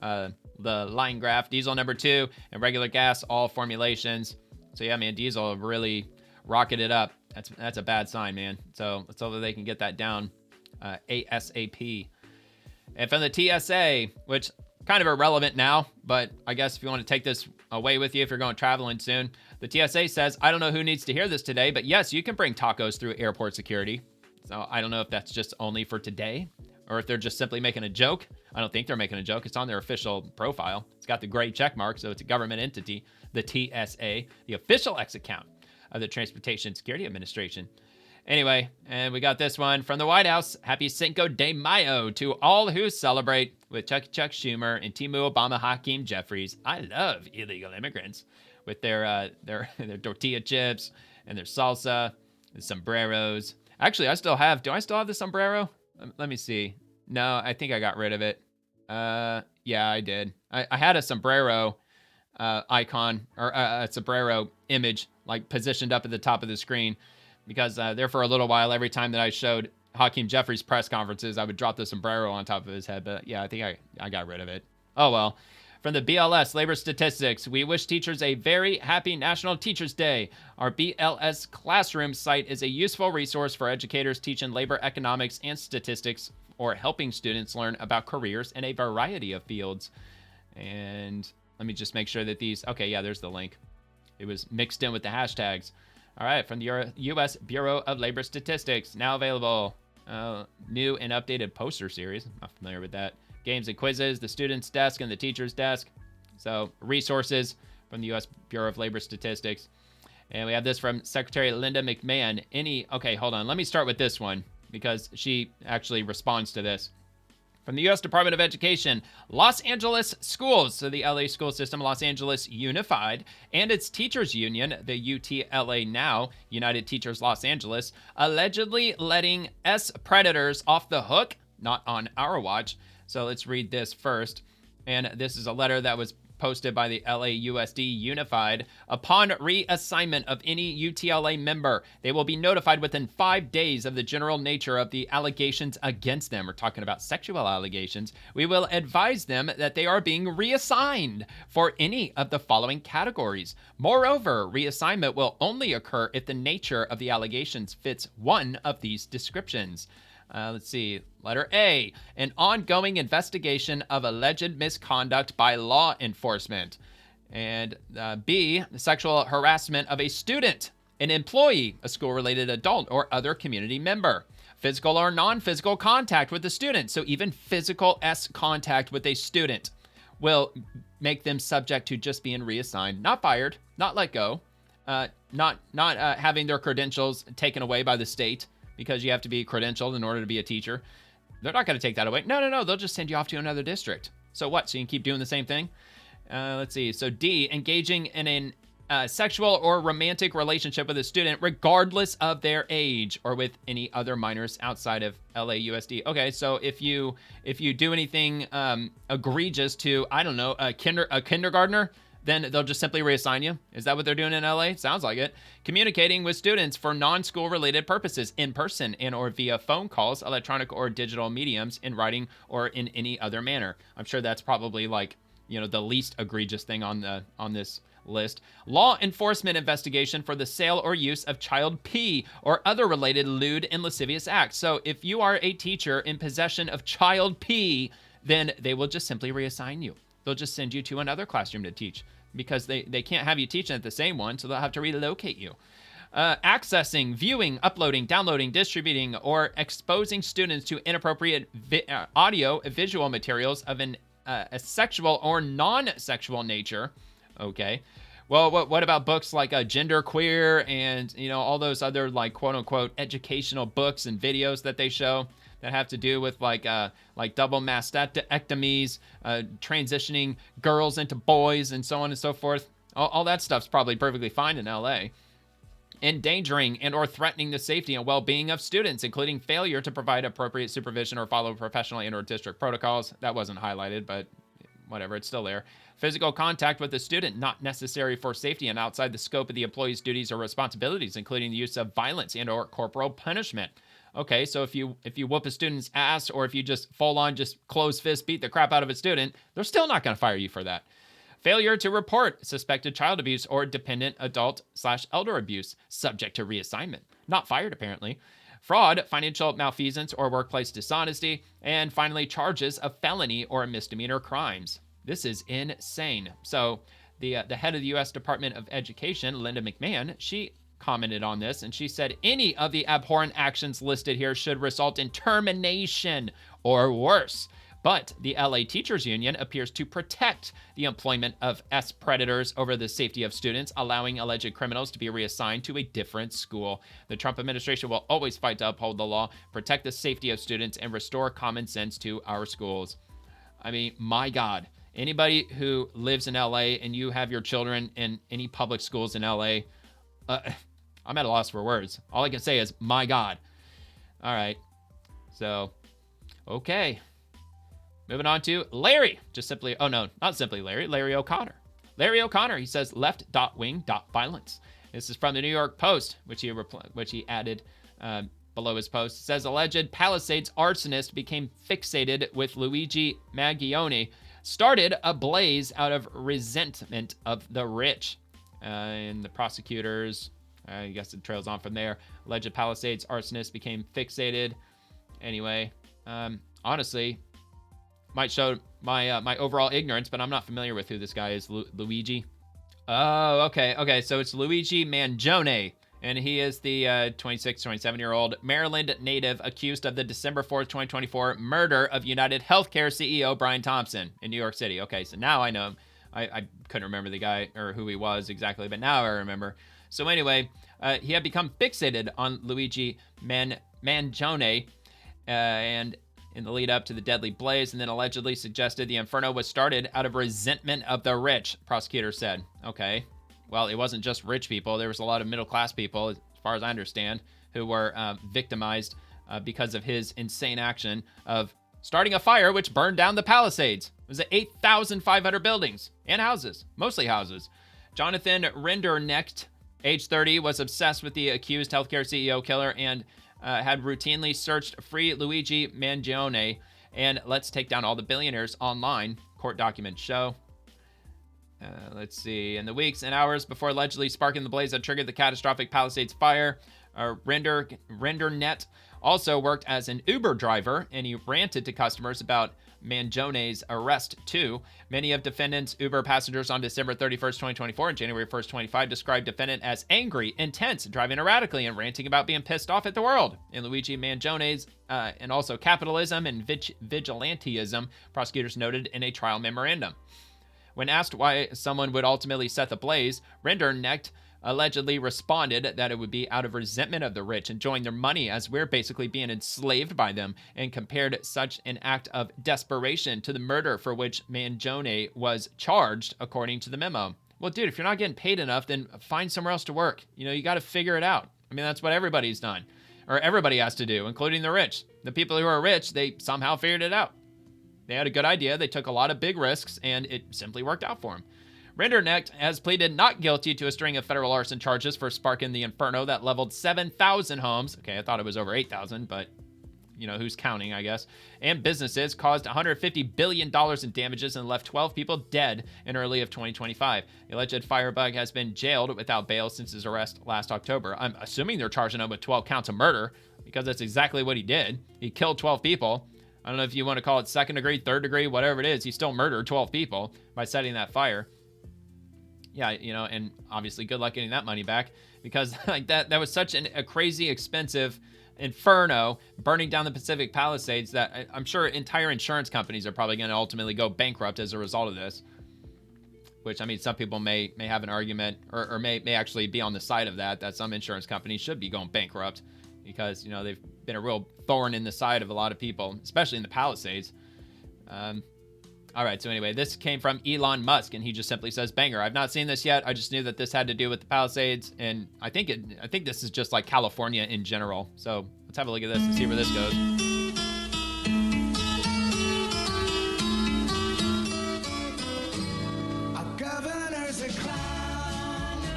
The line graph. Diesel number 2 and regular gas, all formulations. So yeah, man, diesel really rocketed up That's a bad sign, man. So let's hope that they can get that down ASAP. And from the TSA, which kind of irrelevant now, but I guess if you want to take this away with you if you're going traveling soon, the TSA says, I don't know who needs to hear this today, but yes, you can bring tacos through airport security. So I don't know if that's just only for today or if they're just simply making a joke. I don't think they're making a joke. It's on their official profile. It's got the gray check mark, so it's a government entity, the TSA, the official X account of the Transportation Security Administration. Anyway, and we got this one from the White House. Happy Cinco de Mayo to all who celebrate with Chuck Schumer and Timu Obama Hakeem Jeffries. I love illegal immigrants with their tortilla chips and their salsa, the sombreros. Actually, do I still have the sombrero? Let me see. No, I think I got rid of it. Yeah, I did. I had a sombrero icon or a sombrero image like positioned up at the top of the screen because there for a little while, every time that I showed Hakeem Jeffries press conferences, I would drop the sombrero on top of his head. But yeah, I think I got rid of it. Oh, well. From the BLS Labor Statistics, we wish teachers a very happy National Teachers Day. Our BLS Classroom site is a useful resource for educators teaching labor economics and statistics or helping students learn about careers in a variety of fields. And let me just make sure that these... Okay, yeah, there's the link. It was mixed in with the hashtags. All right, from the U.S. Bureau of Labor Statistics, now available. New and updated poster series. I'm not familiar with that. Games and quizzes, the student's desk and the teacher's desk. So resources from the U.S. Bureau of Labor Statistics. And we have this from Secretary Linda McMahon. Okay, hold on. Let me start with this one because she actually responds to this. From the U.S. Department of Education, Los Angeles schools, so the LA school system, Los Angeles Unified, and its teachers union, the UTLA Now, United Teachers Los Angeles, allegedly letting predators off the hook, not on our watch. So let's read this first. And this is a letter that was posted by the LAUSD Unified. Upon reassignment of any UTLA member, they will be notified within 5 days of the general nature of the allegations against them. We're talking about sexual allegations. We will advise them that they are being reassigned for any of the following categories. Moreover, reassignment will only occur if the nature of the allegations fits one of these descriptions. Let's see. Letter A, an ongoing investigation of alleged misconduct by law enforcement. And B, sexual harassment of a student, an employee, a school-related adult, or other community member. Physical or non-physical contact with the student. So even physical contact with a student will make them subject to just being reassigned. Not fired, not let go, not having their credentials taken away by the state, because you have to be credentialed in order to be a teacher. They're not going to take that away. No. They'll just send you off to another district. So what? So you can keep doing the same thing? Let's see. So D, engaging in a sexual or romantic relationship with a student, regardless of their age, or with any other minors outside of LAUSD. Okay, so if you do anything egregious to, I don't know, a kindergartner, then they'll just simply reassign you. Is that what they're doing in LA? Sounds like it. Communicating with students for non-school related purposes, in person and or via phone calls, electronic or digital mediums, in writing or in any other manner. I'm sure that's probably like, the least egregious thing on this list. Law enforcement investigation for the sale or use of child pee or other related lewd and lascivious acts. So if you are a teacher in possession of child pee, then they will just simply reassign you. They'll just send you to another classroom to teach because they can't have you teaching at the same one, so they'll have to relocate you. Accessing, viewing, uploading, downloading, distributing, or exposing students to inappropriate audio, visual materials of a sexual or non-sexual nature. Okay. Well, what about books like Gender Queer and, all those other like quote-unquote educational books and videos that they show that have to do with like double mastectomies, transitioning girls into boys, and so on and so forth. All that stuff's probably perfectly fine in LA. Endangering and or threatening the safety and well-being of students, including failure to provide appropriate supervision or follow professional and or district protocols. That wasn't highlighted, but whatever, it's still there. Physical contact with the student, not necessary for safety and outside the scope of the employee's duties or responsibilities, including the use of violence and or corporal punishment. Okay, so if you whoop a student's ass, or if you just full on just close fist beat the crap out of a student, they're still not going to fire you for that. Failure to report suspected child abuse or dependent adult/elder abuse, subject to reassignment. Not fired, apparently. Fraud, financial malfeasance, or workplace dishonesty. And finally, charges of felony or misdemeanor crimes. This is insane. So the head of the U.S. Department of Education, Linda McMahon, she commented on this, and she said, any of the abhorrent actions listed here should result in termination or worse. But the LA Teachers Union appears to protect the employment of predators over the safety of students, allowing alleged criminals to be reassigned to a different school. The Trump administration will always fight to uphold the law, protect the safety of students, and restore common sense to our schools. I mean, my God. Anybody who lives in LA and you have your children in any public schools in LA, I'm at a loss for words. All I can say is, my God. All right. So, okay. Moving on to Larry. Not simply Larry. Larry O'Connor. Larry O'Connor, he says, left.wing.violence. This is from the New York Post, which he added below his post. It says, alleged Palisades arsonist became fixated with Luigi Mangione, started a blaze out of resentment of the rich. And the prosecutors, I guess it trails on from there. Alleged Palisades arsonist became fixated. Anyway, honestly, might show my overall ignorance, but I'm not familiar with who this guy is. Luigi. Oh, okay. So it's Luigi Mangione, and he is the 26, 27-year-old Maryland native accused of the December 4th, 2024 murder of United Healthcare CEO Brian Thompson in New York City. Okay, so now I know him. I couldn't remember the guy or who he was exactly, but now I remember. So anyway, he had become fixated on Luigi Mangione, and in the lead up to the deadly blaze, and then allegedly suggested the inferno was started out of resentment of the rich, prosecutor said. Okay, well, it wasn't just rich people. There was a lot of middle-class people, as far as I understand, who were victimized because of his insane action of starting a fire which burned down the Palisades. It was at 8,500 buildings and houses, mostly houses. Jonathan Rinderknecht, age 30, was obsessed with the accused healthcare CEO killer and had routinely searched free Luigi Mangione and let's take down all the billionaires online, court documents show. Let's see. In the weeks and hours before allegedly sparking the blaze that triggered the catastrophic Palisades fire, Rinderknecht also worked as an Uber driver, and he ranted to customers about Mangione's arrest too. Many of defendants' Uber passengers on December 31st, 2024 and January 1st, 2025 described defendant as angry, intense, driving erratically, and ranting about being pissed off at the world. In Luigi Mangione's and also capitalism and vigilantism, prosecutors noted in a trial memorandum. When asked why someone would ultimately set the blaze, Rinderknecht allegedly responded that it would be out of resentment of the rich enjoying their money as we're basically being enslaved by them, and compared such an act of desperation to the murder for which Mangione was charged, according to the memo. Well, dude, if you're not getting paid enough, then find somewhere else to work. You got to figure it out. I mean, that's what everybody's done, or everybody has to do, including the rich. The people who are rich, they somehow figured it out. They had a good idea. They took a lot of big risks, and it simply worked out for them. Rinderknecht has pleaded not guilty to a string of federal arson charges for sparking the inferno that leveled 7,000 homes. Okay, I thought it was over 8,000, but who's counting, I guess. And businesses, caused $150 billion in damages and left 12 people dead in early of 2025. The alleged firebug has been jailed without bail since his arrest last October. I'm assuming they're charging him with 12 counts of murder, because that's exactly what he did. He killed 12 people. I don't know if you want to call it second degree, third degree, whatever it is. He still murdered 12 people by setting that fire. Yeah, and obviously good luck getting that money back, because like that was such a crazy expensive inferno burning down the Pacific Palisades that I'm sure entire insurance companies are probably going to ultimately go bankrupt as a result of this. Which, I mean, some people may have an argument or may actually be on the side of that some insurance companies should be going bankrupt, because, they've been a real thorn in the side of a lot of people, especially in the Palisades. All right, so anyway, this came from Elon Musk, and he just simply says, banger. I've not seen this yet. I just knew that this had to do with the Palisades, and I think this is just like California in general. So let's have a look at this and see where this goes. Our governor's a clown.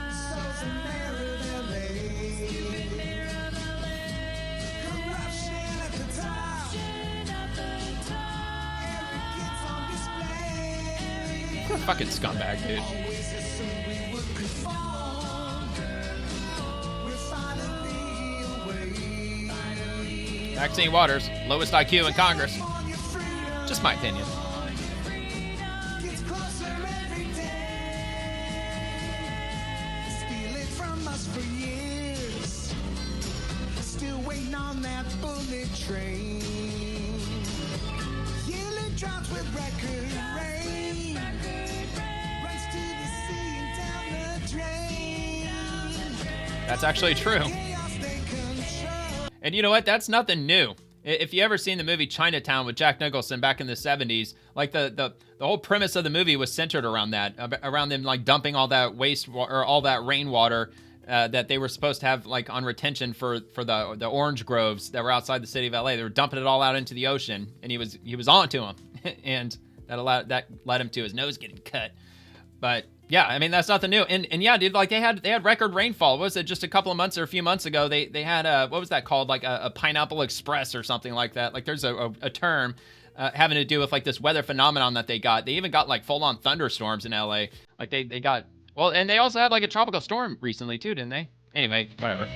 So's the mayor of LA. Corruption at the top. Every kid's on display. Fucking scumbag, dude. Maxine Waters, lowest IQ in Congress. Just my opinion. Still waiting on that bullet train. Yearly droughts with record rain. Runs to the sea and down the drain. That's actually true. And you know what? That's nothing new. If you ever seen the movie Chinatown with Jack Nicholson back in the 70s, like the whole premise of the movie was centered around that, around them like dumping all that waste or all that rainwater that they were supposed to have like on retention for the orange groves that were outside the city of LA. They were dumping it all out into the ocean, and he was on to him, and that led him to his nose getting cut. But yeah, I mean, that's nothing new. And yeah, dude, like they had record rainfall. What was it, just a couple of months or a few months ago? They had what was that called? Like a pineapple express or something like that. Like there's a term having to do with like this weather phenomenon that they got. They even got like full on thunderstorms in LA. Like they got, well, and they also had like a tropical storm recently too, didn't they? Anyway, whatever.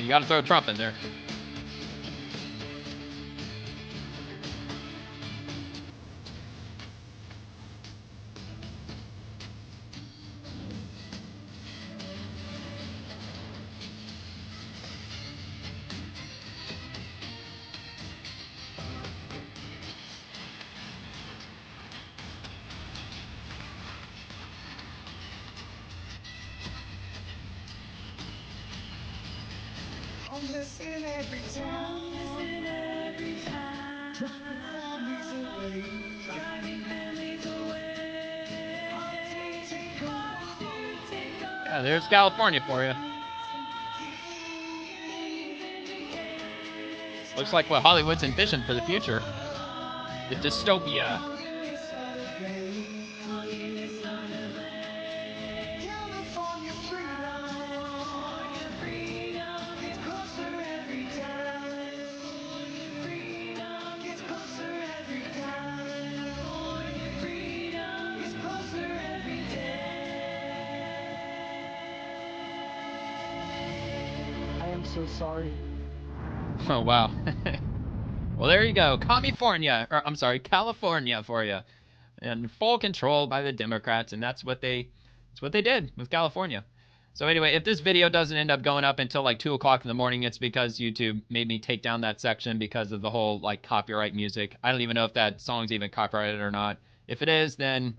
You gotta throw Trump in there. Homeless in every town. Driving families away. Yeah, there's California for you. Looks like what Hollywood's envisioned for the future. The dystopia. So sorry. Oh, wow. Well, there you go. California for you. And full control by the Democrats, and that's what they did with California. So anyway, if this video doesn't end up going up until like 2 o'clock in the morning, it's because YouTube made me take down that section because of the whole like copyright music. I don't even know if that song's even copyrighted or not. If it is, then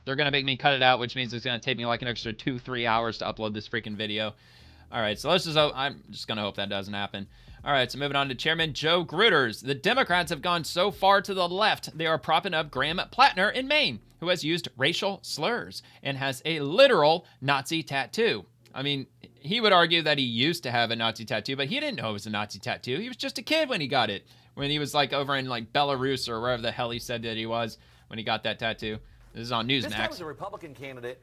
they're going to make me cut it out, which means it's going to take me like an extra 2-3 hours to upload this freaking video. All right, so I'm just going to hope that doesn't happen. All right, so moving on to Chairman Joe Gruters. The Democrats have gone so far to the left, they are propping up Graham Plattner in Maine, who has used racial slurs and has a literal Nazi tattoo. I mean, he would argue that he used to have a Nazi tattoo, but he didn't know it was a Nazi tattoo. He was just a kid when he got it, when he was like over in like Belarus or wherever the hell he said that he was when he got that tattoo. This is on Newsmax. This time as a Republican candidate,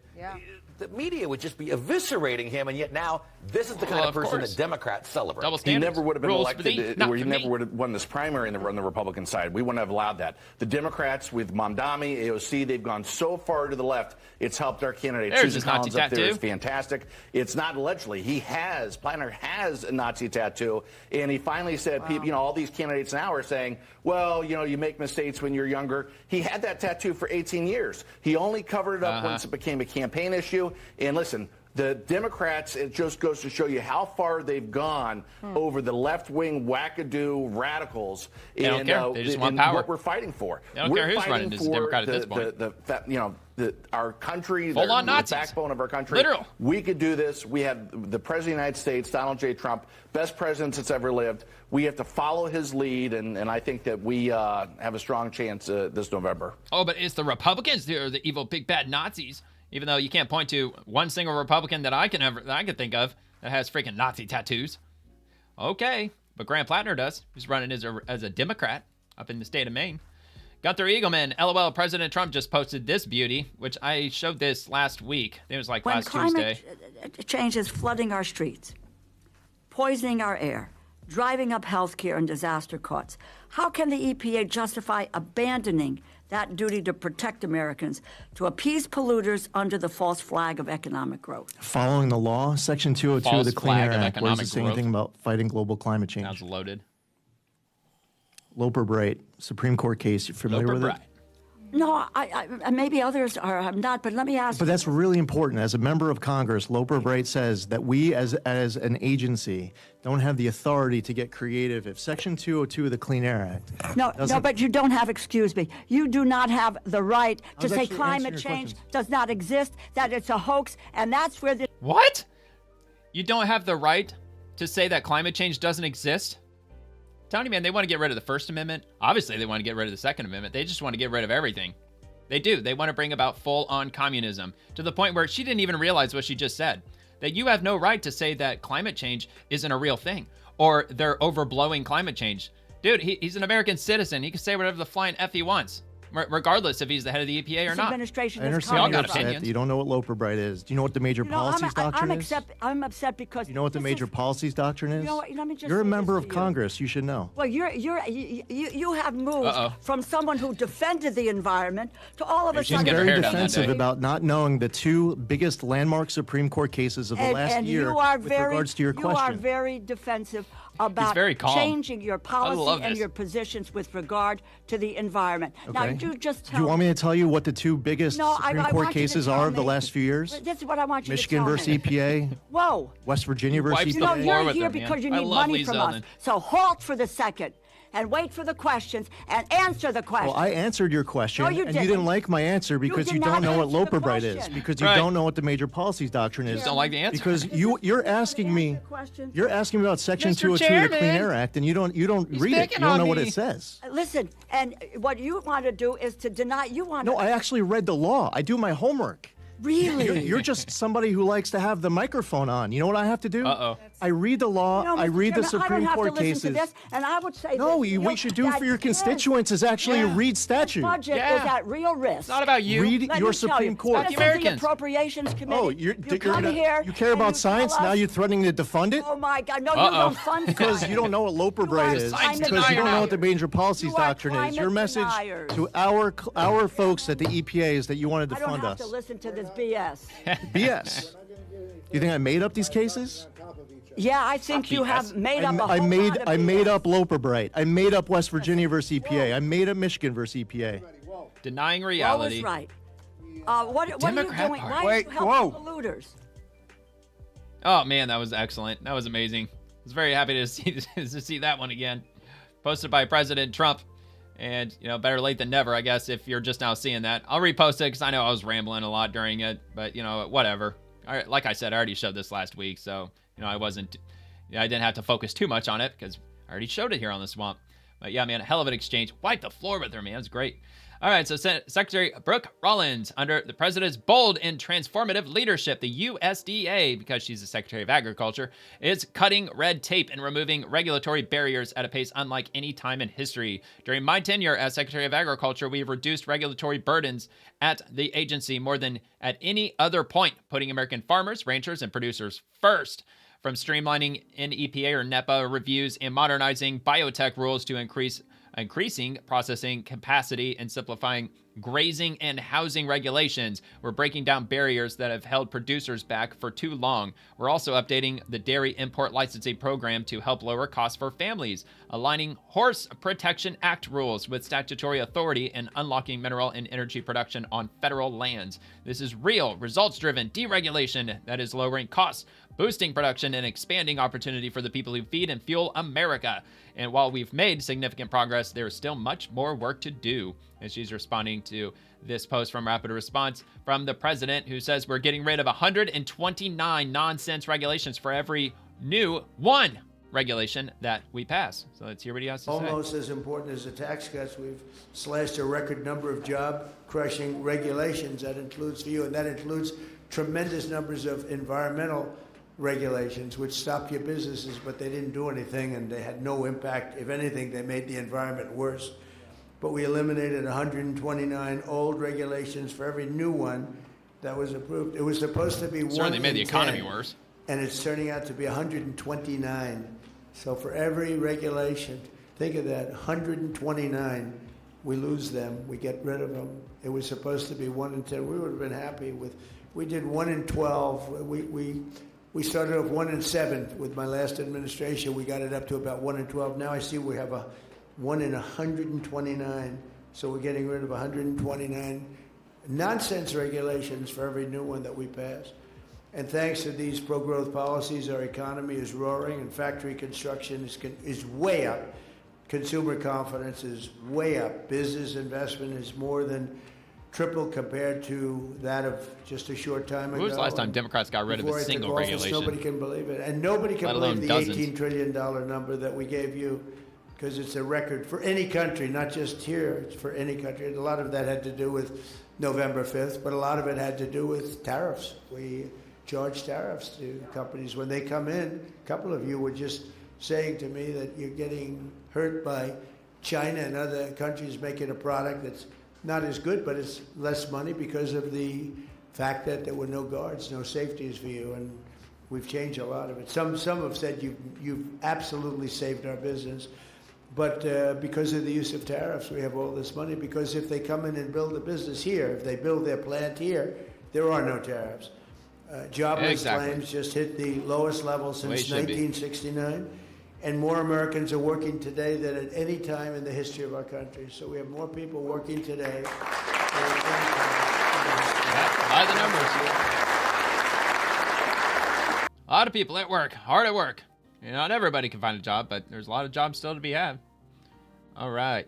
the media would just be eviscerating him, and yet now this is the kind of person that Democrats celebrate. He never would have been elected, or he never would have won this primary on the Republican side. We wouldn't have allowed that. The Democrats with Mamdani, AOC, they've gone so far to the left, it's helped our candidate. Susan Collins up there is fantastic. It's not allegedly. Plattner has a Nazi tattoo, and he finally said, all these candidates now are saying, well, you make mistakes when you're younger. He had that tattoo for 18 years. He only covered it up once it became a campaign issue. And listen, the Democrats, it just goes to show you how far they've gone over the left-wing wackadoo radicals. They don't care. They just want power. What we're fighting for. They don't care who's running as a Democrat at this point. Our country, full-on the Nazis. backbone of our country. Literal. We could do this. We have the President of the United States, Donald J. Trump, best president that's ever lived. We have to follow his lead, and I think that we have a strong chance this November. Oh, but it's the Republicans that are the evil, big, bad Nazis. Even though you can't point to one single Republican that I can think of that has freaking Nazi tattoos. Okay, but Graham Plattner does. He's running as a Democrat up in the state of Maine. Gunther Eagleman, LOL, President Trump just posted this beauty, which I showed this last week. It was like last Tuesday. Climate change is flooding our streets, poisoning our air, driving up health care and disaster costs. How can the EPA justify abandoning that duty to protect Americans to appease polluters under the false flag of economic growth? Following the law, Section 202 of the Clean Air Act, where does it say anything about fighting global climate change? Sounds loaded. Loper Bright, Supreme Court case. You familiar with it? No, I maybe others are not, but let me ask. But that's really important. As a member of Congress, Loper Bright says that we, as an agency, don't have the authority to get creative. If Section 202 of the Clean Air Act, no, but you don't have. Excuse me. You do not have the right to say climate change does not exist. That it's a hoax, and that's where the what? You don't have the right to say that climate change doesn't exist? Tony, man, they want to get rid of the First Amendment. Obviously, they want to get rid of the Second Amendment. They just want to get rid of everything. They do. They want to bring about full-on communism to the point where she didn't even realize what she just said. That you have no right to say that climate change isn't a real thing or they're overblowing climate change. Dude, he's an American citizen. He can say whatever the flying F he wants, regardless if he's the head of the EPA or not. Administration I understand you're upset. You don't know what Loper Bright is. Do you know what the major policies doctrine is? I'm upset because you know what the major policies doctrine is? You know what, let me just You're a say member this of to Congress. You should know. Well, you have moved from someone who defended the environment to all of a sudden. I'm very defensive about not knowing the two biggest landmark Supreme Court cases of the last year with regards to your question. You are very defensive about changing your policy and your positions with regard to the environment. Okay. Now, you just tell Do you want me to tell you what the two biggest Supreme Court cases are of the last few years? This is what I want you Michigan to tell versus me. EPA. Whoa. West Virginia versus EPA. You're here because you need money from us. So halt for the second and wait for the questions and answer the questions. Well, I answered your question, and you didn't like my answer because you don't know what Loper Bright is, because you don't know what the major policies doctrine is. You don't like the answer. Because you're asking me about Section 202 of the Clean Air Act, and you don't read it. You don't know what it says. Listen, and what you want to do is to deny. No, I actually read the law. I do my homework. Really? You're just somebody who likes to have the microphone on. You know what I have to do? I read the law. I read the Supreme Court cases. To this, and I would say what you should do for your constituents is actually read statute. The budget is at real risk. It's not about you. Read your Supreme Court. The Appropriations Committee. You care about science? Now you're threatening to defund it? Oh my God! No, you don't fund because you don't know what Loper Bright is. Because you don't know what the major policies doctrine is. Your message to our folks at the EPA is that you want to defund us. I don't have to listen to this BS. BS. You think I made up these cases? Yeah, I think you have made up I made up Loper Bright. I made up West Virginia versus EPA. I made up Michigan versus EPA. Denying reality. That was right. What are you doing? Why are you helping polluters? Oh man, that was excellent. That was amazing. I was very happy to see that one again. Posted by President Trump. And, better late than never, I guess, if you're just now seeing that. I'll repost it because I know I was rambling a lot during it. But, whatever. Like I said, I already showed this last week. So, I didn't have to focus too much on it because I already showed it here on the Swamp. But, yeah, man, a hell of an exchange. Wiped the floor with her, man. It's great. All right, so Secretary Brooke Rollins, under the president's bold and transformative leadership, the USDA, because she's the Secretary of Agriculture, is cutting red tape and removing regulatory barriers at a pace unlike any time in history. During my tenure as Secretary of Agriculture, we've reduced regulatory burdens at the agency more than at any other point, putting American farmers, ranchers, and producers first. From streamlining NEPA or NEPA reviews and modernizing biotech rules to increasing processing capacity and simplifying grazing and housing regulations. We're breaking down barriers that have held producers back for too long. We're also updating the Dairy Import Licensing Program to help lower costs for families, aligning Horse Protection Act rules with statutory authority, and unlocking mineral and energy production on federal lands. This is real, results-driven deregulation that is lowering costs, boosting production, and expanding opportunity for the people who feed and fuel America. And while we've made significant progress, there is still much more work to do. And she's responding to this post from Rapid Response from the president, who says we're getting rid of 129 nonsense regulations for every new one regulation that we pass. So let's hear what he has to say. Almost as important as the tax cuts, we've slashed a record number of job-crushing regulations. That includes you, and that includes tremendous numbers of environmental regulations, which stopped your businesses, but they didn't do anything, and they had no impact. If anything, they made the environment worse. but we eliminated 129 old regulations for every new one that was approved. It was supposed to be Certainly made the economy 10, worse. and it's turning out to be 129. So for every regulation, think of that, 129, we lose them, we get rid of them. It was supposed to be 1 in 10. We would have been happy with, we did 1 in 12. We started off 1 in 7 with my last administration. We got it up to about 1 in 12. Now I see we have a 1 in 129. So we're getting rid of 129 nonsense regulations for every new one that we pass. And thanks to these pro-growth policies, our economy is roaring, and factory construction is way up. Consumer confidence is way up. Business investment is more than triple compared to that of just a short time ago. When was the last time Democrats got rid of a single regulation? Nobody can believe it. And nobody can believe the $18 trillion number that we gave you, because it's a record for any country, not just here. It's for any country. And a lot of that had to do with November 5th, but a lot of it had to do with tariffs. We charge tariffs to companies when they come in. A couple of you were just saying to me that you're getting hurt by China and other countries making a product that's not as good, but it's less money because of the fact that there were no guards, no safeties for you, and we've changed a lot of it. Some have said you've absolutely saved our business, but because of the use of tariffs, we have all this money, because if they come in and build a business here, if they build their plant here, there are no tariffs. Jobless claims just hit the lowest level since 1969. And more Americans are working today than at any time in the history of our country. So we have more people working today than at any time. By the numbers. A lot of people at work, hard at work. Not everybody can find a job, but there's a lot of jobs still to be had. All right.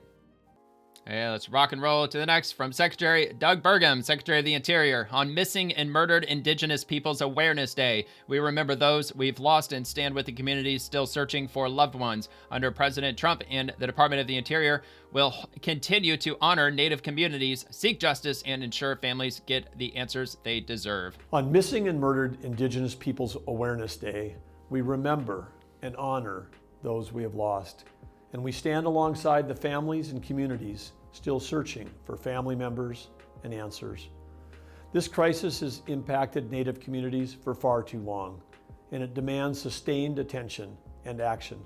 Hey, let's rock and roll to the next from Secretary Doug Burgum, Secretary of the Interior. On Missing and Murdered Indigenous Peoples Awareness Day, we remember those we've lost and stand with the communities still searching for loved ones. Under President Trump and the Department of the Interior will continue to honor Native communities, seek justice, and ensure families get the answers they deserve. On Missing and Murdered Indigenous Peoples Awareness Day, we remember and honor those we have lost. And we stand alongside the families and communities still searching for family members and answers. This crisis has impacted Native communities for far too long, and it demands sustained attention and action.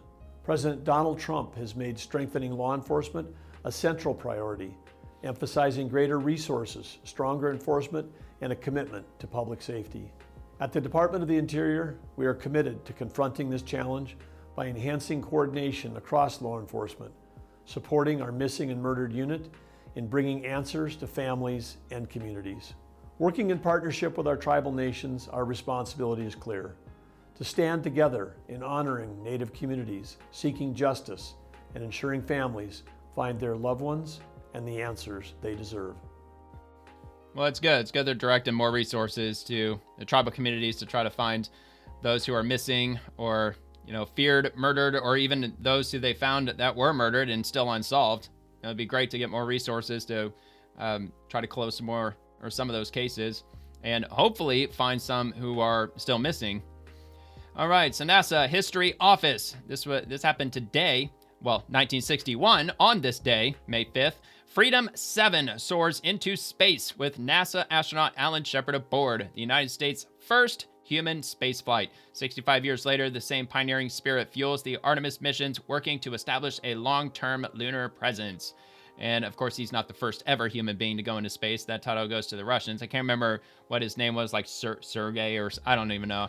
President Donald Trump has made strengthening law enforcement a central priority, emphasizing greater resources, stronger enforcement, and a commitment to public safety. At the Department of the Interior, we are committed to confronting this challenge by enhancing coordination across law enforcement, supporting our Missing and Murdered unit in bringing answers to families and communities. Working in partnership with our tribal nations, our responsibility is clear: to stand together in honoring Native communities, seeking justice, and ensuring families find their loved ones and the answers they deserve. Well, it's good. It's good they're directing more resources to the tribal communities to try to find those who are missing or feared, murdered, or even those who they found that were murdered and still unsolved. It'd be great to get more resources to try to close some more or some of those cases and hopefully find some who are still missing. All right, so NASA History Office. This happened today. Well, 1961, on this day, May 5th, Freedom 7 soars into space with NASA astronaut Alan Shepard aboard, the United States' first human spaceflight. 65 years later, the same pioneering spirit fuels the Artemis missions, working to establish a long-term lunar presence. And of course, he's not the first ever human being to go into space. That title goes to the Russians. I can't remember what his name was, like Sergey or I don't even know.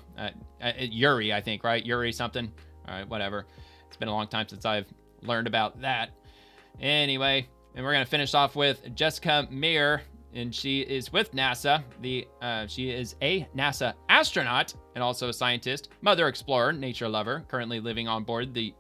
Yuri, I think, right? Yuri something. All right, whatever. It's been a long time since I've learned about that. Anyway, and we're going to finish off with Jessica Meir, and she is with NASA. She is a NASA astronaut and also a scientist, mother explorer, nature lover, currently living on board the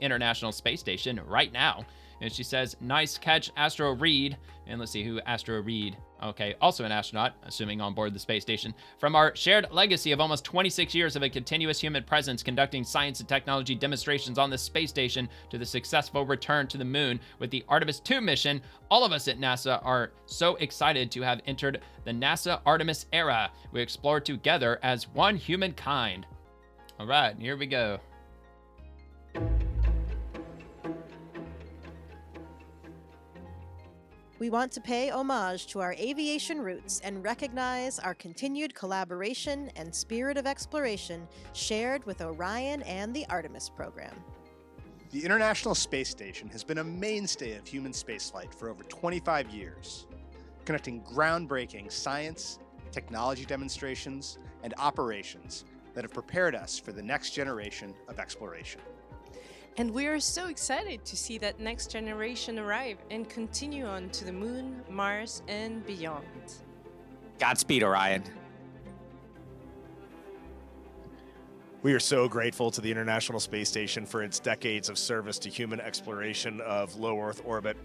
International Space Station right now. And she says, "Nice catch, Astro Reed." And let's see who Astro Reed. Okay, also an astronaut, assuming on board the space station. "From our shared legacy of almost 26 years of a continuous human presence conducting science and technology demonstrations on the space station to the successful return to the moon with the Artemis II mission, all of us at NASA are so excited to have entered the NASA Artemis era. We explore together as one humankind." All right, here we go. We want to pay homage to our aviation roots and recognize our continued collaboration and spirit of exploration shared with Orion and the Artemis program. The International Space Station has been a mainstay of human spaceflight for over 25 years, connecting groundbreaking science, technology demonstrations, and operations that have prepared us for the next generation of exploration. And we are so excited to see that next generation arrive and continue on to the Moon, Mars, and beyond. Godspeed, Orion. We are so grateful to the International Space Station for its decades of service to human exploration of low Earth orbit.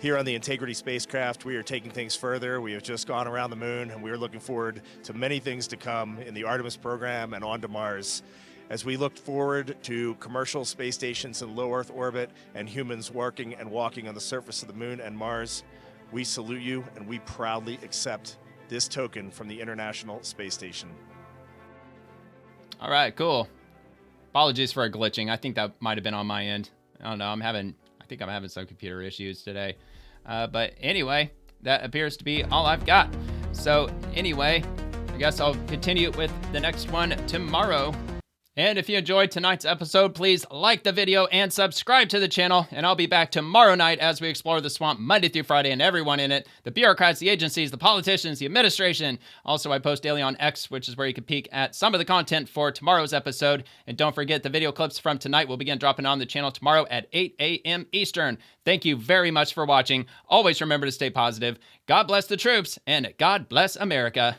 Here on the Integrity spacecraft, we are taking things further. We have just gone around the moon, and we are looking forward to many things to come in the Artemis program and on to Mars. As we look forward to commercial space stations in low Earth orbit and humans working and walking on the surface of the moon and Mars, we salute you and we proudly accept this token from the International Space Station. All right, cool. Apologies for glitching. I think that might have been on my end. I don't know. I think I'm having some computer issues today. But anyway, that appears to be all I've got. So anyway, I guess I'll continue with the next one tomorrow. And if you enjoyed tonight's episode, please like the video and subscribe to the channel. And I'll be back tomorrow night as we explore the swamp Monday through Friday and everyone in it. The bureaucrats, the agencies, the politicians, the administration. Also, I post daily on X, which is where you can peek at some of the content for tomorrow's episode. And don't forget, the video clips from tonight will begin dropping on the channel tomorrow at 8 a.m. Eastern. Thank you very much for watching. Always remember to stay positive. God bless the troops, and God bless America.